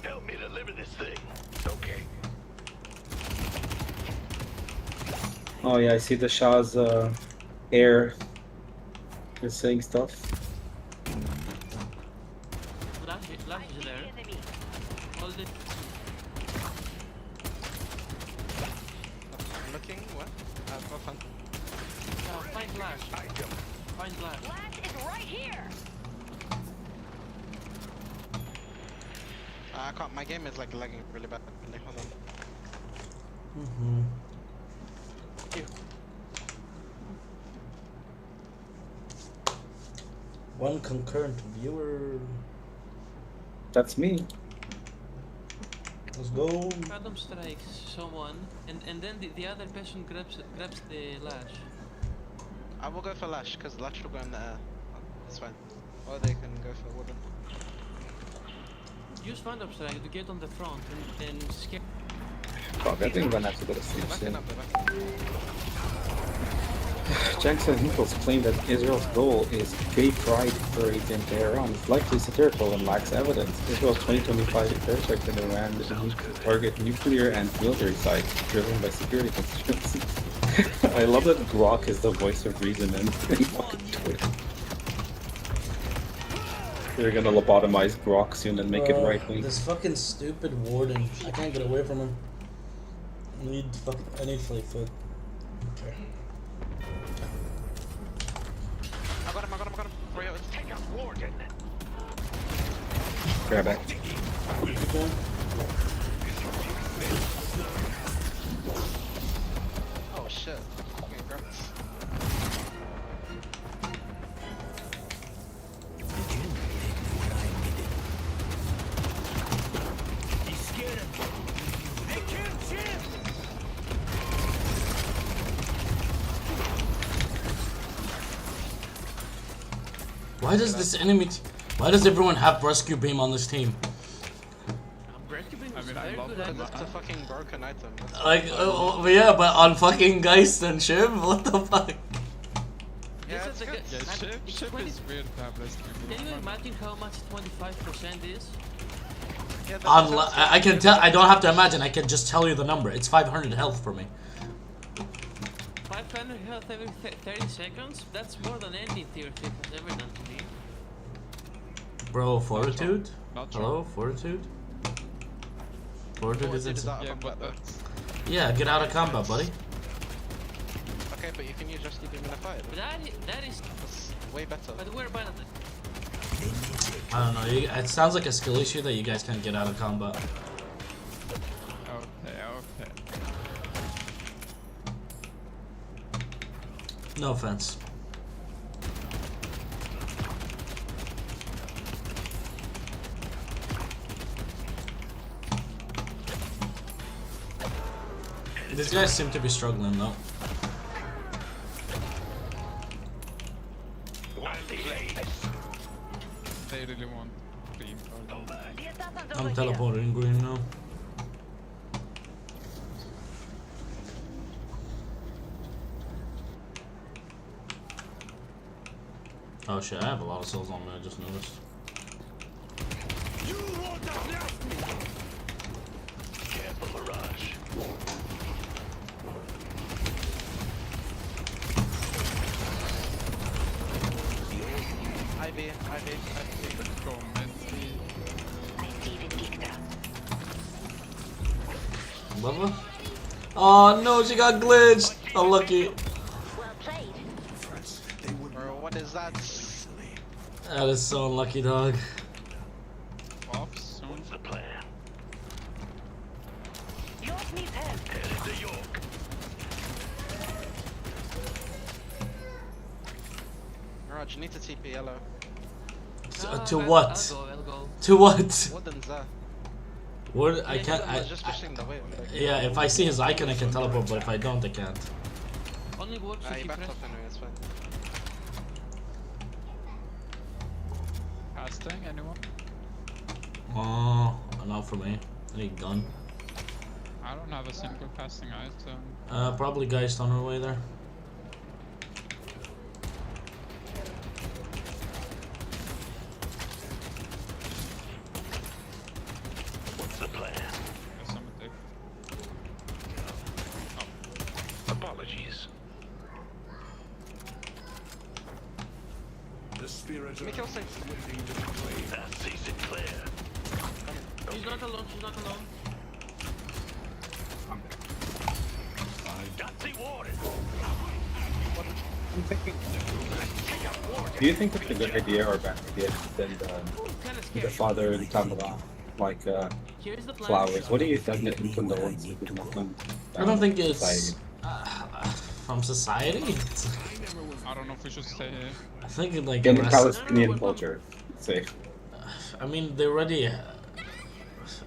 J: Help me deliver this thing. Okay.
A: Oh yeah, I see the Shah's heir is saying stuff.
H: Flash is there. Hold it.
P: I'm looking. What? Fun.
H: Find Flash. Find Flash. Flash is right here.
P: I can't. My game is like lagging really bad. Hold on.
B: Here. One concurrent viewer.
A: That's me.
B: Let's go.
Q: Random strikes someone, and then the other person grabs the lash.
P: I will go for Lash because Lash will go in the air. That's fine. Or they can go for Wooden.
Q: Use random strike to get on the front and scare.
A: Fuck, I think I'm gonna have to go to sleep soon. Jackson and Nichols claim that Israel's goal is gay pride parades in Tehran. It's likely satirical and lacks evidence. Israel's 2025 airstrike in Iran is to target nuclear and military sites driven by security concerns. I love that Grok is the voice of reason and fucking Twitter. You're gonna lobotomize Grok soon and make it right wing.
B: This fucking stupid warden. I can't get away from him. I need flight foot. Okay.
P: I got him. Royal, take out warden.
A: Grab back.
B: Okay.
P: Oh shit. Okay, grab this.
J: He's scared of me. They can't shift.
B: Why does this enemy? Why does everyone have rescue beam on this team?
Q: Rescue beam
C: I
Q: is
C: mean,
Q: very
C: I love
Q: good
C: that.
Q: item.
P: It's a fucking broken item. That's
B: Like, yeah, but on fucking Geist and Shiv, what the fuck?
P: yeah,
Q: This
P: it's
Q: is a
P: good.
Q: good.
C: Yeah, ship is weird to have rescue beam.
Q: Can you imagine how much 25% is?
P: Yeah,
B: I can tell. I don't have to imagine. I can just tell you the number. It's 500 health for me.
Q: 500 health every 30 seconds? That's more than any tier 6 has ever done to me.
B: Bro, fortitude.
C: Not true.
B: Hello, fortitude. Fortitude is
P: Fortitude is
B: insane.
P: out of
C: Yeah,
P: combat,
C: but
P: though.
C: that's...
B: Yeah, get out of combat, buddy.
P: Okay, but you can use rescue beam in a fight.
Q: But that is.
P: That's way better.
Q: But we're bad at it.
B: I don't know. It sounds like a skill issue that you guys can't get out of combat.
C: Okay.
B: No offense. These guys seem to be struggling though.
C: They really want green.
B: I'm teleporting green now. Oh shit, I have a lot of souls on me, I just noticed.
J: You want to blast me? Careful, Mirage.
P: Ivy.
C: Let's go, Messi.
B: Lava? Oh no, she got glitched! Unlucky.
P: Bro, what is that?
B: That is so unlucky, dog.
C: Off soon.
J: What's the plan? York needs help. Headed to York.
P: Mirage, you need to TP yellow.
B: To what?
Q: I'll go.
B: To what?
P: Warden's there.
B: What? I can't.
P: I was just pushing the wave. Like,
B: Yeah, if I see his icon, I can teleport, but if I don't, I can't.
Q: Only works
P: he
Q: if you
P: backed
Q: press.
P: off anyway, it's fine.
C: Casting, anyone?
B: Oh, not for me. I need gun.
C: I don't have a single casting item.
B: Probably Geist on our way there.
J: What's the plan?
C: Somebody.
J: Apologies.
F: The spirit
P: Make
F: of
P: it safe.
F: waiting to be played.
J: That's Sinclair.
Q: She's not alone, she's not alone.
J: Gutsy Warden.
A: I'm thinking. Do you think it's a good idea or a bad idea to send the father and Tamara like
Q: Here's the plan.
A: flowers? What do you think in condolences with Muslim?
B: I don't think it's
A: society?
B: from society.
C: I don't know if we should stay here.
B: I think it like
A: In
B: rest-
A: Palestinian culture, say.
B: I mean, they already.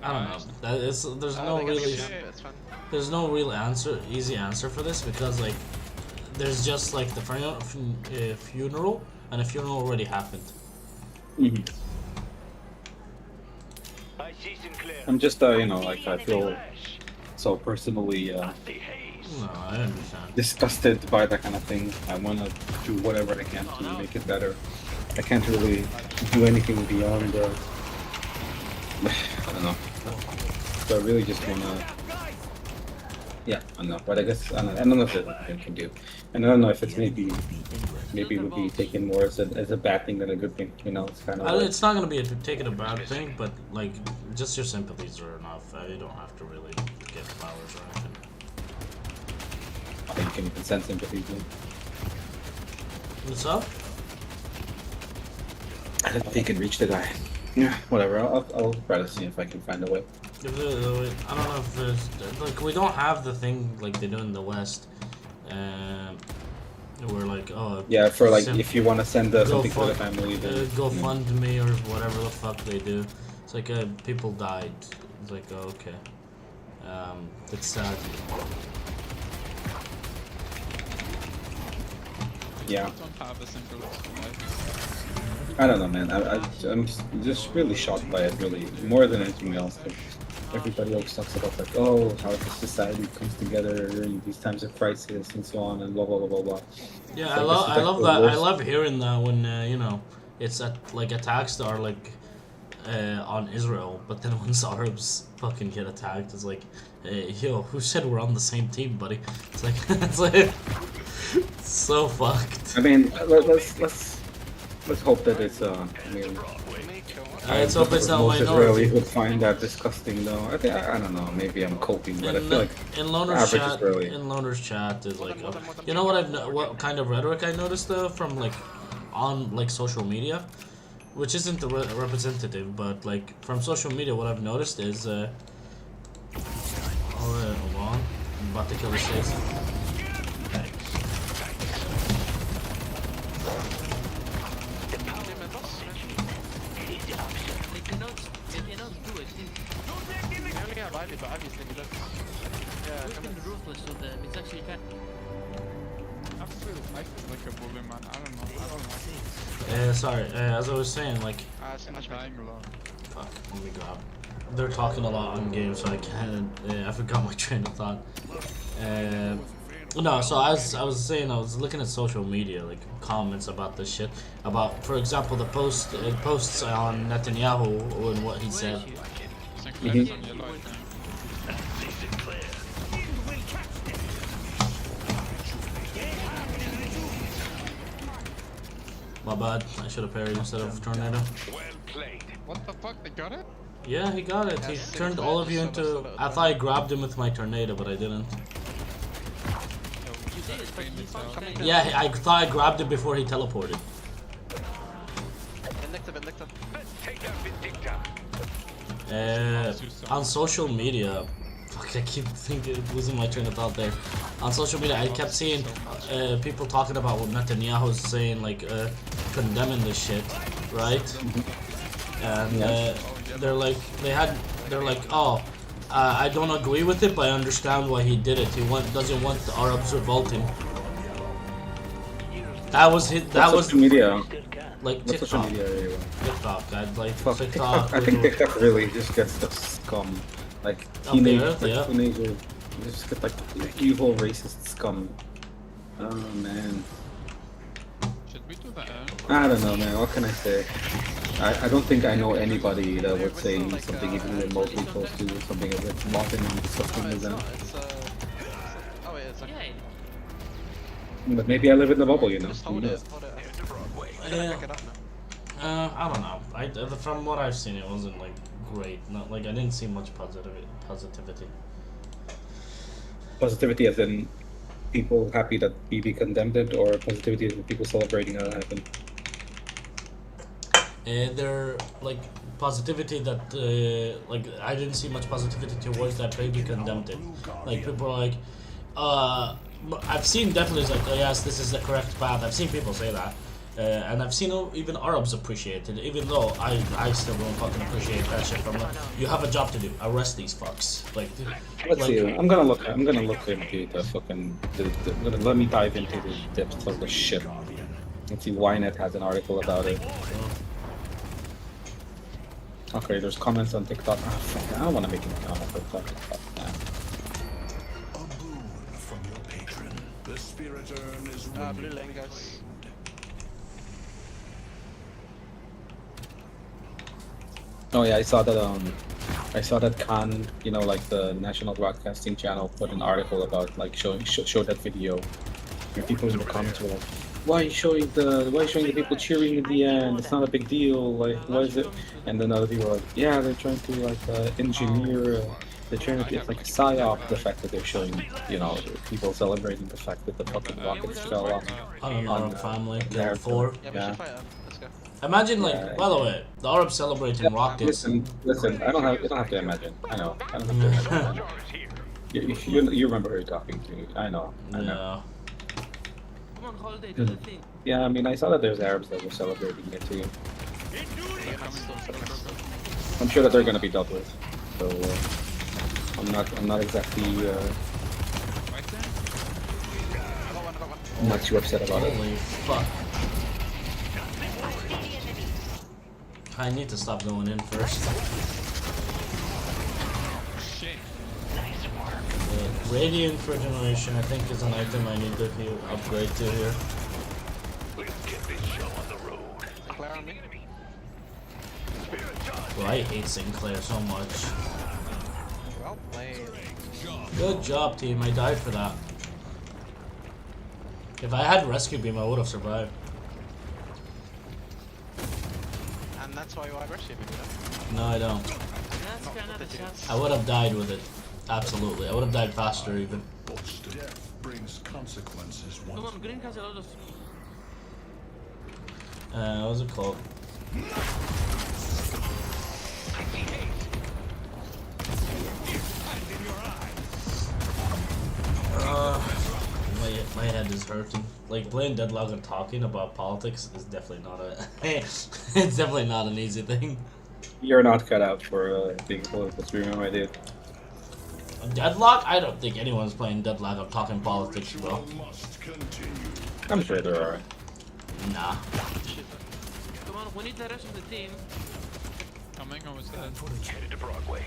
B: I don't know. That is, there's no
P: they can
B: really.
P: shoot, it's fine.
B: There's no real easy answer for this because like, there's just like the funeral, and a funeral already happened.
A: Mm-hmm.
J: I see Sinclair.
A: I'm just you know, like I feel so personally
B: No, I understand.
A: disgusted by that kind of thing. I want to do whatever I can to make it better. I can't really do anything beyond I don't know. So I really just want to Yeah, I know, but I guess I don't know if there's anything we can do, and I don't know if it's maybe it would be taken more as a bad thing than a good thing. You know, it's kind of like,
B: It's not gonna be taking a bad thing, but like just your sympathies are enough. You don't have to really get flowers or anything.
A: I think you can send sympathy to.
B: What's up?
A: I don't think you can reach the guy. Yeah, whatever. I'll try to see if I can find a way.
B: I don't know if there's like we don't have the thing like they do in the West. We're like, oh
A: yeah, for like if you want to send something for the family, then
B: go fund me or whatever the fuck they do. It's like people died. It's like, oh, okay, it's sad.
A: Yeah. I don't know, man. I'm just really shocked by it, really, more than anything else. Everybody always talks about like, oh, how the society comes together during these times of crisis and so on and blah blah blah blah blah.
B: Yeah,
A: so
B: I love that. I love hearing that when you know it's like attacks that are like on Israel, but then once Arabs fucking get attacked, it's like, yo, who said we're on the same team, buddy? It's like it's so fucked.
A: I mean, let's hope that it's I mean.
B: Let's hope it's not
A: most
B: minority.
A: Israelis would find that disgusting, though. I don't know. Maybe I'm coping, but I feel like
B: in Loner's chat is like, you know what kind of rhetoric I noticed from like on like social media, which isn't the representative, but like from social media, what I've noticed is hold on, I'm about to kill the six.
P: But obviously we don't. Yeah,
Q: we've been ruthless with them. It's actually you can't.
C: I feel like a bully, man. I don't know.
B: Sorry. As I was saying, like.
C: I'm dying a lot.
B: Fuck. Let me go out. They're talking a lot on game, so I can't. I forgot my train of thought. No, so as I was saying, I was looking at social media, like comments about this shit. About, for example, the posts on Netanyahu and what he said. My bad. I should have parried instead of tornado.
C: What the fuck? They got it?
B: Yeah, he got it. He turned all of you into. I thought I grabbed him with my tornado, but I didn't. Yeah, I thought I grabbed him before he teleported. On social media, fuck, I keep losing my train of thought there. On social media, I kept seeing people talking about what Netanyahu's saying, like condemning this shit, right? And they're like, oh, I don't agree with it, but I understand why he did it. He doesn't want the Arabs revolting. That was his. That was
A: social media.
B: Like
A: TikTok. Social media,
B: TikTok. I'd like
A: TikTok. I think TikTok really just gets the scum, like teenagers. Just get like evil racist scum. Oh man.
C: Should we do that?
A: I don't know, man. What can I say? I don't think I know anybody that would say something even remotely close to something as modern and disgusting as that.
P: Oh wait, it's okay.
A: But maybe I live in the bubble, you know.
P: Just hold it.
B: I don't know. From what I've seen, it wasn't like great. Not like I didn't see much positivity.
A: Positivity as in people happy that BB condemned it, or positivity as in people celebrating how it happened?
B: They're like positivity that like I didn't see much positivity towards that BB condemned it. Like people are like, I've seen definitely like, oh, yes, this is the correct path. I've seen people say that. And I've seen even Arabs appreciate it, even though I still don't fucking appreciate that shit. From like, you have a job to do. Arrest these fucks. Like,
A: let's see. I'm gonna look into the fucking. Let me dive into the depths of the shit. Let's see. Ynet has an article about it. Okay, there's comments on TikTok. Oh, fuck, I don't want to make an account on TikTok.
F: A boon from your patron. The spirit urn is
P: blue lane, guys.
A: Oh yeah, I saw that I saw that Khan, you know, like the national broadcasting channel, put an article about like show that video. And people in the comments were like, why are you showing the people cheering in the end? It's not a big deal. Like, why is it? And then other people are like, yeah, they're trying to like engineer. They're trying to. It's like a psyop. The fact that they're showing, you know, people celebrating the fact that the fucking rockets fell on
B: Arab family, kill 4.
P: Yeah, we should fight up. Let's go.
B: Imagine, like, by the way, the Arabs celebrating rockets.
A: Listen. I don't have. You don't have to imagine. I know. I don't have to imagine. You remember who you're talking to. I know. I know.
Q: Come on, holiday, do the thing.
A: Yeah, I mean, I saw that there's Arabs that were celebrating it too. I'm sure that they're gonna be dealt with. So I'm not exactly I'm not too upset about it.
B: Holy fuck. I need to stop going in first. Radiant for generation, I think, is an item I need to upgrade to here. Well, I hate Sinclair so much.
P: Well played.
B: Good job, team. I died for that. If I had rescue beam, I would have survived.
P: And that's why you want rescue beam, you
B: No, I don't.
Q: That's kind of the chance.
B: I would have died with it. Absolutely. I would have died faster even.
F: Death brings consequences.
Q: Come on, green has a lot of.
B: What was it called? My head is hurting. Like, playing Deadlock and talking about politics is definitely not a. It's definitely not an easy thing.
A: You're not cut out for being a political streamer, my dude.
B: Deadlock? I don't think anyone's playing Deadlock or talking politics, bro.
A: I'm sure there are.
B: Nah.
Q: Come on, we need the rest of the team.
C: Coming, I was dead.
J: Headed to Broadway.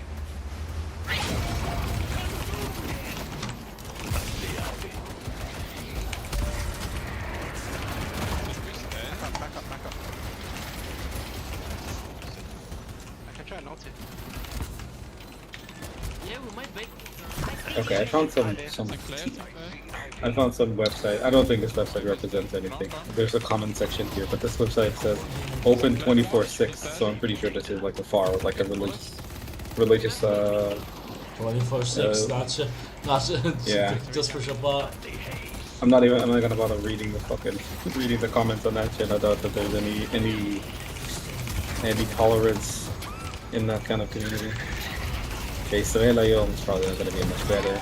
P: back up. I can try an ulti.
Q: Yeah, we might make.
A: Okay, I found some I found some website. I don't think this website represents anything. There's a comment section here, but this website says open 24/6, so I'm pretty sure this is like a like a religious
B: 24/6, not
A: yeah.
B: just for Shabbat.
A: I'm not gonna bother reading the comments on that shit. I doubt that there's any tolerance in that kind of community. Okay, Israel Ayom is probably not gonna be much better.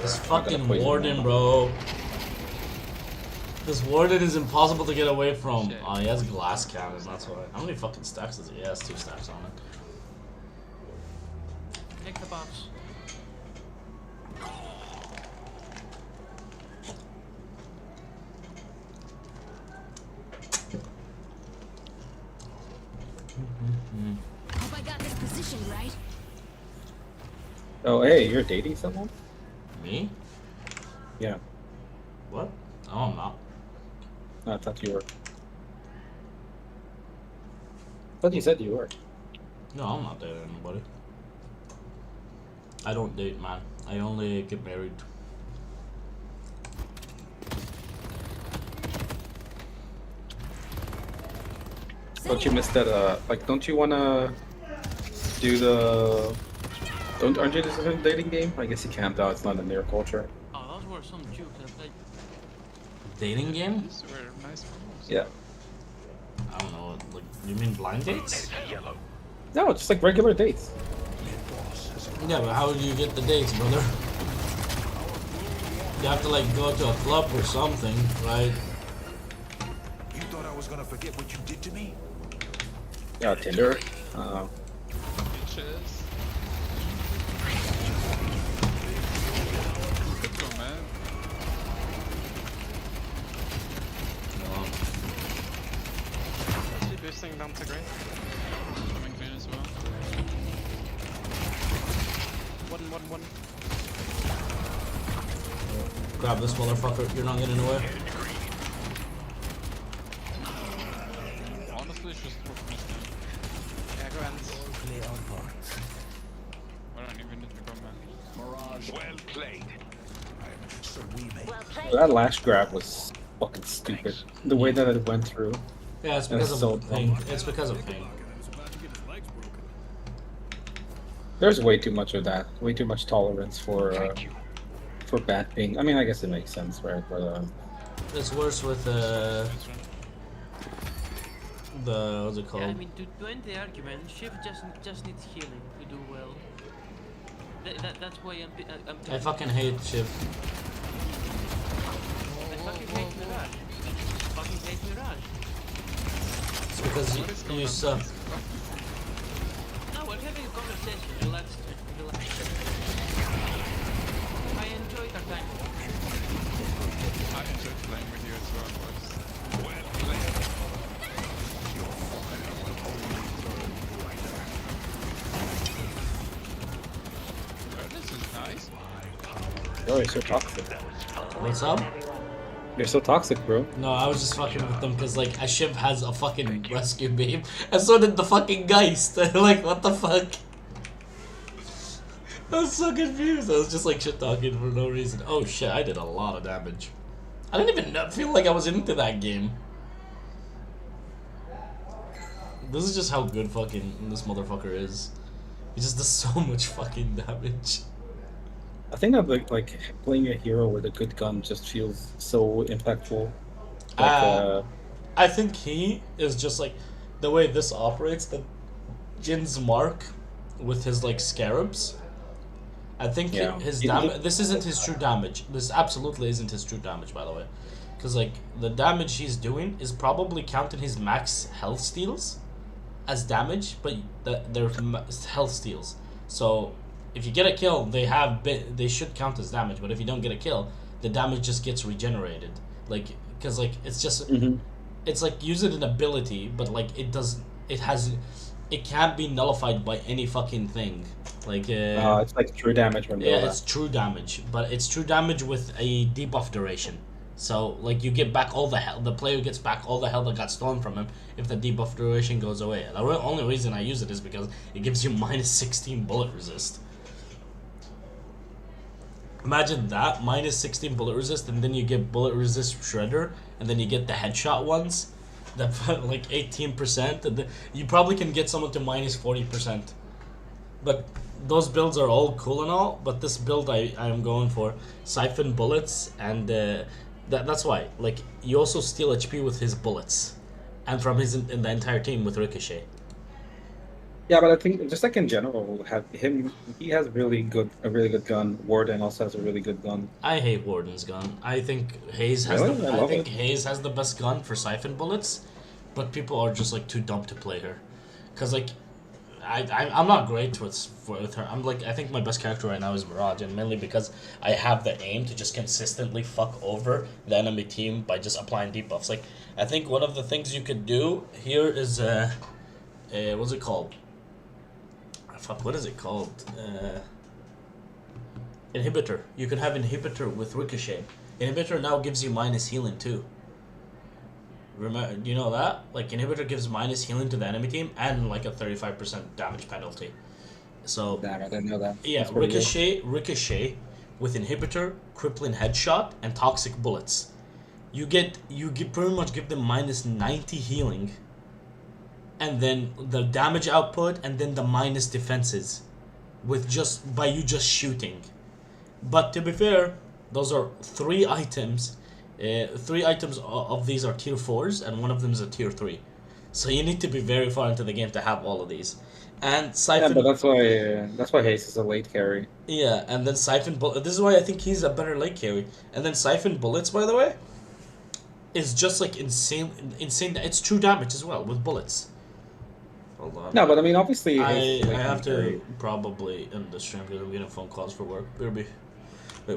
B: This fucking warden, bro. This warden is impossible to get away from. Oh, he has glass cannon, that's why. How many fucking stacks does he? He has 2 stacks on it.
Q: Take the box.
R: Hope I got this position right.
A: Oh, hey, you're dating someone?
B: Me?
A: Yeah.
B: What? Oh, I'm not.
A: No, I thought you were. I thought you said you were.
B: No, I'm not dating anybody. I don't date, man. I only get married.
A: Don't you miss that? Like, don't you wanna do the? Aren't you just in a dating game? I guess you can't. Though it's not in their culture.
Q: Oh, those were some jukes that played.
B: Dating game?
C: These were nice moves.
A: Yeah.
B: I don't know. Like, you mean blind dates?
A: No, just like regular dates.
B: Yeah, but how do you get the dates, brother? You have to like go to a club or something, right?
F: You thought I was gonna forget what you did to me?
A: Yeah, Tinder.
C: Bitches. Good go, man.
P: Is she boosting down to green?
C: Coming green as well.
P: One.
B: grab this motherfucker. You're not getting away.
C: Honestly, just for missing.
P: Yeah, go ahead.
C: I don't even need to go, man.
F: Mirage. Well played.
I: So we make
A: That last grab was fucking stupid. The way that it went through.
B: Yeah, it's
A: That was
B: because
A: so
B: of ping.
A: dumb.
B: It's because of ping.
A: There's way too much of that. Way too much tolerance for bad ping. I mean, I guess it makes sense, right? But
B: It's worse with the what's it called?
Q: Yeah, I mean, to end the argument, Shiv just needs healing to do well. That's why I'm
B: I fucking hate Shiv.
Q: I fucking hate Mirage. Fucking hate Mirage.
B: It's because you suck.
Q: No, we're having a conversation. Relax. I enjoyed our time.
C: I enjoyed playing with you as well, boys. Well played. This is nice.
A: oh, you're so toxic.
B: What's up?
A: You're so toxic, bro.
B: No, I was just fucking with them because like Shiv has a fucking rescue beam, and so did the fucking Geist. Like, what the fuck? I was so confused. I was just like shit talking for no reason. Oh shit, I did a lot of damage. I didn't even feel like I was into that game. This is just how good fucking this motherfucker is. He just does so much fucking damage.
A: I think that like playing a hero with a good gun just feels so impactful. Like,
B: I think he is just like the way this operates. The Jin's mark with his like scarabs. I think his damage. This isn't his true damage. This absolutely isn't his true damage, by the way, because like the damage he's doing is probably counting his max health steals as damage, but they're health steals. So if you get a kill, they should count as damage. But if you don't get a kill, the damage just gets regenerated. Like, because like it's just it's like using an ability, but like it can't be nullified by any fucking thing. Like
A: it's like true damage from
B: yeah, it's true damage, but it's true damage with a debuff duration. So like you get back all the health. The player gets back all the health that got stolen from him if the debuff duration goes away. The only reason I use it is because it gives you minus 16 bullet resist. Imagine that, minus 16 bullet resist, and then you get bullet resist shredder, and then you get the headshot ones that put like 18%, and you probably can get someone to minus 40%. But those builds are all cool and all, but this build I am going for siphon bullets, and that's why. Like, you also steal HP with his bullets, and from his in the entire team with ricochet.
A: Yeah, but I think just like in general, he has a really good gun. Warden also has a really good gun.
B: I hate Warden's gun. I think Hayes has Hayes has the best gun for siphon bullets, but people are just like too dumb to play her, cause like I'm not great with her. I think my best character right now is Mirage, and mainly because I have the aim to just consistently fuck over the enemy team by just applying debuffs. Like, I think one of the things you could do here is what's it called? Fuck, what is it called? Inhibitor. You can have Inhibitor with Ricochet. Inhibitor now gives you minus healing too. Remember, do you know that? Like, Inhibitor gives minus healing to the enemy team and like a 35% damage penalty. So
A: damn, I didn't know that.
B: Yeah, Ricochet with Inhibitor, Crippling Headshot, and Toxic Bullets. You pretty much give them minus 90 healing, and then the damage output, and then the minus defenses by you just shooting. But to be fair, those are 3 items. 3 items of these are tier 4s, and one of them is a tier 3. So you need to be very far into the game to have all of these. And Siphon...
A: Yeah, but that's why Hayes is a late carry.
B: Yeah, and then Siphon Bullet... This is why I think he's a better late carry. And then Siphon Bullets, by the way, is just like insane. It's true damage as well with bullets. Hold on.
A: No, but I mean, obviously...
B: I have to probably end the stream because I'm getting phone calls for work. Wait,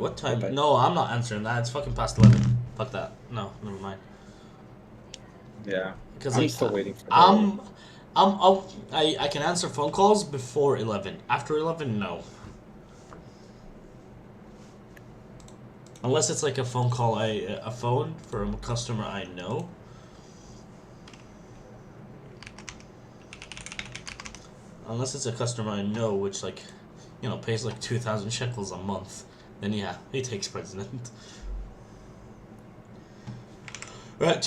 B: what time?
A: Okay.
B: No, I'm not answering that. It's fucking past 11. Fuck that. No, never mind.
A: Yeah.
B: Because
A: I'm still waiting for
B: I can answer phone calls before 11. After 11, no. Unless it's like a phone call, a phone from a customer I know. Unless it's a customer I know, which like, you know, pays like 2,000 shekels a month, then yeah, he takes precedent. Right.